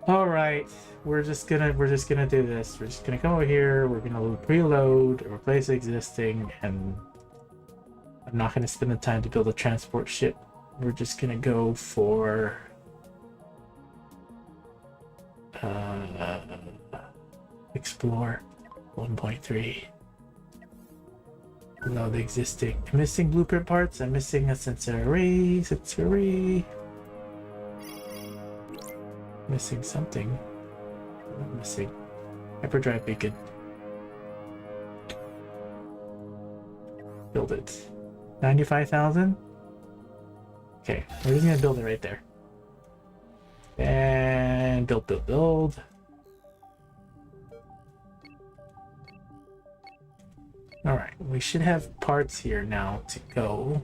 All right, we're just gonna do this. We're just gonna come over here. We're gonna preload, replace existing, and I'm not gonna spend the time to build a transport ship. We're just gonna go for explore 1.3. Load the existing. I'm missing blueprint parts. I'm missing a sensor array. Missing something. What am I missing? Hyperdrive beacon. Build it. 95,000? Okay, we're just gonna build it right there. And build. Alright, we should have parts here now to go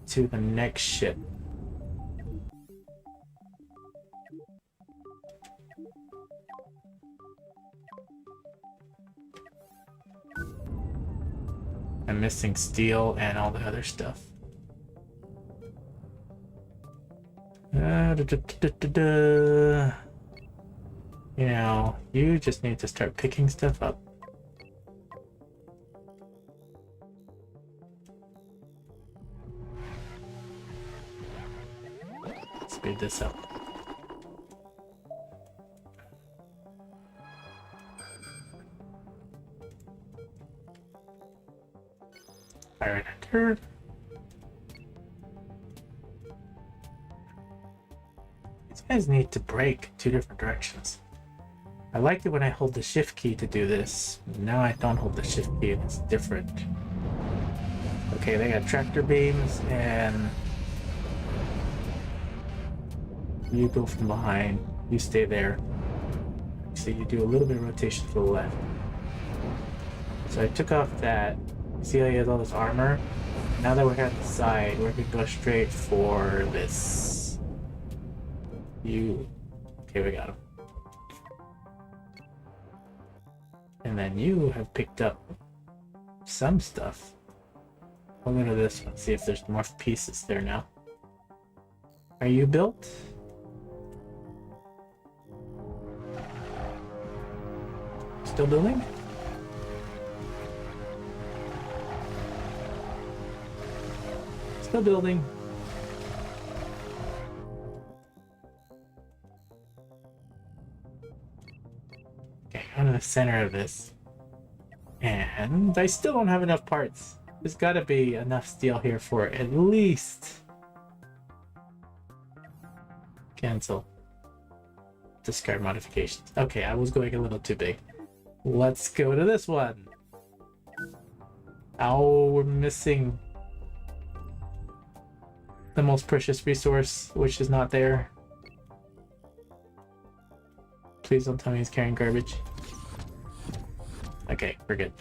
to the next ship. I'm missing steel and all the other stuff. You know, you just need to start picking stuff up. Speed this up. Alright, enter. These guys need to break two different directions. I liked it when I hold the shift key to do this. Now I don't hold the shift key and it's different. Okay, they got tractor beams and you go from behind. You stay there. So you do a little bit of rotation to the left. So I took off that. See how he has all this armor? Now that we're at the side, we're gonna go straight for this. You. Okay, we got him. And then you have picked up some stuff. We'll go to this one, see if there's more pieces there now. Are you built? Still building? Still building. Okay, go to the center of this. And I still don't have enough parts. There's gotta be enough steel here for at least... Cancel. Discard modifications. Okay, I was going a little too big. Let's go to this one. Oh, we're missing the most precious resource, which is not there. Please don't tell me he's carrying garbage. Okay, we're good.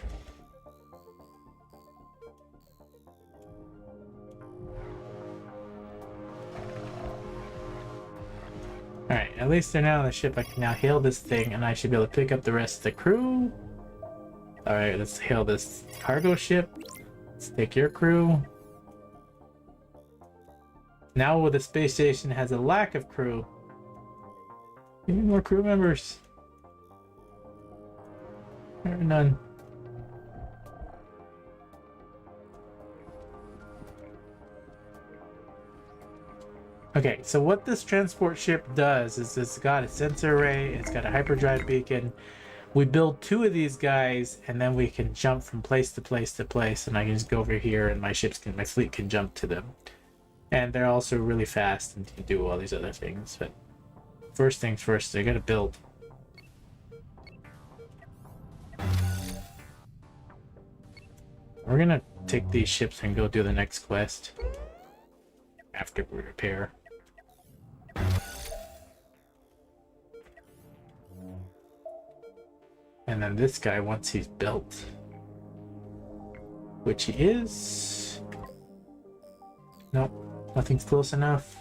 Alright, at least they're now on the ship. I can now hail this thing and I should be able to pick up the rest of the crew. Alright, let's hail this cargo ship. Let's take your crew. Now the space station has a lack of crew. Give me more crew members. There are none. Okay, so what this transport ship does is it's got a sensor array, it's got a hyperdrive beacon. We build two of these guys, and then we can jump from place to place to place, and I can just go over here, and my fleet can jump to them. And they're also really fast and can do all these other things. But first things first, they gotta build. We're gonna take these ships and go do the next quest after we repair. And then this guy, once he's built, which he is. Nope, nothing's close enough.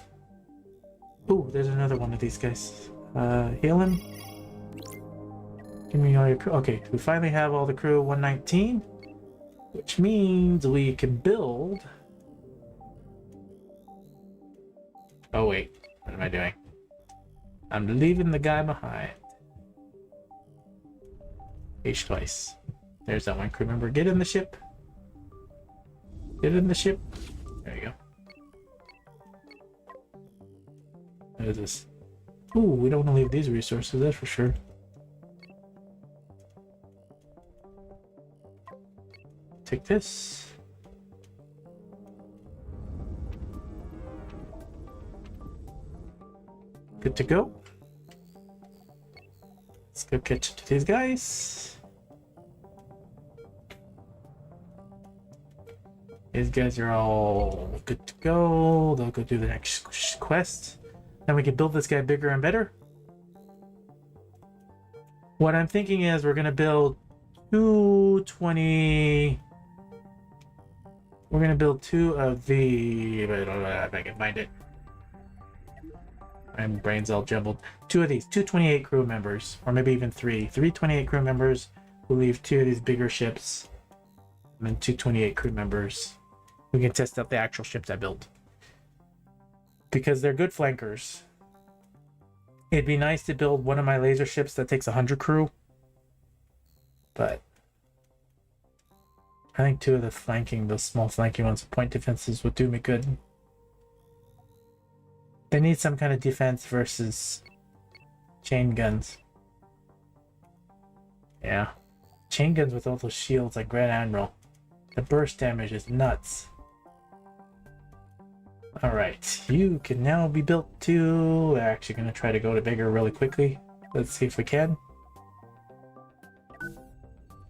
Ooh, there's another one of these guys. Heal him. Give me all your crew. Okay, we finally have all the crew, 119, which means we can build. Oh wait, what am I doing? I'm leaving the guy behind. H twice. There's that one crew member. Get in the ship. Get in the ship. There you go. What is this? Ooh, we don't want to leave these resources, that's for sure. Take this. Good to go. Let's go catch to these guys. These guys are all good to go. They'll go do the next quest. Then we can build this guy bigger and better. What I'm thinking is we're gonna build 220. We're gonna build 2 of the. I don't know if I can find it. My brain's all jumbled. 2 of these, 228 crew members, or maybe even 3. 328 crew members who leave 2 of these bigger ships, and then 228 crew members. We can test out the actual ships I built because they're good flankers. It'd be nice to build one of my laser ships that takes 100 crew, but I think 2 of those small flanking ones with point defenses would do me good. They need some kind of defense versus chain guns. Yeah, chain guns with all those shields like Grand Admiral. The burst damage is nuts. Alright, you can now be built to... We're actually going to try to go to bigger really quickly. Let's see if we can.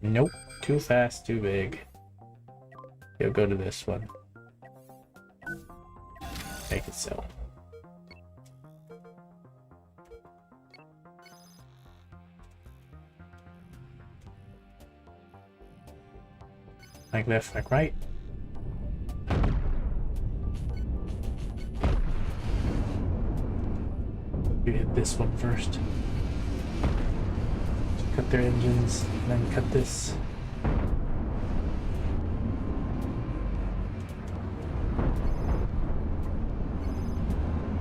Nope, too fast, too big. You'll go to this one. Make it so. Like left, like right. You hit this one first. Just cut their engines, and then cut this.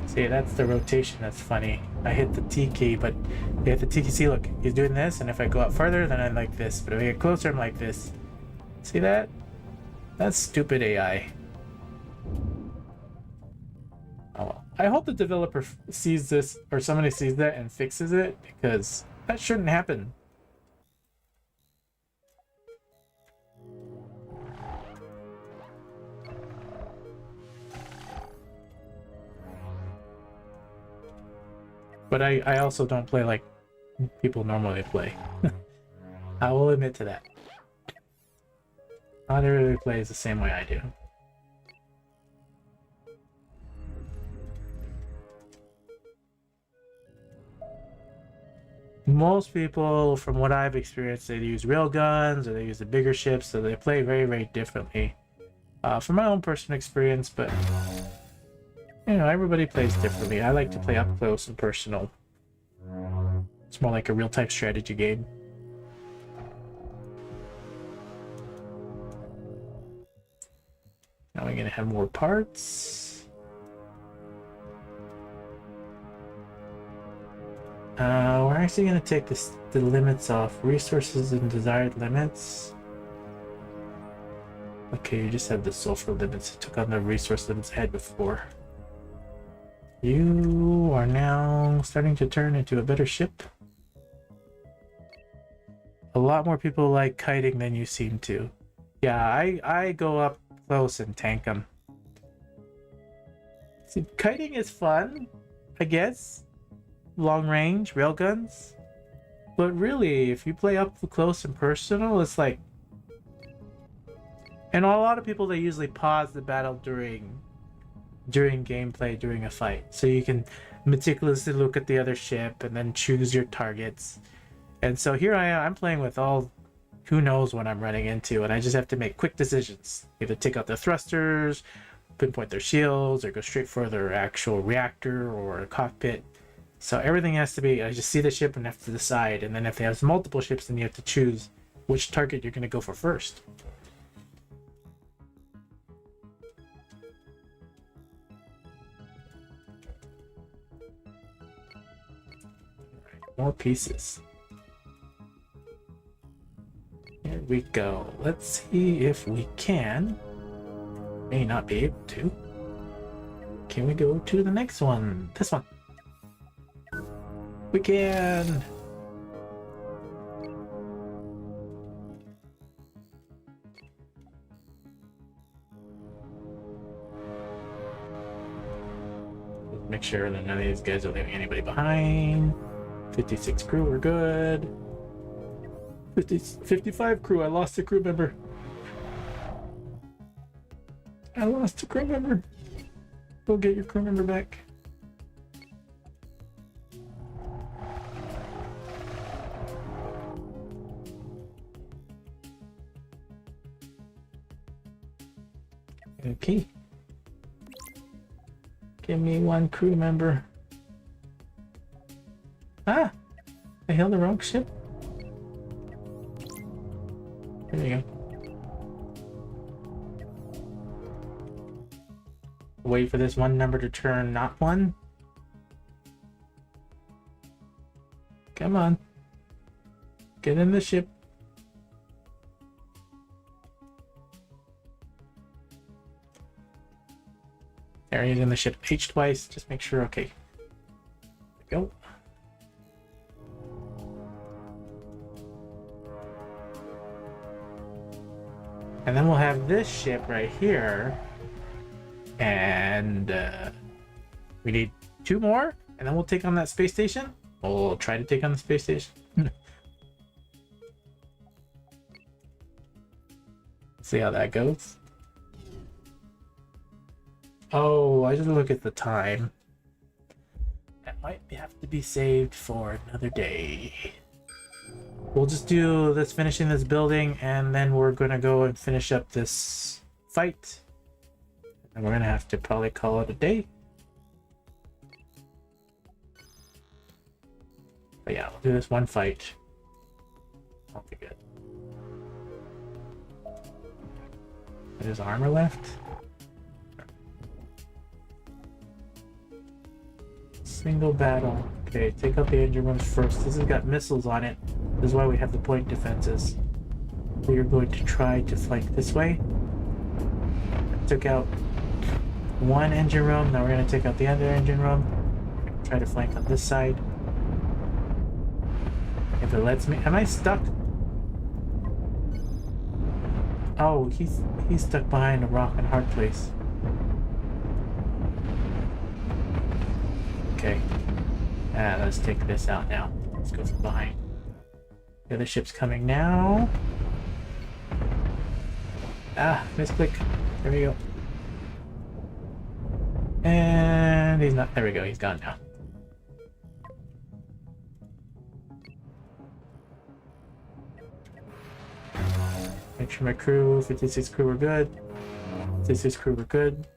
See, that's the rotation that's funny. I hit the T key, but you hit the T key. See, look, he's doing this, and if I go out further, then I'm like this. But if I get closer, I'm like this. See that? That's stupid AI. Oh well. I hope the developer sees this, or somebody sees that and fixes it, because that shouldn't happen. But I also don't play like people normally play. I will admit to that. Not everybody plays the same way I do. Most people, from what I've experienced, they use rail guns or they use the bigger ships, so they play very, very differently. From my own personal experience, but you know, everybody plays differently. I like to play up close and personal. It's more like a real-time strategy game. Now we're gonna have more parts. We're actually gonna take the limits off. Resources and desired limits. Okay, you just have the sulfur limits. It took on the resource limits I had before. You are now starting to turn into a better ship. A lot more people like kiting than you seem to. Yeah, I go up close and tank them. See, kiting is fun, I guess. Long range, railguns. But really, if you play up close and personal, it's like... And a lot of people, they usually pause the battle during gameplay, during a fight. So you can meticulously look at the other ship and then choose your targets. And so here I am, I'm playing with all... Who knows what I'm running into, and I just have to make quick decisions. Either take out their thrusters, pinpoint their shields, or go straight for their actual reactor or cockpit. So everything has to be, I just see the ship and have to decide, and then if they have multiple ships, then you have to choose which target you're going to go for first. More pieces. Here we go. Let's see if we can. May not be able to. Can we go to the next one? This one. We can. Let's make sure that none of these guys are leaving anybody behind. 56 crew, we're good. 55 crew, I lost a crew member. I lost a crew member. Go get your crew member back. Okay. Give me one crew member. Ah! I held the wrong ship. There you go. Wait for this one number to turn not one. Come on. Get in the ship. There he is in the ship. H twice. Just make sure. Okay. There we go. And then we'll have this ship right here. And we need 2 more. And then we'll take on that space station. We'll try to take on the space station. See how that goes. Oh, I just look at the time. That might have to be saved for another day. We'll just do this, finishing this building, and then we're gonna go and finish up this fight. And we're gonna have to probably call it a day. But yeah, we'll do this one fight. That'll be good. There's armor left. Single battle. Okay, take out the engine rooms first. This has got missiles on it. This is why we have the point defenses. We are going to try to flank this way. Took out one engine room. Now we're going to take out the other engine room. Try to flank on this side. If it lets me. Am I stuck? Oh, he's stuck behind a rock and hard place. Okay. Let's take this out now. Let's go from behind. The other ship's coming now. Ah, misclick. There we go. And he's not. There we go. He's gone now. Make sure my crew, 56 crew were good. 56 crew were good.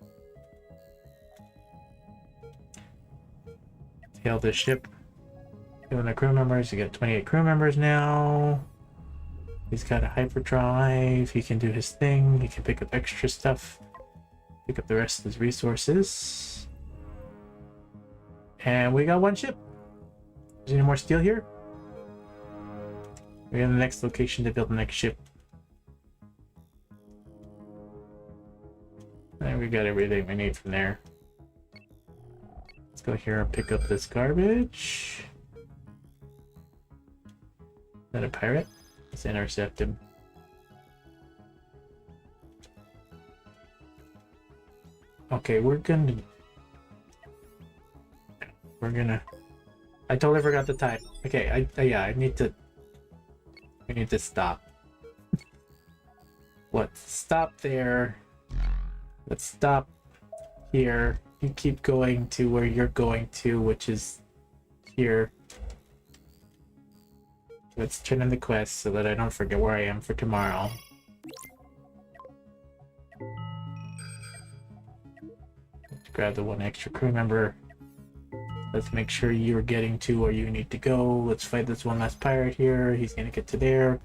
Tail this ship. Doing the crew members. You got 28 crew members now. He's got a hyperdrive. He can do his thing. He can pick up extra stuff. Pick up the rest of his resources. And we got one ship. Is there any more steel here? We're in the next location to build the next ship. And we got everything we need from there. Let's go here and pick up this garbage. Is that a pirate? Let's intercept him. Okay, we're gonna... I totally forgot the time. Okay, I need to... We need to stop. Let's stop there. Let's stop here. You keep going to where you're going to, which is here. Let's turn in the quest so that I don't forget where I am for tomorrow. Let's grab the one extra crew member. Let's make sure you're getting to where you need to go. Let's fight this one last pirate here. He's gonna get to there.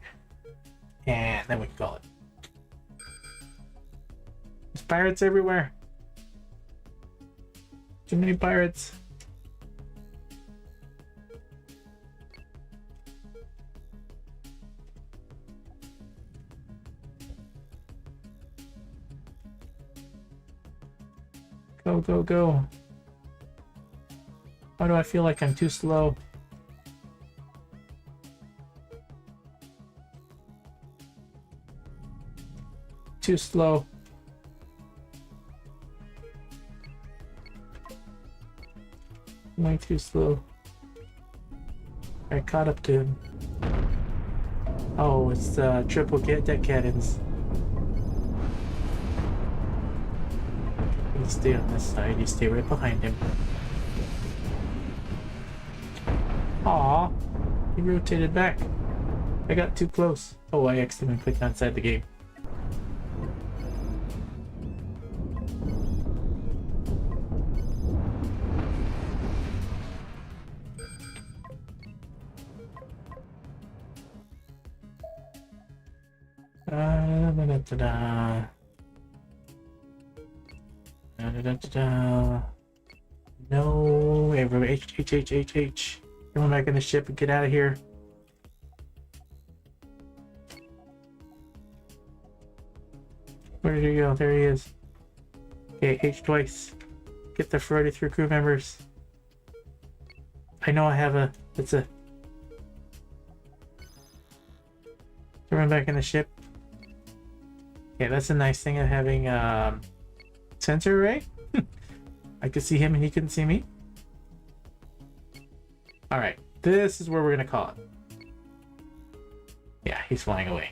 And then we can call it. There's pirates everywhere. Too many pirates. Go, go, go. Why do I feel like I'm too slow? Too slow. Way too slow. I caught up to him. Oh, it's triple deck cannons. stay on this side. You stay right behind him. Aw, he rotated back. I got too close. Oh, I accidentally clicked outside the game. Da-da-da-da. Da-da-da-da-da. No, everyone, H. Everyone back in the ship and get out of here. Where did he go? There he is. Okay, H twice. Get the 43 crew members. I know I have a. It's a. Everyone back in the ship. Yeah, that's a nice thing of having sensor array. I could see him and he couldn't see me. Alright, this is where we're gonna call it. Yeah, he's flying away.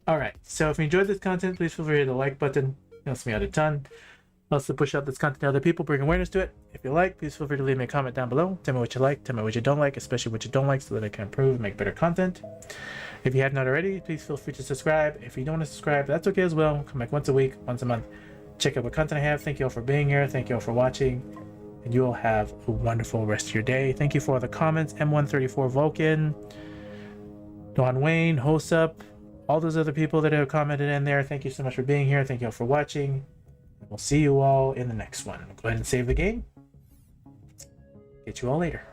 Alright, so if you enjoyed this content, please feel free to hit the like button. It helps me out a ton. Also push out this content to other people, bring awareness to it. If you like, please feel free to leave me a comment down below. Tell me what you like, tell me what you don't like, especially what you don't like, so that I can improve and make better content. If you have not already, please feel free to subscribe. If you don't want to subscribe, that's okay as well. Come back once a week, once a month. Check out what content I have. Thank you all for being here. Thank you all for watching. And you all have a wonderful rest of your day. Thank you for all the comments. M134 Vulcan, Don Wayne, Hosup, all those other people that have commented in there. Thank you so much for being here. Thank you all for watching. We'll see you all in the next one. Go ahead and save the game. Get you all later.